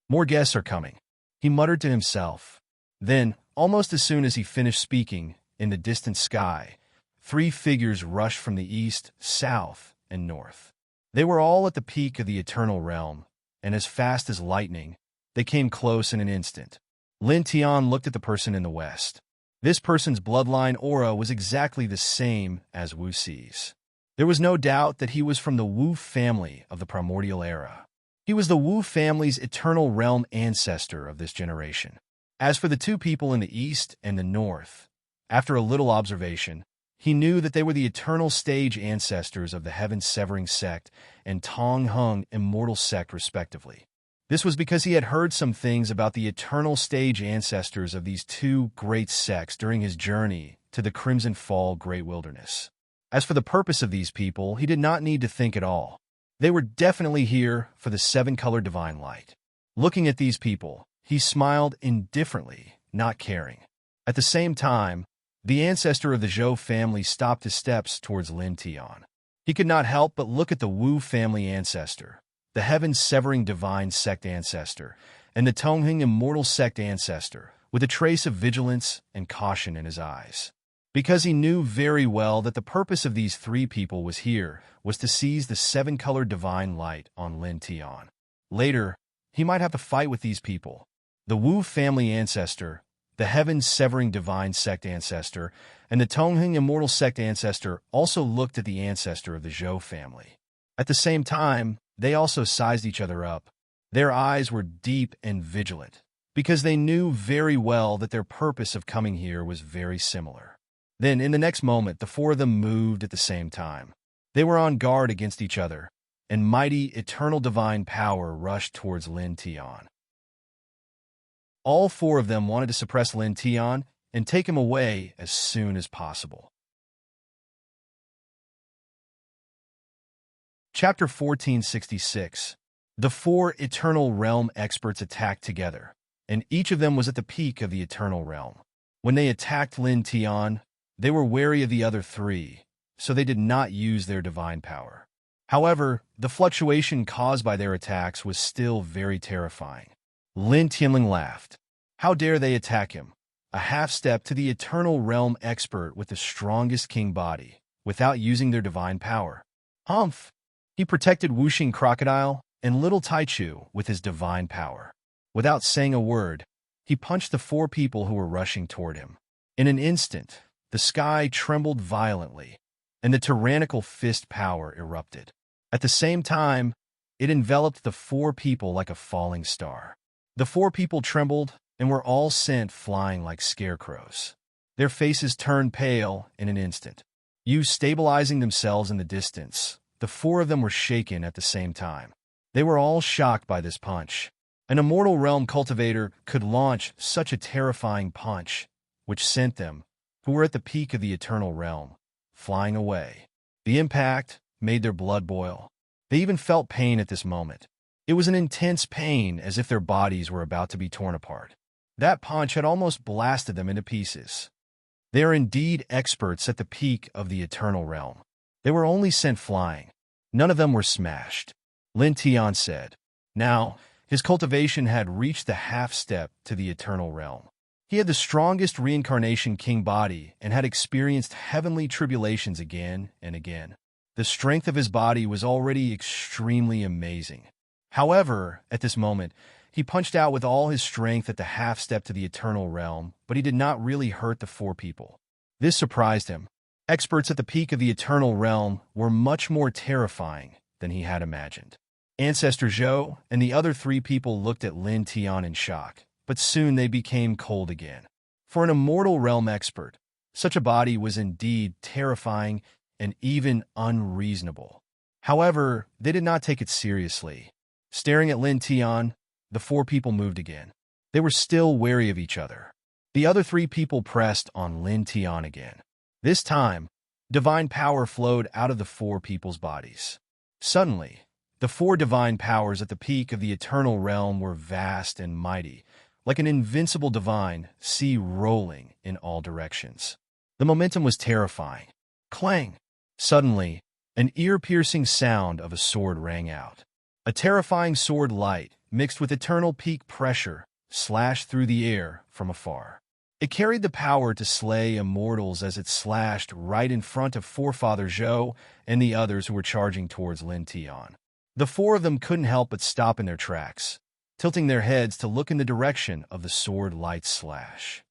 Speaker 1: More guests are coming, he muttered to himself. Then, almost as soon as he finished speaking, in the distant sky, 3 figures rushed from the east, south, and north. They were all at the peak of the eternal realm, and as fast as lightning, they came close in an instant. Lin Tian looked at the person in the west. This person's bloodline aura was exactly the same as Wu Xi's. There was no doubt that he was from the Wu family of the primordial era. He was the Wu family's eternal realm ancestor of this generation. As for the 2 people in the east and the north, after a little observation, he knew that they were the eternal stage ancestors of the Heaven-Severing sect and Tong Hung immortal sect respectively. This was because he had heard some things about the eternal stage ancestors of these 2 great sects during his journey to the Crimson Fall Great Wilderness. As for the purpose of these people, he did not need to think at all. They were definitely here for the 7-color divine light. Looking at these people, he smiled indifferently, not caring. At the same time, the ancestor of the Zhou family stopped his steps towards Lin Tian. He could not help but look at the Wu family ancestor, the Heaven-Severing divine sect ancestor, and the Tongheng immortal sect ancestor, with a trace of vigilance and caution in his eyes. Because he knew very well that the purpose of these 3 people was to seize the 7-color divine light on Lin Tian. Later, he might have to fight with these people. The Wu family ancestor, the Heaven-Severing divine sect ancestor, and the Tongheng immortal sect ancestor also looked at the ancestor of the Zhou family. At the same time, they also sized each other up. Their eyes were deep and vigilant, because they knew very well that their purpose of coming here was very similar. Then, in the next moment, the 4 of them moved at the same time. They were on guard against each other, and mighty, eternal divine power rushed towards Lin Tian. All 4 of them wanted to suppress Lin Tian and take him away as soon as possible. Chapter 1466. The 4 Eternal Realm experts attacked together, and each of them was at the peak of the Eternal Realm. When they attacked Lin Tian, they were wary of the other 3, so they did not use their divine power. However, the fluctuation caused by their attacks was still very terrifying. Lin Tianling laughed. How dare they attack him? A half-step to the Eternal Realm expert with the strongest king body, without using their divine power. Humph! He protected Wuxing Crocodile and Little Taichu with his divine power. Without saying a word, he punched the 4 people who were rushing toward him. In an instant, the sky trembled violently, and the tyrannical fist power erupted. At the same time, it enveloped the 4 people like a falling star. The 4 people trembled and were all sent flying like scarecrows. Their faces turned pale in an instant. Stabilizing themselves in the distance, the 4 of them were shaken at the same time. They were all shocked by this punch. An immortal realm cultivator could launch such a terrifying punch, which sent them, who were at the peak of the eternal realm, flying away. The impact made their blood boil. They even felt pain at this moment. It was an intense pain, as if their bodies were about to be torn apart. That punch had almost blasted them into pieces. They are indeed experts at the peak of the eternal realm. They were only sent flying. None of them were smashed. Lin Tian said. Now, his cultivation had reached the half-step to the eternal realm. He had the strongest reincarnation king body and had experienced heavenly tribulations again and again. The strength of his body was already extremely amazing. However, at this moment, he punched out with all his strength at the half-step to the eternal realm, but he did not really hurt the 4 people. This surprised him. Experts at the peak of the eternal realm were much more terrifying than he had imagined. Ancestor Zhou and the other three people looked at Lin Tian in shock, but soon they became cold again. For an immortal realm expert, such a body was indeed terrifying and even unreasonable. However, they did not take it seriously. Staring at Lin Tian, the four people moved again. They were still wary of each other. The other three people pressed on Lin Tian again. This time, divine power flowed out of the four people's bodies. Suddenly, the four divine powers at the peak of the eternal realm were vast and mighty, like an invincible divine sea rolling in all directions. The momentum was terrifying. Clang! Suddenly, an ear-piercing sound of a sword rang out. A terrifying sword light, mixed with eternal peak pressure, slashed through the air from afar. It carried the power to slay immortals as it slashed right in front of Forefather Zhou and the others who were charging towards Lin Tian. The four of them couldn't help but stop in their tracks, tilting their heads to look in the direction of the sword light's slash.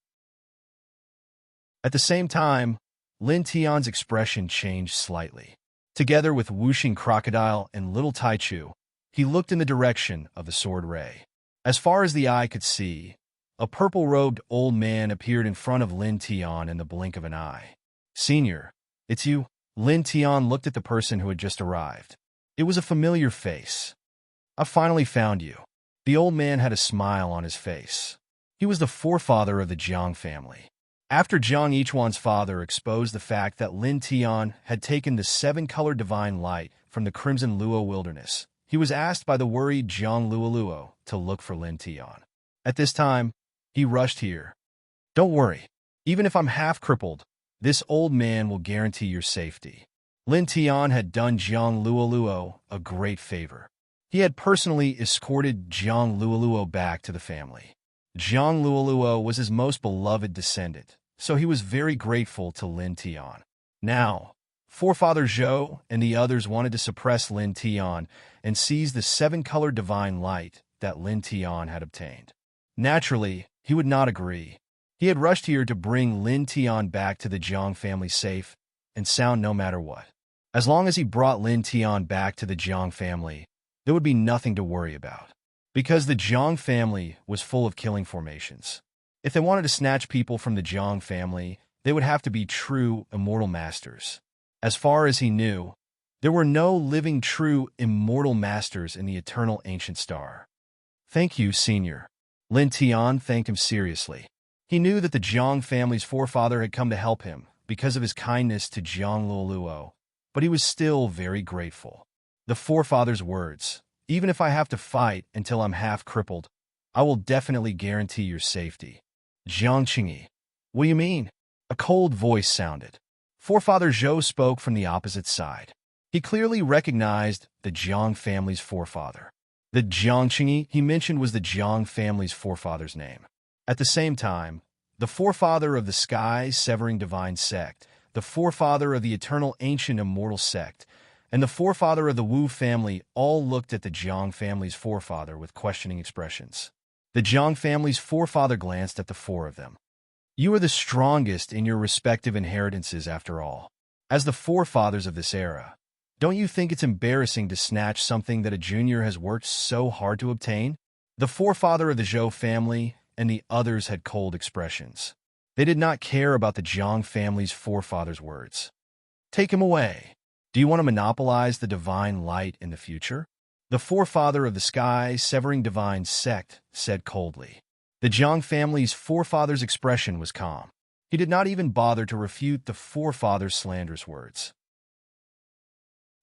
Speaker 1: At the same time, Lin Tian's expression changed slightly. Together with Wuxing Crocodile and Little Taichu, he looked in the direction of the sword ray. As far as the eye could see, a purple-robed old man appeared in front of Lin Tian in the blink of an eye. "Senior, it's you." Lin Tian looked at the person who had just arrived. It was a familiar face. "I finally found you." The old man had a smile on his face. He was the forefather of the Jiang family. After Jiang Yichuan's father exposed the fact that Lin Tian had taken the seven-colored divine light from the Crimson Luo wilderness, he was asked by the worried Jiang Luoluo to look for Lin Tian. At this time, he rushed here. "Don't worry. Even if I'm half-crippled, this old man will guarantee your safety." Lin Tian had done Jiang Luoluo a great favor. He had personally escorted Jiang Luoluo back to the family. Jiang Luoluo was his most beloved descendant, so he was very grateful to Lin Tian. Now, Forefather Zhou and the others wanted to suppress Lin Tian and seize the seven-colored divine light that Lin Tian had obtained. Naturally, he would not agree. He had rushed here to bring Lin Tian back to the Jiang family safe and sound no matter what. As long as he brought Lin Tian back to the Jiang family, there would be nothing to worry about. Because the Jiang family was full of killing formations. If they wanted to snatch people from the Jiang family, they would have to be true immortal masters. As far as he knew, there were no living true immortal masters in the eternal ancient star. "Thank you, Senior." Lin Tian thanked him seriously. He knew that the Jiang family's forefather had come to help him because of his kindness to Jiang Luoluo, but he was still very grateful. The forefather's words, "Even if I have to fight until I'm half-crippled, I will definitely guarantee your safety." "Jiang Qingyi, what do you mean?" A cold voice sounded. Forefather Zhou spoke from the opposite side. He clearly recognized the Jiang family's forefather. The Jiang Qingyi he mentioned was the Jiang family's forefather's name. At the same time, the forefather of the sky-severing divine sect, the forefather of the eternal ancient immortal sect, and the forefather of the Wu family all looked at the Jiang family's forefather with questioning expressions. The Jiang family's forefather glanced at the four of them. "You are the strongest in your respective inheritances after all. As the forefathers of this era, don't you think it's embarrassing to snatch something that a junior has worked so hard to obtain?" The forefather of the Zhou family and the others had cold expressions. They did not care about the Jiang family's forefather's words. "Take him away. Do you want to monopolize the divine light in the future?" The forefather of the sky-severing divine sect said coldly. The Jiang family's forefather's expression was calm. He did not even bother to refute the forefather's slanderous words.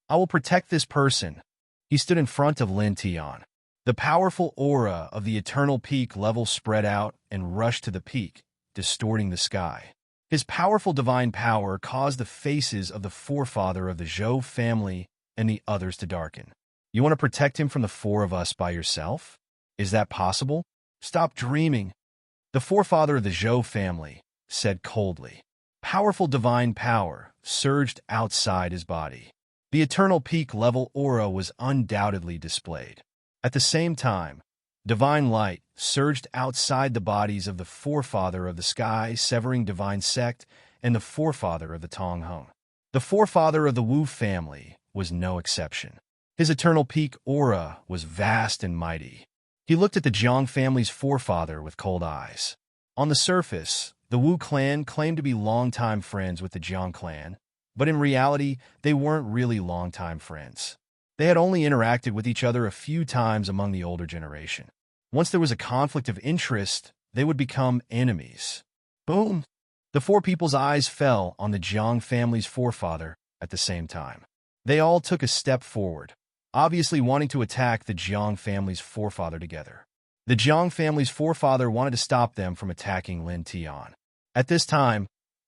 Speaker 1: "I will protect this person." He stood in front of Lin Tian. The powerful aura of the eternal peak level spread out and rushed to the peak, distorting the sky. His powerful divine power caused the faces of the forefather of the Zhou family and the others to darken. "You want to protect him from the four of us by yourself? Is that possible? Stop dreaming." The forefather of the Zhou family said coldly. Powerful divine power surged outside his body. The eternal peak level aura was undoubtedly displayed. At the same time, divine light surged outside the bodies of the forefather of the sky-severing divine sect and the forefather of the Tong Hung. The forefather of the Wu family was no exception. His eternal peak aura was vast and mighty. He looked at the Jiang family's forefather with cold eyes. On the surface, the Wu clan claimed to be longtime friends with the Jiang clan, but in reality, they weren't really longtime friends. They had only interacted with each other a few times among the older generation. Once there was a conflict of interest, they would become enemies. Boom! The four people's eyes fell on the Jiang family's forefather at the same time. They all took a step forward, obviously wanting to attack the Jiang family's forefather together. The Jiang family's forefather wanted to stop them from attacking Lin Tian. At this time,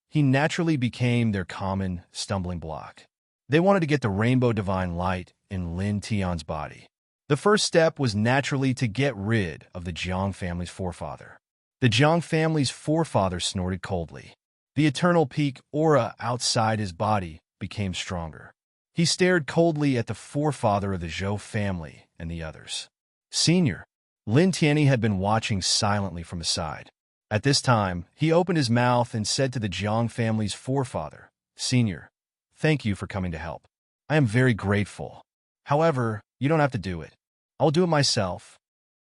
Speaker 1: he naturally became their common stumbling block. They wanted to get the rainbow divine light in Lin Tian's body. The first step was naturally to get rid of the Jiang family's forefather. The Jiang family's forefather snorted coldly. The eternal peak aura outside his body became stronger. He stared coldly at the forefather of the Zhou family and the others. Senior. Lin Tianyi had been watching silently from the side. At this time, he opened his mouth and said to the Jiang family's forefather, Senior, thank you for coming to help. I am very grateful. However, you don't have to do it. I'll do it myself.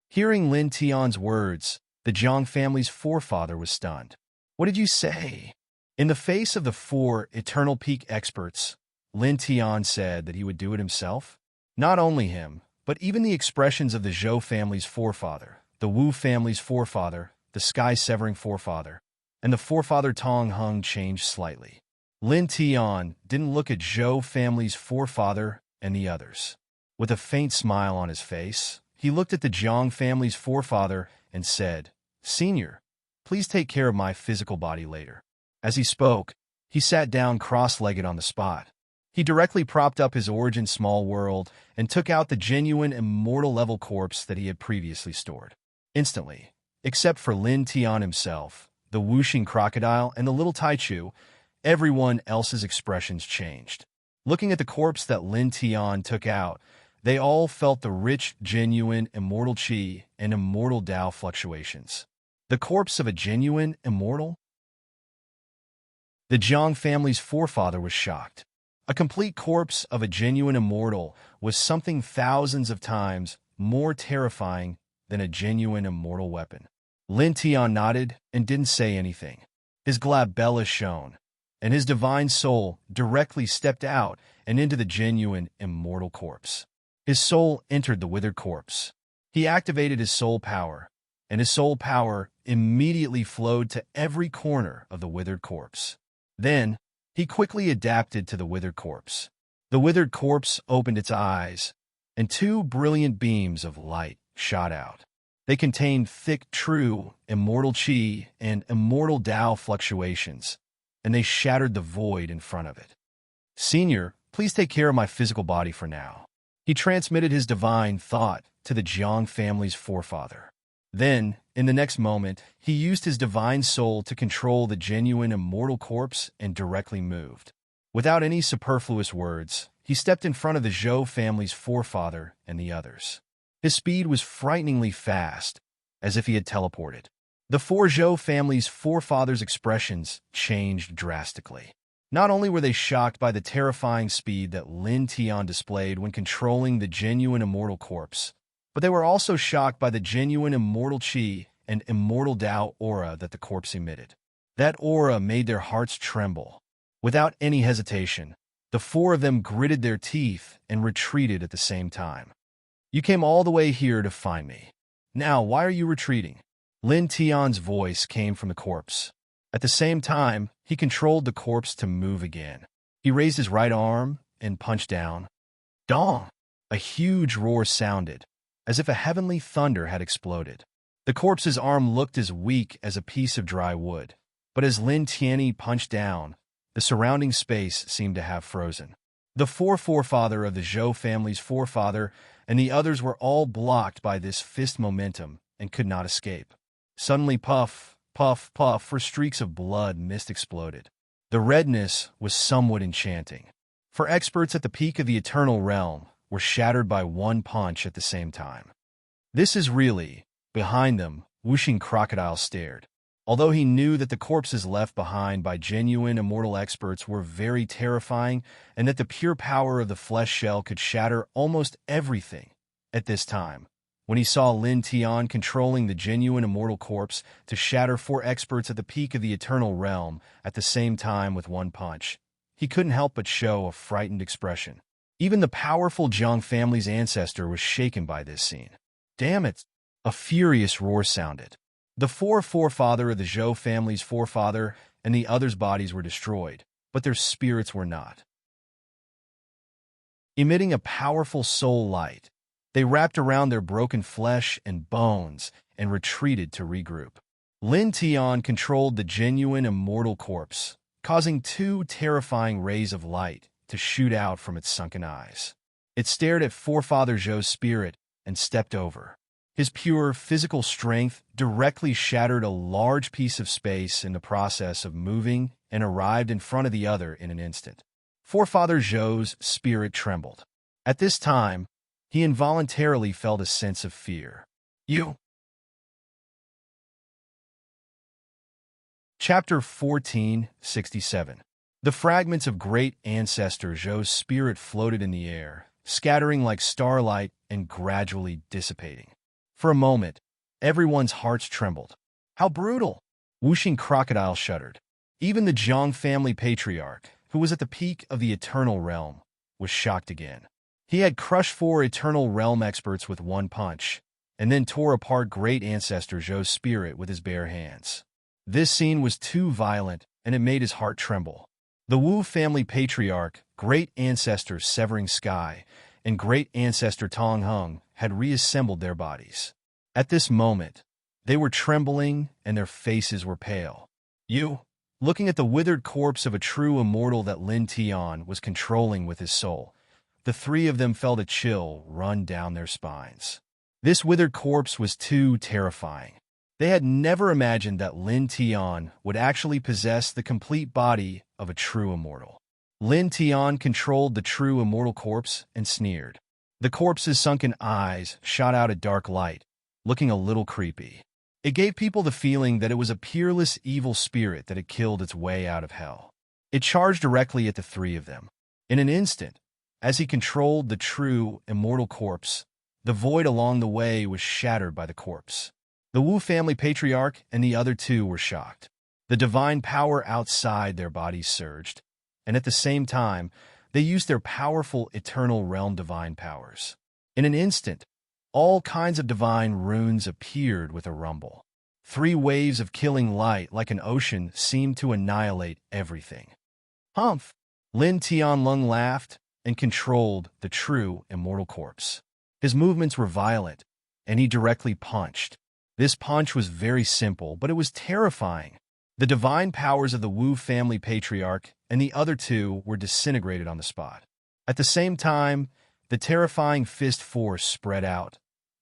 Speaker 1: Hearing Lin Tian's words, the Jiang family's forefather was stunned. What did you say? In the face of the four Eternal Peak experts, Lin Tian said that he would do it himself. Not only him, but even the expressions of the Zhou family's forefather, the Wu family's forefather, the sky-severing forefather, and the forefather Tong Hung changed slightly. Lin Tian didn't look at Zhou family's forefather and the others. With a faint smile on his face, he looked at the Jiang family's forefather and said, Senior, please take care of my physical body later. As he spoke, he sat down cross-legged on the spot. He directly propped up his origin small world and took out the genuine immortal level corpse that he had previously stored. Instantly, except for Lin Tian himself, the whooshing crocodile, and the little Taichu, everyone else's expressions changed. Looking at the corpse that Lin Tian took out, they all felt the rich, genuine, immortal qi and immortal Tao fluctuations. The corpse of a genuine immortal? The Jiang family's forefather was shocked. A complete corpse of a genuine immortal was something thousands of times more terrifying than a genuine immortal weapon. Lin Tian nodded and didn't say anything. His glabella shone, and his divine soul directly stepped out and into the genuine immortal corpse. His soul entered the withered corpse. He activated his soul power, and his soul power immediately flowed to every corner of the withered corpse. Then, he quickly adapted to the withered corpse. The withered corpse opened its eyes, and two brilliant beams of light shot out. They contained thick, true, immortal qi and immortal Tao fluctuations, and they shattered the void in front of it. Senior, please take care of my physical body for now. He transmitted his divine thought to the Jiang family's forefather. Then, in the next moment, he used his divine soul to control the genuine immortal corpse and directly moved. Without any superfluous words, he stepped in front of the Zhou family's forefather and the others. His speed was frighteningly fast, as if he had teleported. The four Zhou family's forefathers' expressions changed drastically. Not only were they shocked by the terrifying speed that Lin Tian displayed when controlling the genuine immortal corpse, but they were also shocked by the genuine immortal qi and immortal Tao aura that the corpse emitted. That aura made their hearts tremble. Without any hesitation, the four of them gritted their teeth and retreated at the same time. You came all the way here to find me. Now, why are you retreating? Lin Tian's voice came from the corpse. At the same time, he controlled the corpse to move again. He raised his right arm and punched down. Dong! A huge roar sounded, as if a heavenly thunder had exploded. The corpse's arm looked as weak as a piece of dry wood, but as Lin Tianyi punched down, the surrounding space seemed to have frozen. The forefather of the Zhou family's forefather and the others were all blocked by this fist momentum and could not escape. Suddenly, puff, puff, puff, for streaks of blood mist exploded. The redness was somewhat enchanting. For experts at the peak of the eternal realm, were shattered by one punch at the same time. This is really, behind them, whooshing crocodile stared. Although he knew that the corpses left behind by genuine immortal experts were very terrifying and that the pure power of the flesh shell could shatter almost everything at this time, when he saw Lin Tian controlling the genuine immortal corpse to shatter 4 experts at the peak of the eternal realm at the same time with one punch, he couldn't help but show a frightened expression. Even the powerful Zhang family's ancestor was shaken by this scene. Damn it! A furious roar sounded. The forefather of the Zhou family's forefather and the others' bodies were destroyed, but their spirits were not. Emitting a powerful soul light, they wrapped around their broken flesh and bones and retreated to regroup. Lin Tian controlled the genuine immortal corpse, causing 2 terrifying rays of light to shoot out from its sunken eyes. It stared at forefather Zhou's spirit and stepped over. His pure physical strength directly shattered a large piece of space in the process of moving and arrived in front of the other in an instant. Forefather Zhou's spirit trembled. At this time, he involuntarily felt a sense of fear. You. Chapter 1467. The fragments of great ancestor Zhou's spirit floated in the air, scattering like starlight and gradually dissipating. For a moment, everyone's hearts trembled. How brutal! Wuxing Crocodile shuddered. Even the Zhang family patriarch, who was at the peak of the eternal realm, was shocked again. He had crushed 4 eternal realm experts with one punch, and then tore apart great ancestor Zhou's spirit with his bare hands. This scene was too violent, and it made his heart tremble. The Wu family patriarch, great ancestor Severing Sky, and great ancestor Tong Hung had reassembled their bodies. At this moment, they were trembling and their faces were pale. You, looking at the withered corpse of a true immortal that Lin Tian was controlling with his soul, the 3 of them felt a chill run down their spines. This withered corpse was too terrifying. They had never imagined that Lin Tian would actually possess the complete body of a true immortal. Lin Tian controlled the true immortal corpse and sneered. The corpse's sunken eyes shot out a dark light, looking a little creepy. It gave people the feeling that it was a peerless evil spirit that had killed its way out of hell. It charged directly at the 3 of them. In an instant, as he controlled the true immortal corpse, the void along the way was shattered by the corpse. The Wu family patriarch and the other 2 were shocked. The divine power outside their bodies surged, and at the same time, they used their powerful eternal realm divine powers. In an instant, all kinds of divine runes appeared with a rumble. 3 waves of killing light like an ocean seemed to annihilate everything. Humph! Lin Tianlong laughed and controlled the true immortal corpse. His movements were violent, and he directly punched. This punch was very simple, but it was terrifying. The divine powers of the Wu family patriarch and the other 2 were disintegrated on the spot. At the same time, the terrifying fist force spread out,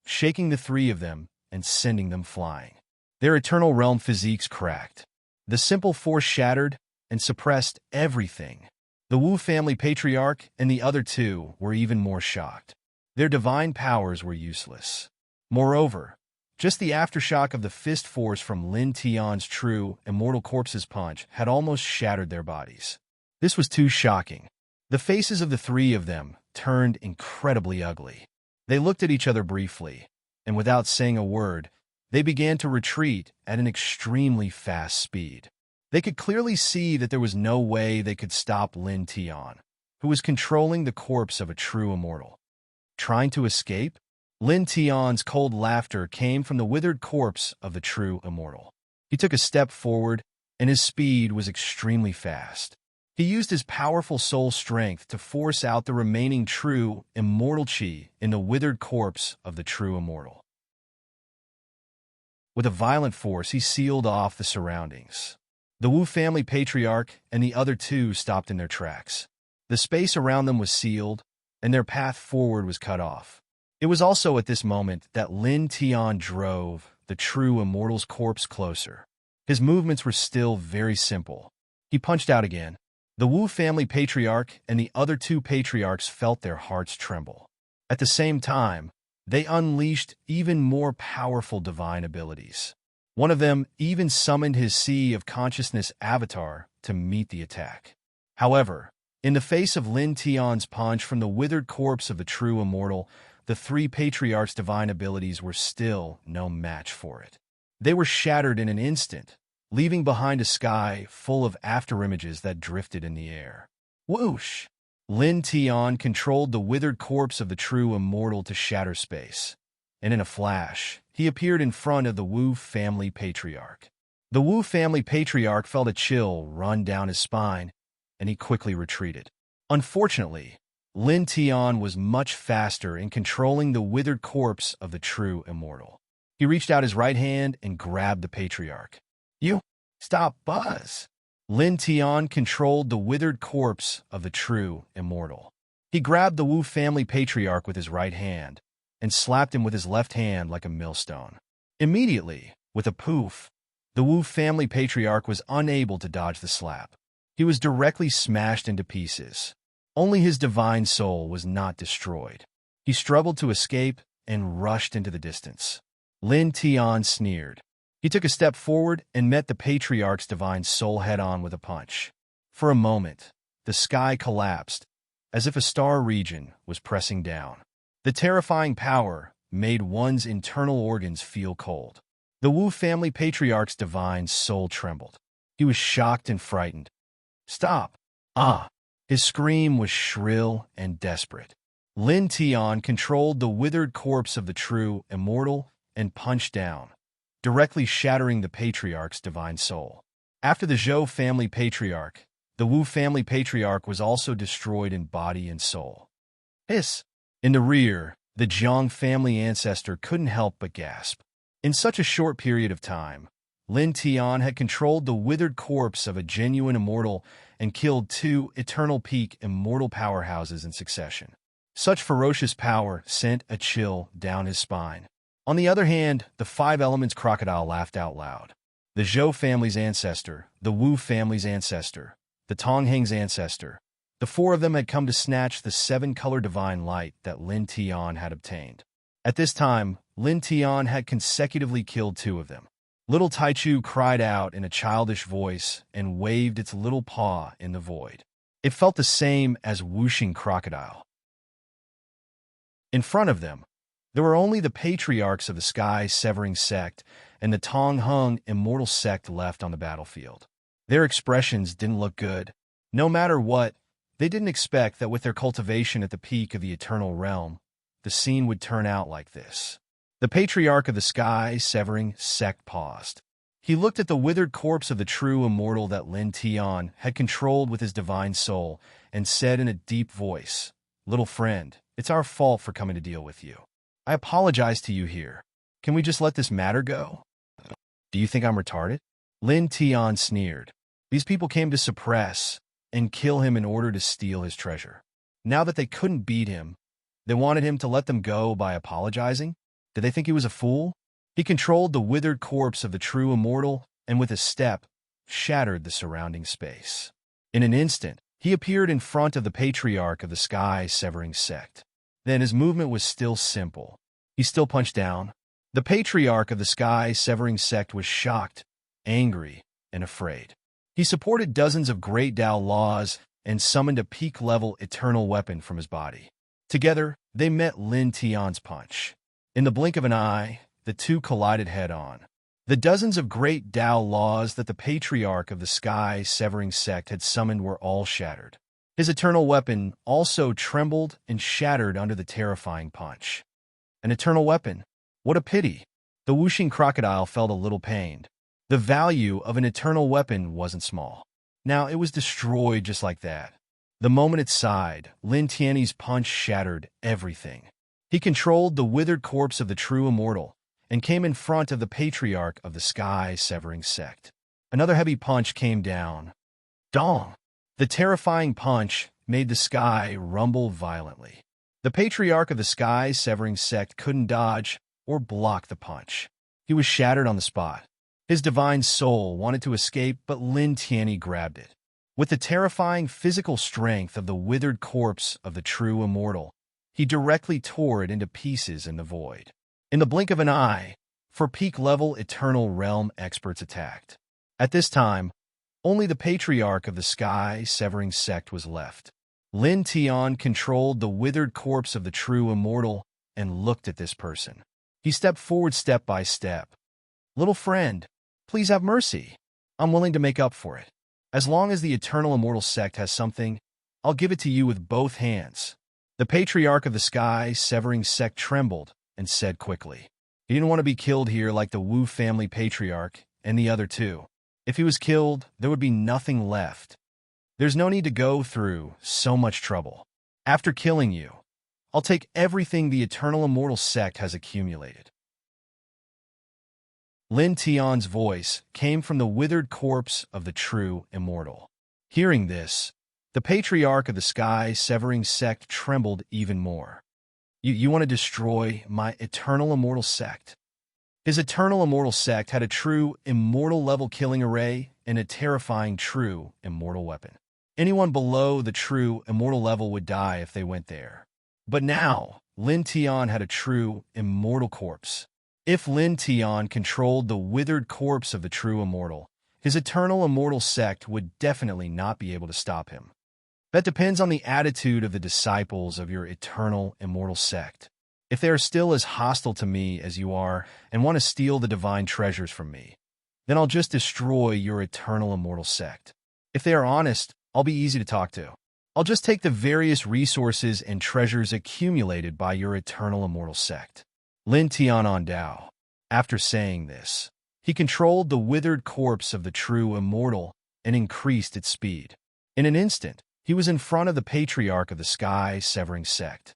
Speaker 1: shaking the 3 of them and sending them flying. Their eternal realm physiques cracked. The simple force shattered and suppressed everything. The Wu family patriarch and the other 2 were even more shocked. Their divine powers were useless. Moreover, just the aftershock of the fist force from Lin Tian's true immortal corpse's punch had almost shattered their bodies. This was too shocking. The faces of the 3 of them turned incredibly ugly. They looked at each other briefly, and without saying a word, they began to retreat at an extremely fast speed. They could clearly see that there was no way they could stop Lin Tian, who was controlling the corpse of a true immortal. Trying to escape? Lin Tian's cold laughter came from the withered corpse of the true immortal. He took a step forward, and his speed was extremely fast. He used his powerful soul strength to force out the remaining true immortal chi in the withered corpse of the true immortal. With a violent force, he sealed off the surroundings. The Wu family patriarch and the other 2 stopped in their tracks. The space around them was sealed, and their path forward was cut off. It was also at this moment that Lin Tian drove the true immortal's corpse closer. His movements were still very simple. He punched out again. The Wu family patriarch and the other 2 patriarchs felt their hearts tremble. At the same time, they unleashed even more powerful divine abilities. One of them even summoned his Sea of Consciousness avatar to meet the attack. However, in the face of Lin Tian's punch from the withered corpse of the true immortal, the three patriarchs' divine abilities were still no match for it. They were shattered in an instant, leaving behind a sky full of afterimages that drifted in the air. Whoosh! Lin Tian controlled the withered corpse of the true immortal to shatter space, and in a flash, he appeared in front of the Wu family patriarch. The Wu family patriarch felt a chill run down his spine, and he quickly retreated. Unfortunately, Lin Tian was much faster in controlling the withered corpse of the true immortal. He reached out his right hand and grabbed the patriarch. "You, stop, Buzz!" Lin Tian controlled the withered corpse of the true immortal. He grabbed the Wu family patriarch with his right hand and slapped him with his left hand like a millstone. Immediately, with a poof, the Wu family patriarch was unable to dodge the slap. He was directly smashed into pieces. Only his divine soul was not destroyed. He struggled to escape and rushed into the distance. Lin Tian sneered. He took a step forward and met the patriarch's divine soul head-on with a punch. For a moment, the sky collapsed, as if a star region was pressing down. The terrifying power made one's internal organs feel cold. The Wu family patriarch's divine soul trembled. He was shocked and frightened. "Stop! Ah!" His scream was shrill and desperate. Lin Tian controlled the withered corpse of the true immortal and punched down, directly shattering the patriarch's divine soul. After the Zhou family patriarch, the Wu family patriarch was also destroyed in body and soul. Hiss! In the rear, the Zhang family ancestor couldn't help but gasp. In such a short period of time, Lin Tian had controlled the withered corpse of a genuine immortal and killed two eternal peak immortal powerhouses in succession. Such ferocious power sent a chill down his spine. On the other hand, the Five Elements crocodile laughed out loud. The Zhou family's ancestor, the Wu family's ancestor, the Tongheng's ancestor, the four of them had come to snatch the seven-color divine light that Lin Tian had obtained. At this time, Lin Tian had consecutively killed two of them. Little Taichu cried out in a childish voice and waved its little paw in the void. It felt the same as whooshing crocodile. In front of them, there were only the patriarchs of the sky-severing sect and the Tongheng immortal sect left on the battlefield. Their expressions didn't look good. No matter what, they didn't expect that with their cultivation at the peak of the eternal realm, the scene would turn out like this. The patriarch of the sky-severing sect paused. He looked at the withered corpse of the true immortal that Lin Tian had controlled with his divine soul and said in a deep voice, "Little friend, it's our fault for coming to deal with you. I apologize to you here. Can we just let this matter go?" "Do you think I'm retarded?" Lin Tian sneered. These people came to suppress and kill him in order to steal his treasure. Now that they couldn't beat him, they wanted him to let them go by apologizing? Did they think he was a fool? He controlled the withered corpse of the true immortal and with a step, shattered the surrounding space. In an instant, he appeared in front of the patriarch of the sky-severing sect. Then his movement was still simple. He still punched down. The patriarch of the sky-severing sect was shocked, angry, and afraid. He supported dozens of great Tao laws and summoned a peak-level eternal weapon from his body. Together, they met Lin Tian's punch. In the blink of an eye, the two collided head-on. The dozens of great Tao laws that the patriarch of the sky-severing sect had summoned were all shattered. His eternal weapon also trembled and shattered under the terrifying punch. An eternal weapon? What a pity! The whooshing crocodile felt a little pained. The value of an eternal weapon wasn't small. Now it was destroyed just like that. The moment it sighed, Lin Tian's punch shattered everything. He controlled the withered corpse of the true immortal and came in front of the patriarch of the sky-severing sect. Another heavy punch came down. Dong! The terrifying punch made the sky rumble violently. The patriarch of the sky-severing sect couldn't dodge or block the punch. He was shattered on the spot. His divine soul wanted to escape, but Lin Tian grabbed it. With the terrifying physical strength of the withered corpse of the true immortal, he directly tore it into pieces in the void. In the blink of an eye, for peak-level Eternal Realm experts attacked. At this time, only the Patriarch of the Sky-Severing Sect was left. Lin Tian controlled the withered corpse of the true immortal and looked at this person. He stepped forward step by step. "Little friend, please have mercy. I'm willing to make up for it. As long as the Eternal Immortal Sect has something, I'll give it to you with both hands." The Patriarch of the Sky-Severing Sect trembled and said quickly. He didn't want to be killed here like the Wu family Patriarch and the other two. If he was killed, there would be nothing left. There's no need to go through so much trouble. After killing you, I'll take everything the Eternal Immortal Sect has accumulated. Lin Tian's voice came from the withered corpse of the true immortal. Hearing this, the Patriarch of the Sky-Severing Sect trembled even more. You want to destroy my Eternal Immortal Sect? His Eternal Immortal Sect had a true immortal-level killing array and a terrifying true immortal weapon. Anyone below the true immortal level would die if they went there. But now, Lin Tian had a true immortal corpse. If Lin Tian controlled the withered corpse of the true immortal, his Eternal Immortal Sect would definitely not be able to stop him. That depends on the attitude of the disciples of your Eternal Immortal Sect. If they are still as hostile to me as you are and want to steal the divine treasures from me, then I'll just destroy your Eternal Immortal Sect. If they are honest, I'll be easy to talk to. I'll just take the various resources and treasures accumulated by your Eternal Immortal Sect. Lin Tian Dao. After saying this, he controlled the withered corpse of the true immortal and increased its speed. In an instant, he was in front of the Patriarch of the Sky-Severing Sect.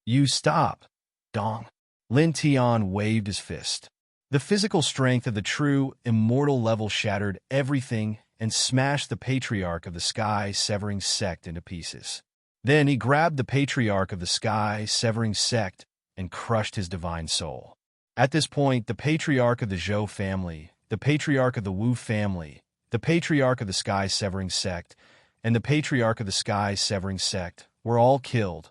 Speaker 1: "You stop, Dong." Lin Tian waved his fist. The physical strength of the true immortal level shattered everything and smashed the Patriarch of the Sky-Severing Sect into pieces. Then he grabbed the Patriarch of the Sky-Severing Sect and crushed his divine soul. At this point, the Patriarch of the Zhou family, the Patriarch of the Wu family, the Patriarch of the Sky-Severing Sect, and the Patriarch of the Sky-Severing Sect were all killed.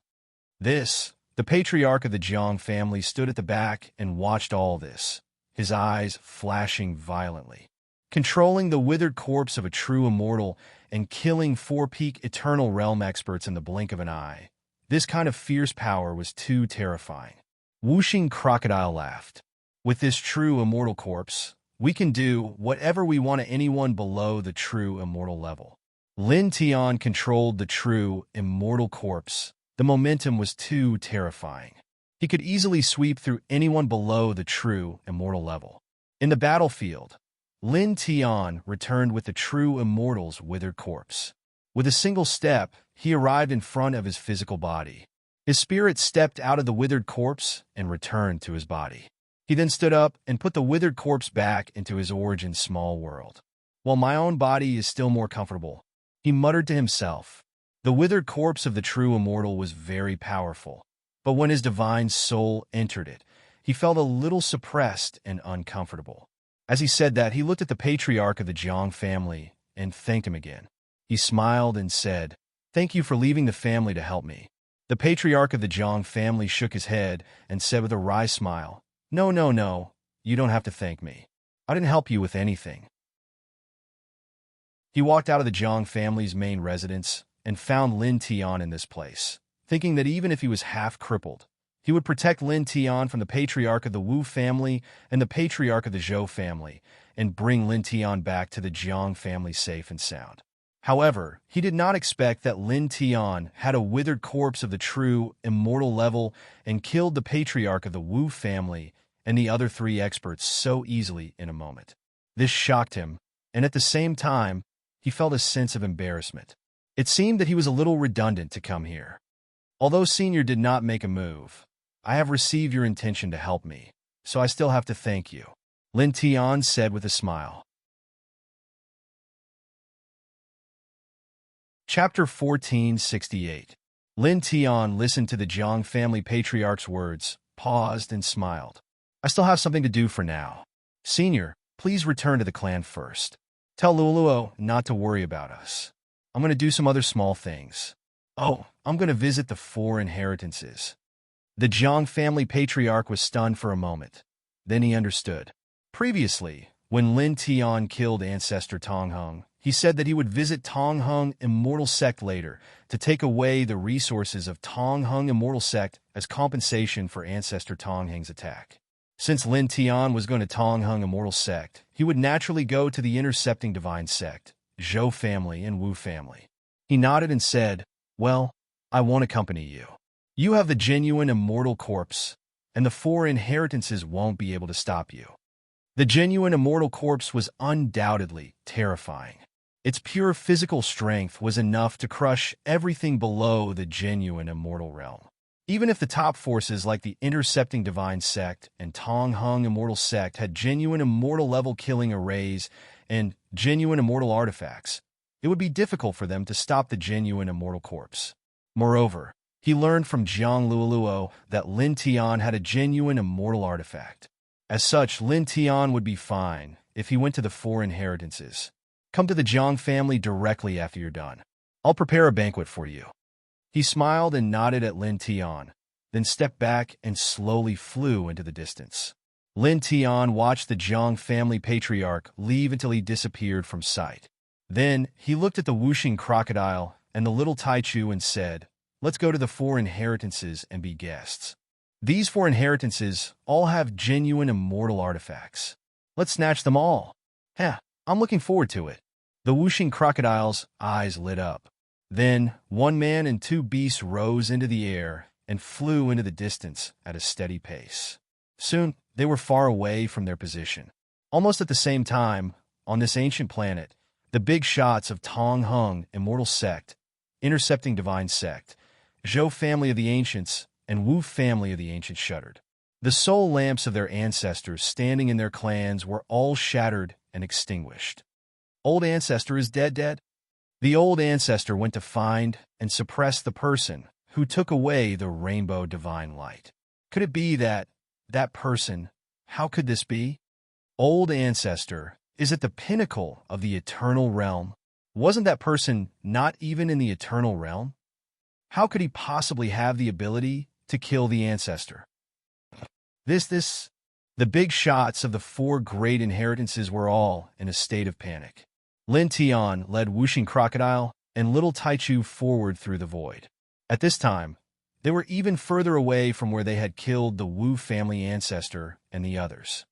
Speaker 1: The Patriarch of the Jiang family stood at the back and watched all this, his eyes flashing violently. Controlling the withered corpse of a true immortal and killing 4 peak Eternal Realm experts in the blink of an eye. This kind of fierce power was too terrifying. Whooshing Crocodile laughed. "With this true immortal corpse, we can do whatever we want to anyone below the true immortal level." Lin Tian controlled the true immortal corpse. The momentum was too terrifying. He could easily sweep through anyone below the true immortal level. In the battlefield, Lin Tian returned with the true immortal's withered corpse. With a single step, he arrived in front of his physical body. His spirit stepped out of the withered corpse and returned to his body. He then stood up and put the withered corpse back into his origin small world. "While my own body is still more comfortable," he muttered to himself. The withered corpse of the true immortal was very powerful, but when his divine soul entered it, he felt a little suppressed and uncomfortable. As he said that, he looked at the Patriarch of the Jiang family and thanked him again. He smiled and said, "Thank you for leaving the family to help me." The Patriarch of the Jiang family shook his head and said with a wry smile, No, you don't have to thank me. I didn't help you with anything." He walked out of the Jiang family's main residence and found Lin Tian in this place, thinking that even if he was half crippled, he would protect Lin Tian from the Patriarch of the Wu family and the Patriarch of the Zhou family and bring Lin Tian back to the Jiang family safe and sound. However, he did not expect that Lin Tian had a withered corpse of the true immortal level and killed the Patriarch of the Wu family and the other 3 experts so easily in a moment. This shocked him, and at the same time, he felt a sense of embarrassment. It seemed that he was a little redundant to come here. Although Senior did not make a move, I have received your intention to help me, so I still have to thank you," Lin Tian said with a smile. Chapter 1468. Lin Tian listened to the Jiang family patriarch's words, paused, and smiled. "I still have something to do for now. Senior, please return to the clan first. Tell Luluo not to worry about us. I'm going to do some other small things. Oh, I'm going to visit the 4 inheritances." The Jiang family patriarch was stunned for a moment. Then he understood. Previously, when Lin Tian killed Ancestor Tong Hung, he said that he would visit Tong Hung Immortal Sect later to take away the resources of Tong Hung Immortal Sect as compensation for Ancestor Tong Hung's attack. Since Lin Tian was going to Tong Hung Immortal Sect, he would naturally go to the Intercepting Divine Sect, Zhou family and Wu family. He nodded and said, "Well, I won't accompany you. You have the genuine immortal corpse, and the 4 inheritances won't be able to stop you." The genuine immortal corpse was undoubtedly terrifying. Its pure physical strength was enough to crush everything below the genuine immortal realm. Even if the top forces like the Intercepting Divine Sect and Tong Hung Immortal Sect had genuine immortal level killing arrays and genuine immortal artifacts, it would be difficult for them to stop the genuine immortal corpse. Moreover, he learned from Jiang Luoluo that Lin Tian had a genuine immortal artifact. As such, Lin Tian would be fine if he went to the 4 inheritances. Come to the Jiang family directly after you're done. I'll prepare a banquet for you. He smiled and nodded at Lin Tian, then stepped back and slowly flew into the distance. Lin Tian watched the Jiang family patriarch leave until he disappeared from sight. Then he looked at the whooshing crocodile and the little Taichu and said, "Let's go to the 4 inheritances and be guests. These 4 inheritances all have genuine immortal artifacts. Let's snatch them all. Heh, I'm looking forward to it." The whooshing crocodile's eyes lit up. Then 1 man and 2 beasts rose into the air and flew into the distance at a steady pace. Soon, they were far away from their position. Almost at the same time, on this ancient planet, the big shots of Tong Hung Immortal Sect, Intercepting Divine Sect, Zhou family of the Ancients, and Wu family of the Ancients shuddered. The soul lamps of their ancestors standing in their clans were all shattered and extinguished. Old ancestor is dead. The old ancestor went to find and suppress the person who took away the rainbow divine light. Could it be that person, how could this be? Old ancestor is at the pinnacle of the eternal realm. Wasn't that person not even in the eternal realm? How could he possibly have the ability to kill the ancestor? The big shots of the 4 great inheritances were all in a state of panic. Lin Tian led whooshing crocodile and little Taichu forward through the void. At this time, they were even further away from where they had killed the Wu family ancestor and the others.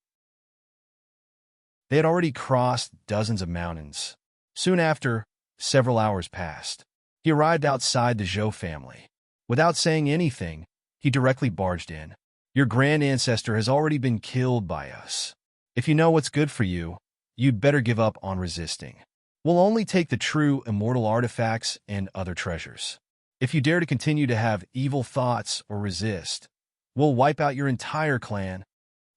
Speaker 1: They had already crossed dozens of mountains. Soon after, several hours passed. He arrived outside the Zhou family. Without saying anything, he directly barged in. "Your grand ancestor has already been killed by us. If you know what's good for you, you'd better give up on resisting. We'll only take the true immortal artifacts and other treasures. If you dare to continue to have evil thoughts or resist, we'll wipe out your entire clan,"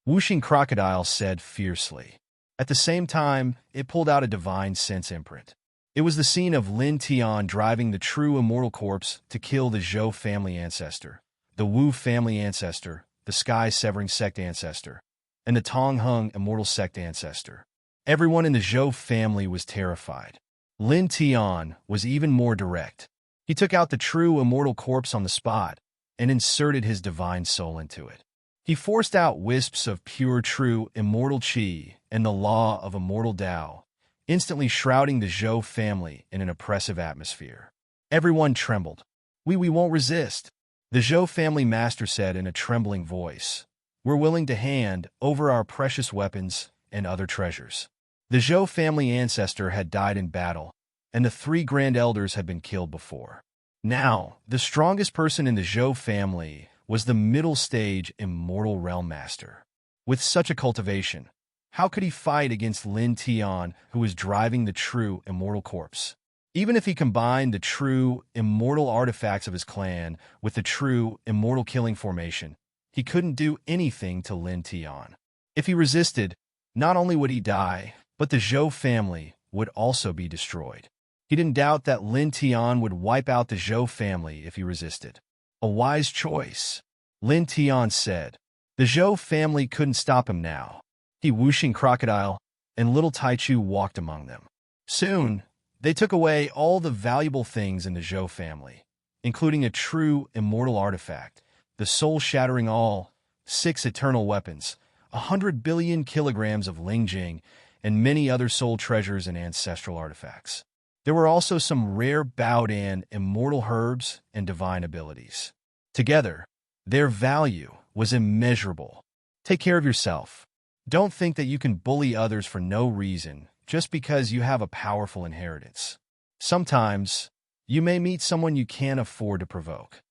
Speaker 1: Whooshing Crocodile said fiercely. At the same time, it pulled out a divine sense imprint. It was the scene of Lin Tian driving the true immortal corpse to kill the Zhou family ancestor, the Wu family ancestor, the Sky-Severing Sect ancestor, and the Tong Hung Immortal Sect ancestor. Everyone in the Zhou family was terrified. Lin Tian was even more direct. He took out the true immortal corpse on the spot and inserted his divine soul into it. He forced out wisps of pure true immortal qi and the law of immortal Tao, instantly shrouding the Zhou family in an oppressive atmosphere. Everyone trembled. We won't resist," the Zhou family master said in a trembling voice. "We're willing to hand over our precious weapons and other treasures." The Zhou family ancestor had died in battle, and the 3 grand elders had been killed before. Now, the strongest person in the Zhou family was the middle stage immortal realm master. With such a cultivation, how could he fight against Lin Tian, who was driving the true immortal corpse? Even if he combined the true immortal artifacts of his clan with the true immortal killing formation, he couldn't do anything to Lin Tian. If he resisted, not only would he die, but the Zhou family would also be destroyed. He didn't doubt that Lin Tian would wipe out the Zhou family if he resisted. "A wise choice," Lin Tian said. The Zhou family couldn't stop him now. He whooshing crocodile and little Taichu walked among them. Soon, they took away all the valuable things in the Zhou family, including a true immortal artifact, the soul-shattering all, 6 eternal weapons, 100 billion kilograms of lingjing, and many other soul treasures and ancestral artifacts. There were also some rare Baodan immortal herbs and divine abilities. Together, their value was immeasurable. Take care of yourself. Don't think that you can bully others for no reason just because you have a powerful inheritance. Sometimes, you may meet someone you can't afford to provoke.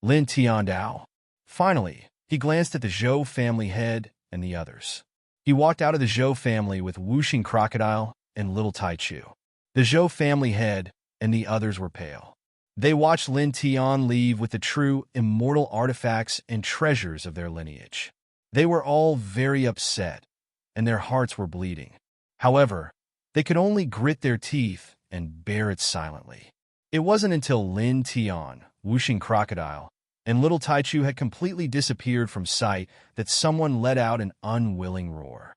Speaker 1: Lin Tiandao. Finally, he glanced at the Zhou family head and the others. He walked out of the Zhou family with whooshing crocodile and little Taichu. The Zhou family head and the others were pale. They watched Lin Tian leave with the true immortal artifacts and treasures of their lineage. They were all very upset, and their hearts were bleeding. However, they could only grit their teeth and bear it silently. It wasn't until Lin Tian, whooshing crocodile, and little Taichu had completely disappeared from sight that someone let out an unwilling roar.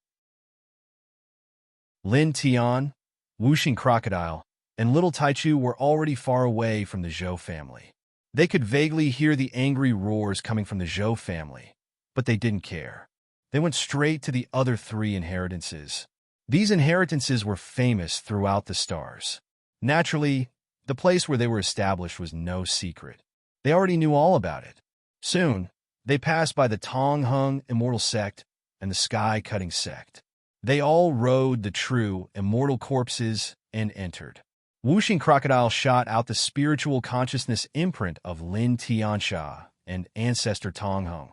Speaker 1: Lin Tian, whooshing crocodile, and little Taichu were already far away from the Zhou family. They could vaguely hear the angry roars coming from the Zhou family, but they didn't care. They went straight to the other 3 inheritances. These inheritances were famous throughout the stars. Naturally, the place where they were established was no secret. They already knew all about it. Soon, they passed by the Tonghung Immortal Sect and the Sky-Cutting Sect. They all rode the true immortal corpses and entered. Whooshing Crocodile shot out the spiritual consciousness imprint of Lin Tiansha and ancestor Tonghung,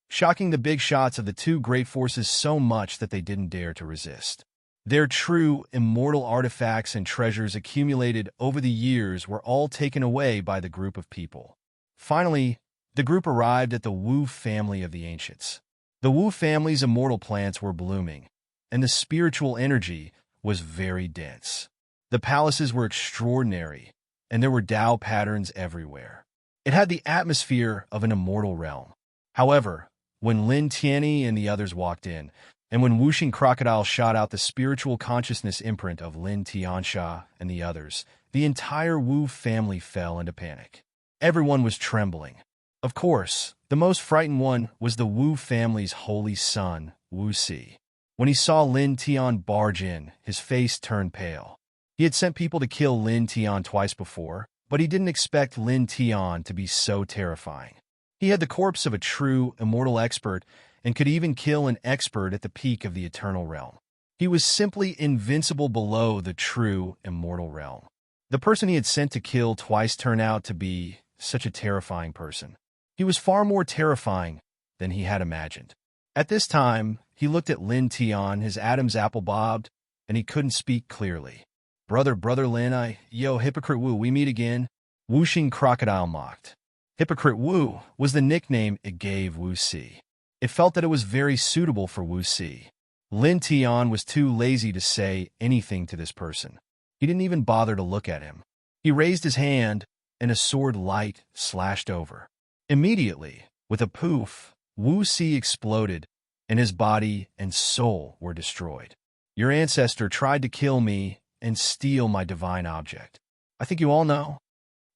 Speaker 1: shocking the big shots of the 2 great forces so much that they didn't dare to resist. Their true immortal artifacts and treasures accumulated over the years were all taken away by the group of people. Finally, the group arrived at the Wu family of the ancients. The Wu family's immortal plants were blooming, and the spiritual energy was very dense. The palaces were extraordinary, and there were Dao patterns everywhere. It had the atmosphere of an immortal realm. However, when Lin Tianyi and the others walked in, and when Whooshing Crocodile shot out the spiritual consciousness imprint of Lin Tiansha and the others, the entire Wu family fell into panic. Everyone was trembling. Of course, the most frightened one was the Wu family's holy son, Wu Si. When he saw Lin Tian barge in, his face turned pale. He had sent people to kill Lin Tian twice before, but he didn't expect Lin Tian to be so terrifying. He had the corpse of a true immortal expert and could even kill an expert at the peak of the eternal realm. He was simply invincible below the true immortal realm. The person he had sent to kill twice turned out to be such a terrifying person. He was far more terrifying than he had imagined. At this time, he looked at Lin Tian, his Adam's apple bobbed, and he couldn't speak clearly. Brother Lin, yo, Hypocrite Wu, we meet again? Whooshing Crocodile mocked. Hypocrite Wu was the nickname it gave Wu Si. It felt that it was very suitable for Wu Si. Lin Tian was too lazy to say anything to this person. He didn't even bother to look at him. He raised his hand, and a sword light slashed over. Immediately, with a poof, Wu Si exploded, and his body and soul were destroyed. Your ancestor tried to kill me and steal my divine object. I think you all know.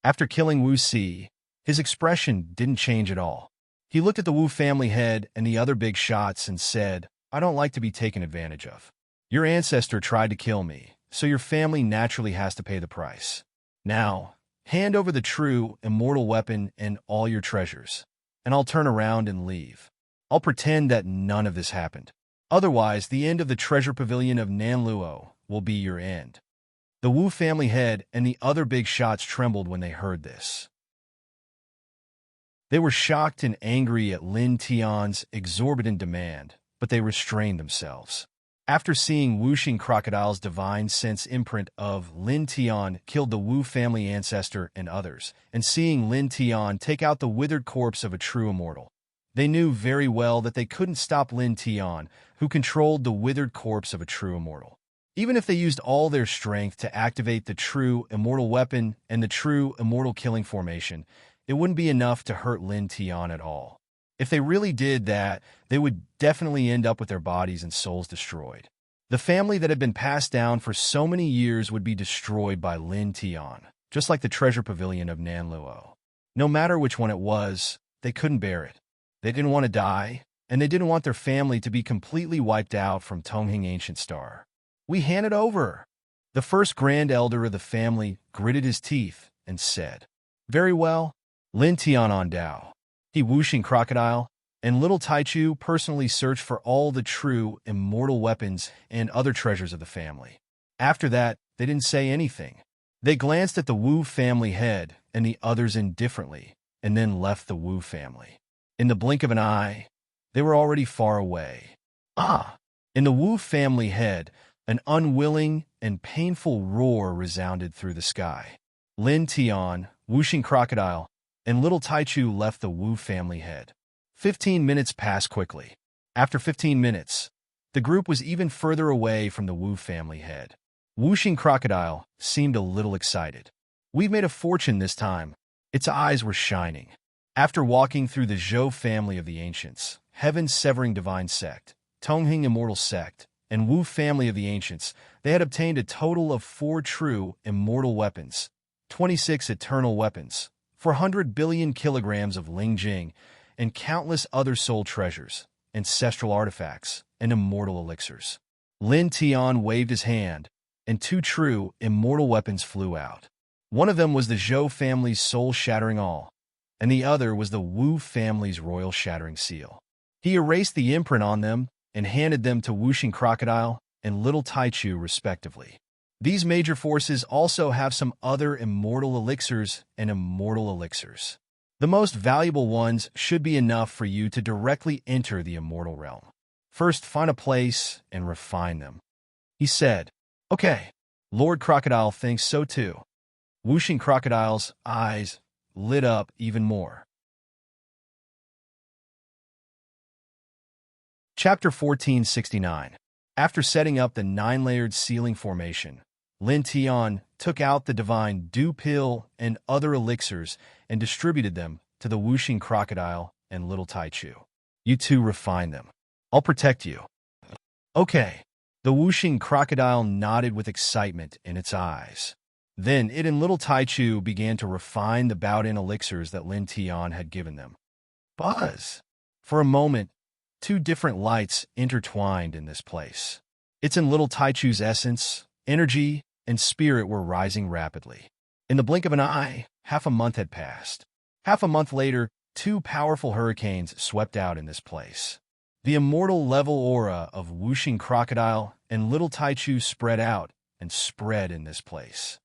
Speaker 1: After killing Wu Si, his expression didn't change at all. He looked at the Wu family head and the other big shots and said, I don't like to be taken advantage of. Your ancestor tried to kill me, so your family naturally has to pay the price. Now, hand over the true, immortal weapon and all your treasures, and I'll turn around and leave. I'll pretend that none of this happened. Otherwise, the end of the treasure pavilion of Nanluo will be your end. The Wu family head and the other big shots trembled when they heard this. They were shocked and angry at Lin Tian's exorbitant demand, but they restrained themselves. After seeing Whooshing Crocodile's divine sense imprint of Lin Tian killed the Wu family ancestor and others, and seeing Lin Tian take out the withered corpse of a true immortal, they knew very well that they couldn't stop Lin Tian, who controlled the withered corpse of a true immortal. Even if they used all their strength to activate the true immortal weapon and the true immortal killing formation, it wouldn't be enough to hurt Lin Tian at all. If they really did that, they would definitely end up with their bodies and souls destroyed. The family that had been passed down for so many years would be destroyed by Lin Tian, just like the treasure pavilion of Nanluo. No matter which one it was, they couldn't bear it. They didn't want to die, and they didn't want their family to be completely wiped out from Tonghing Ancient Star. We hand it over. The first grand elder of the family gritted his teeth and said, "Very well, Lin Tian on Dao." He whooshing crocodile, and little Taichu personally searched for all the true immortal weapons and other treasures of the family. After that, they didn't say anything. They glanced at the Wu family head and the others indifferently, and then left the Wu family. In the blink of an eye, they were already far away. Ah! In the Wu family head, an unwilling and painful roar resounded through the sky. Lin Tian, whooshing crocodile, and little Taichu left the Wu family head. 15 minutes passed quickly. After 15 minutes, the group was even further away from the Wu family head. Whooshing crocodile seemed a little excited. "We've made a fortune this time." Its eyes were shining. After walking through the Zhou family of the ancients, Heaven-Severing Divine Sect, Tonghing Immortal Sect, and Wu family of the ancients, they had obtained a total of 4 true immortal weapons, 26 eternal weapons, 400 billion kilograms of Ling Jing, and countless other soul treasures, ancestral artifacts, and immortal elixirs. Lin Tian waved his hand, and 2 true immortal weapons flew out. One of them was the Zhou family's soul-shattering awl, and the other was the Wu family's royal shattering seal. He erased the imprint on them and handed them to Whooshing Crocodile and Little Taichu respectively. These major forces also have some other immortal elixirs and immortal elixirs. The most valuable ones should be enough for you to directly enter the immortal realm. First, find a place and refine them. He said, "Okay, Lord Crocodile thinks so too." Whooshing Crocodile's eyes lit up even more. Chapter 1469. After setting up the 9-layered ceiling formation, Lin Tian took out the divine dew pill and other elixirs and distributed them to the Whooshing Crocodile and Little Taichu. "You two refine them. I'll protect you." "Okay." The Whooshing Crocodile nodded with excitement in its eyes. Then it and Little Taichu began to refine the Baodin elixirs that Lin Tian had given them. Buzz! For a moment, 2 different lights intertwined in this place. Its and Little Taichu's essence, energy, and spirit were rising rapidly. In the blink of an eye, half a month had passed. Half a month later, 2 powerful hurricanes swept out in this place. The immortal level aura of Whooshing Crocodile and Little Taichu spread out and spread in this place.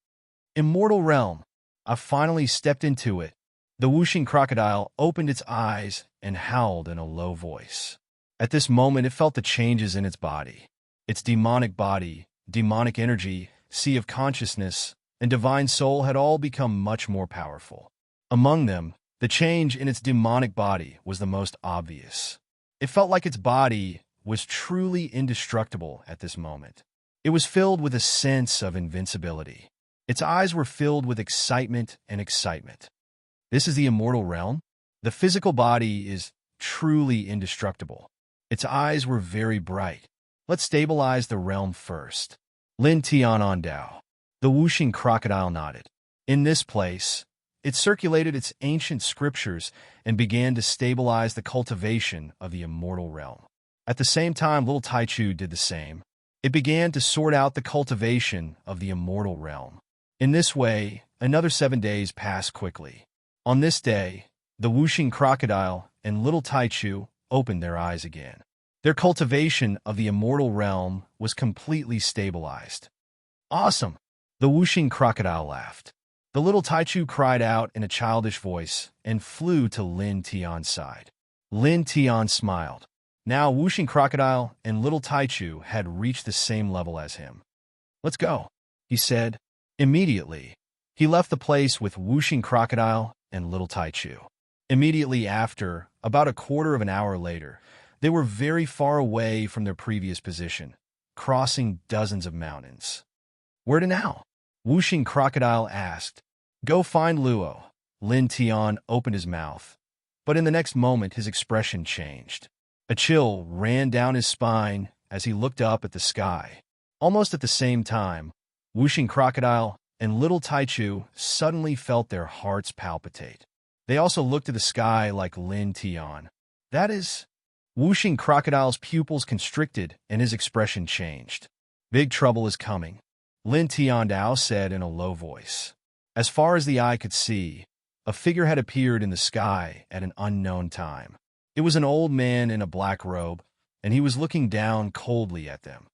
Speaker 1: Immortal realm. I finally stepped into it. The Whooshing Crocodile opened its eyes and howled in a low voice. At this moment, it felt the changes in its body. Its demonic body, demonic energy, sea of consciousness, and divine soul had all become much more powerful. Among them, the change in its demonic body was the most obvious. It felt like its body was truly indestructible at this moment. It was filled with a sense of invincibility. Its eyes were filled with excitement and excitement. This is the immortal realm? The physical body is truly indestructible. Its eyes were very bright. Let's stabilize the realm first. Lin Tian on Dao. The Whooshing Crocodile nodded. In this place, it circulated its ancient scriptures and began to stabilize the cultivation of the immortal realm. At the same time, Little Taichu did the same. It began to sort out the cultivation of the immortal realm. In this way, another 7 days passed quickly. On this day, the Whooshing Crocodile and Little Taichu opened their eyes again. Their cultivation of the immortal realm was completely stabilized. "Awesome!" The Whooshing Crocodile laughed. The Little Taichu cried out in a childish voice and flew to Lin Tian's side. Lin Tian smiled. Now Whooshing Crocodile and Little Taichu had reached the same level as him. "Let's go," he said. Immediately, he left the place with Whooshing Crocodile and Little Taichu. Immediately after, about a quarter of an hour later, they were very far away from their previous position, crossing dozens of mountains. "Where to now?" Whooshing Crocodile asked. "Go find Luo." Lin Tian opened his mouth, but in the next moment his expression changed. A chill ran down his spine as he looked up at the sky. Almost at the same time, Whooshing Crocodile and Little Taichu suddenly felt their hearts palpitate. They also looked to the sky like Lin Tian. "That is Whooshing Crocodile's pupils constricted and his expression changed. "Big trouble is coming," Lin Tiandao said in a low voice. As far as the eye could see, a figure had appeared in the sky at an unknown time. It was an old man in a black robe, and he was looking down coldly at them.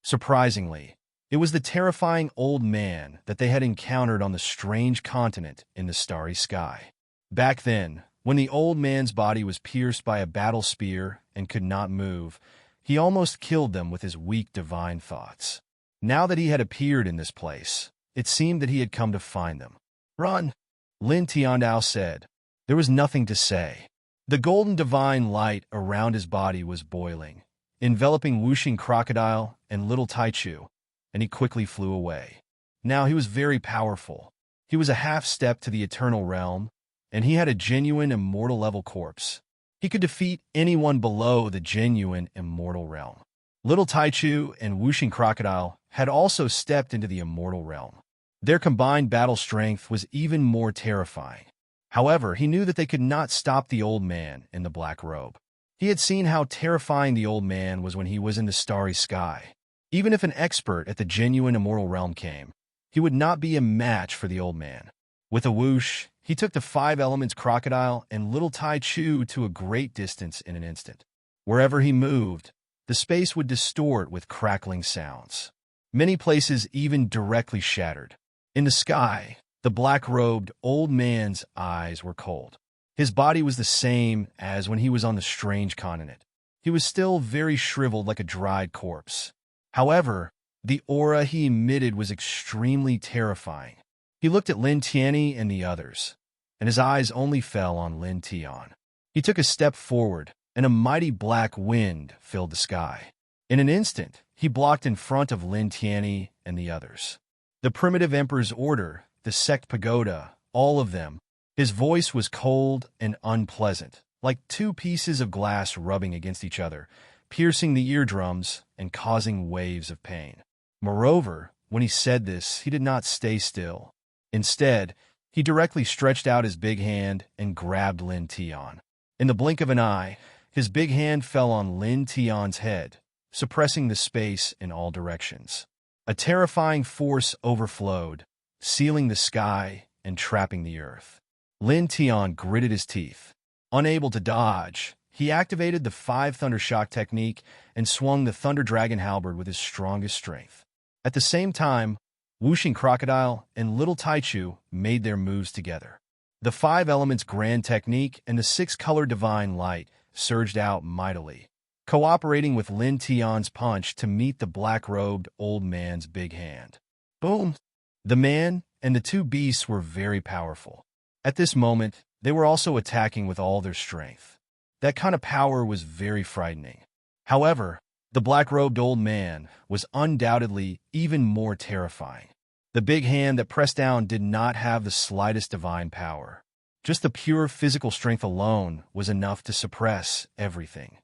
Speaker 1: Surprisingly, it was the terrifying old man that they had encountered on the strange continent in the starry sky. Back then, when the old man's body was pierced by a battle spear and could not move, he almost killed them with his weak divine thoughts. Now that he had appeared in this place, it seemed that he had come to find them. "Run," Lin Tiandao said. There was nothing to say. The golden divine light around his body was boiling, enveloping Whooshing Crocodile and little Taichu, and he quickly flew away. Now he was very powerful. He was a half-step to the eternal realm, and he had a genuine immortal-level corpse. He could defeat anyone below the genuine immortal realm. Little Taichu and Whooshing Crocodile had also stepped into the immortal realm. Their combined battle strength was even more terrifying. However, he knew that they could not stop the old man in the black robe. He had seen how terrifying the old man was when he was in the starry sky. Even if an expert at the genuine immortal realm came, he would not be a match for the old man. With a whoosh, he took the 5 elements crocodile and little Taichu to a great distance in an instant. Wherever he moved, the space would distort with crackling sounds. Many places even directly shattered. In the sky, the black-robed old man's eyes were cold. His body was the same as when he was on the strange continent. He was still very shriveled like a dried corpse. However, the aura he emitted was extremely terrifying. He looked at Lin Tianyi and the others, and his eyes only fell on Lin Tian. He took a step forward, and a mighty black wind filled the sky. In an instant, he blocked in front of Lin Tianyi and the others. The primitive emperor's order, the sect pagoda, all of them. His voice was cold and unpleasant, like 2 pieces of glass rubbing against each other, piercing the eardrums and causing waves of pain. Moreover, when he said this, he did not stay still. Instead, he directly stretched out his big hand and grabbed Lin Tian. In the blink of an eye, his big hand fell on Lin Tian's head, suppressing the space in all directions. A terrifying force overflowed, sealing the sky and trapping the earth. Lin Tian gritted his teeth. Unable to dodge, he activated the 5 Thunder Shock technique and swung the Thunder Dragon Halberd with his strongest strength. At the same time, Whooshing Crocodile and little Taichu made their moves together. The 5 Elements Grand Technique and the 6-Color Divine Light surged out mightily, cooperating with Lin Tian's punch to meet the black-robed old man's big hand. Boom! The man and the 2 beasts were very powerful. At this moment, they were also attacking with all their strength. That kind of power was very frightening. However, the black-robed old man was undoubtedly even more terrifying. The big hand that pressed down did not have the slightest divine power. Just the pure physical strength alone was enough to suppress everything.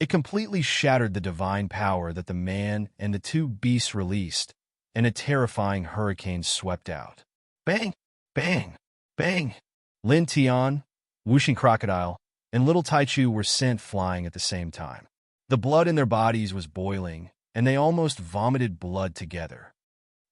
Speaker 1: It completely shattered the divine power that the man and the 2 beasts released, and a terrifying hurricane swept out. Bang! Bang! Bang! Lin Tian, Whooshing Crocodile, and little Taichu were sent flying at the same time. The blood in their bodies was boiling, and they almost vomited blood together.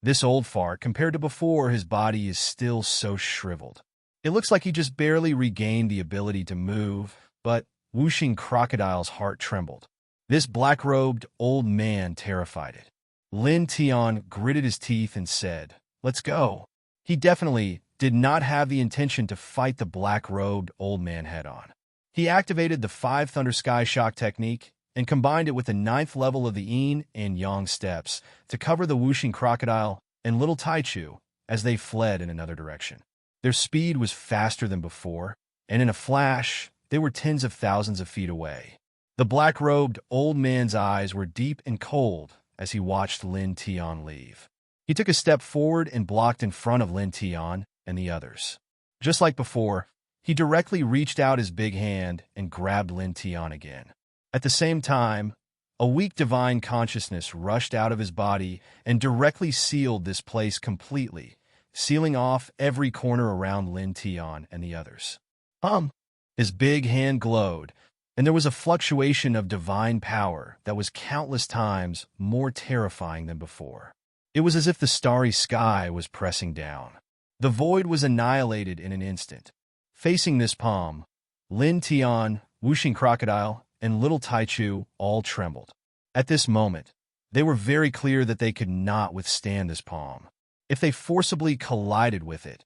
Speaker 1: This old fart, compared to before, his body is still so shriveled. It looks like he just barely regained the ability to move, but Whooshing Crocodile's heart trembled. This black-robed old man terrified it. Lin Tian gritted his teeth and said, "Let's go." He definitely did not have the intention to fight the black-robed old man head-on. He activated the 5 Thunder Sky Shock technique and combined it with the 9th level of the Yin and Yang steps to cover the Whooshing Crocodile and little Taichu as they fled in another direction. Their speed was faster than before, and in a flash, they were tens of thousands of feet away. The black-robed old man's eyes were deep and cold as he watched Lin Tian leave. He took a step forward and blocked in front of Lin Tian and the others. Just like before, he directly reached out his big hand and grabbed Lin Tian again. At the same time, a weak divine consciousness rushed out of his body and directly sealed this place completely, sealing off every corner around Lin Tian and the others. His big hand glowed, and there was a fluctuation of divine power that was countless times more terrifying than before. It was as if the starry sky was pressing down. The void was annihilated in an instant. Facing this palm, Lin Tian, Wuxing Crocodile, and Little Taichu all trembled. At this moment, they were very clear that they could not withstand this palm. If they forcibly collided with it,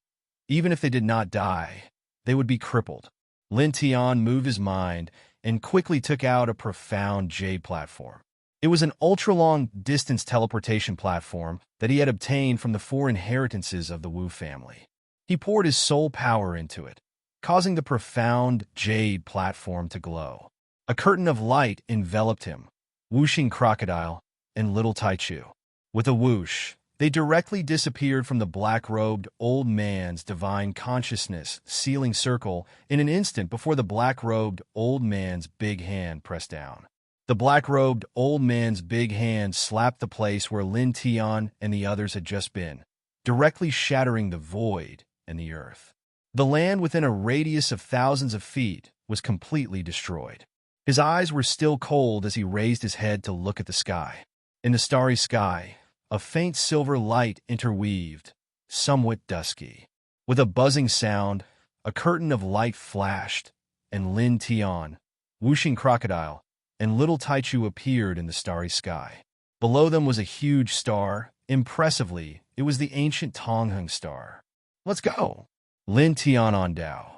Speaker 1: even if they did not die, they would be crippled. Lin Tian moved his mind and quickly took out a profound jade platform. It was an ultra-long distance teleportation platform that he had obtained from the 4 inheritances of the Wu family. He poured his soul power into it, causing the profound jade platform to glow. A curtain of light enveloped him, Wuxing Crocodile, and Little Taichu. With a whoosh, they directly disappeared from the black-robed old man's divine consciousness sealing circle in an instant before the black-robed old man's big hand pressed down. The black-robed old man's big hand slapped the place where Lin Tian and the others had just been, directly shattering the void and the earth. The land within a radius of thousands of feet was completely destroyed. His eyes were still cold as he raised his head to look at the sky. In the starry sky, a faint silver light interweaved, somewhat dusky. With a buzzing sound, a curtain of light flashed, and Lin Tian, Wuxing Crocodile, and Little Taichu appeared in the starry sky. Below them was a huge star. Impressively, it was the ancient Tongheng star. "Let's go!" Lin Tian on Dao.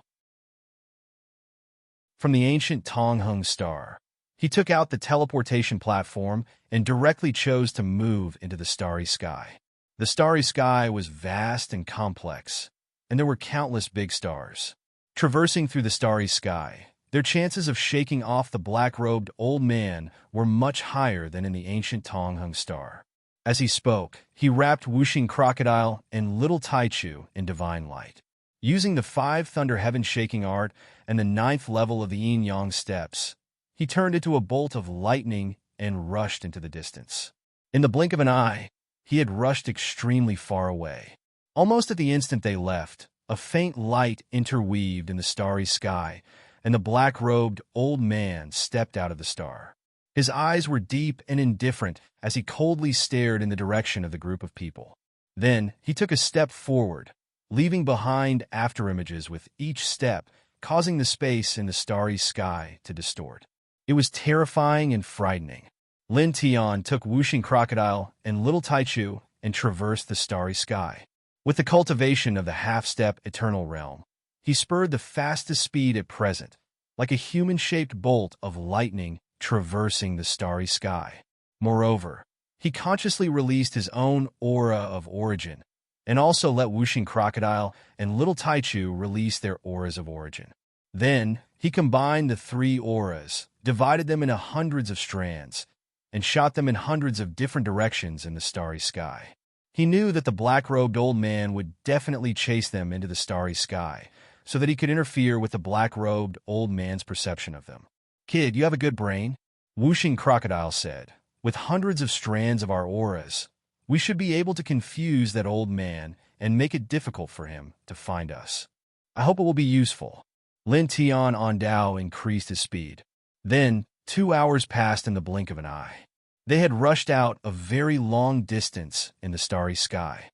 Speaker 1: From the ancient Tongheng star, he took out the teleportation platform and directly chose to move into the starry sky. The starry sky was vast and complex, and there were countless big stars. Traversing through the starry sky, their chances of shaking off the black-robed old man were much higher than in the ancient Tongheng star. As he spoke, he wrapped Wuxing Crocodile and Little Taichu in divine light. Using the 5 Thunder Heaven shaking art and the 9th level of the yin-yang steps, he turned into a bolt of lightning and rushed into the distance. In the blink of an eye, he had rushed extremely far away. Almost at the instant they left, a faint light interweaved in the starry sky, and the black-robed old man stepped out of the star. His eyes were deep and indifferent as he coldly stared in the direction of the group of people. Then he took a step forward, leaving behind afterimages with each step, causing the space in the starry sky to distort. It was terrifying and frightening. Lin Tian took Wuxing Crocodile and Little Taichu and traversed the starry sky. With the cultivation of the half-step eternal realm, he spurred the fastest speed at present, like a human-shaped bolt of lightning traversing the starry sky. Moreover, he consciously released his own aura of origin, and also let Wuxing Crocodile and Little Taichu release their auras of origin. Then, he combined the 3 auras, divided them into hundreds of strands, and shot them in hundreds of different directions in the starry sky. He knew that the black-robed old man would definitely chase them into the starry sky, so that he could interfere with the black-robed old man's perception of them. "Kid, you have a good brain," Wuxing Crocodile said. "With hundreds of strands of our auras, we should be able to confuse that old man and make it difficult for him to find us. I hope it will be useful." Lin Tian on Dao increased his speed. Then, 2 hours passed in the blink of an eye. They had rushed out a very long distance in the starry sky.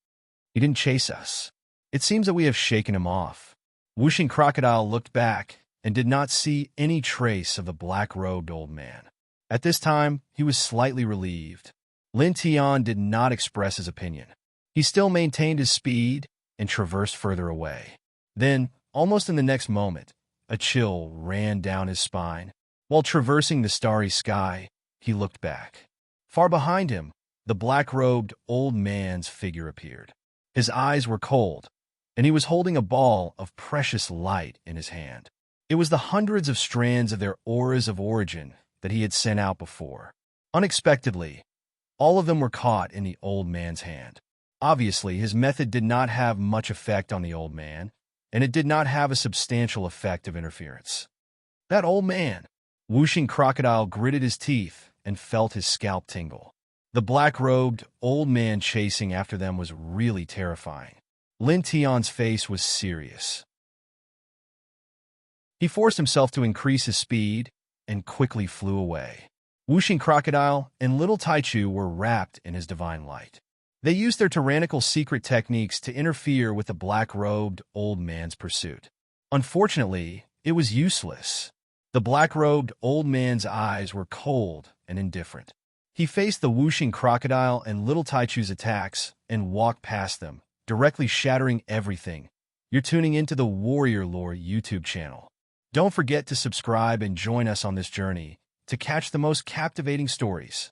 Speaker 1: "He didn't chase us. It seems that we have shaken him off." Wuxing Crocodile looked back and did not see any trace of the black-robed old man. At this time, he was slightly relieved. Lin Tian did not express his opinion. He still maintained his speed and traversed further away. Then, almost in the next moment, a chill ran down his spine. While traversing the starry sky, he looked back. Far behind him, the black-robed old man's figure appeared. His eyes were cold, and he was holding a ball of precious light in his hand. It was the hundreds of strands of their auras of origin that he had sent out before. Unexpectedly, all of them were caught in the old man's hand. Obviously, his method did not have much effect on the old man, and it did not have a substantial effect of interference. "That old man!" Wuxing Crocodile gritted his teeth and felt his scalp tingle. The black-robed old man chasing after them was really terrifying. Lin Tian's face was serious. He forced himself to increase his speed and quickly flew away. Whooshing Crocodile and Little Taichu were wrapped in his divine light. They used their tyrannical secret techniques to interfere with the black-robed old man's pursuit. Unfortunately, it was useless. The black-robed old man's eyes were cold and indifferent. He faced the whooshing Crocodile and Little Taichu's attacks and walked past them, directly shattering everything. You're tuning into the Warrior Lore YouTube channel. Don't forget to subscribe and join us on this journey to catch the most captivating stories.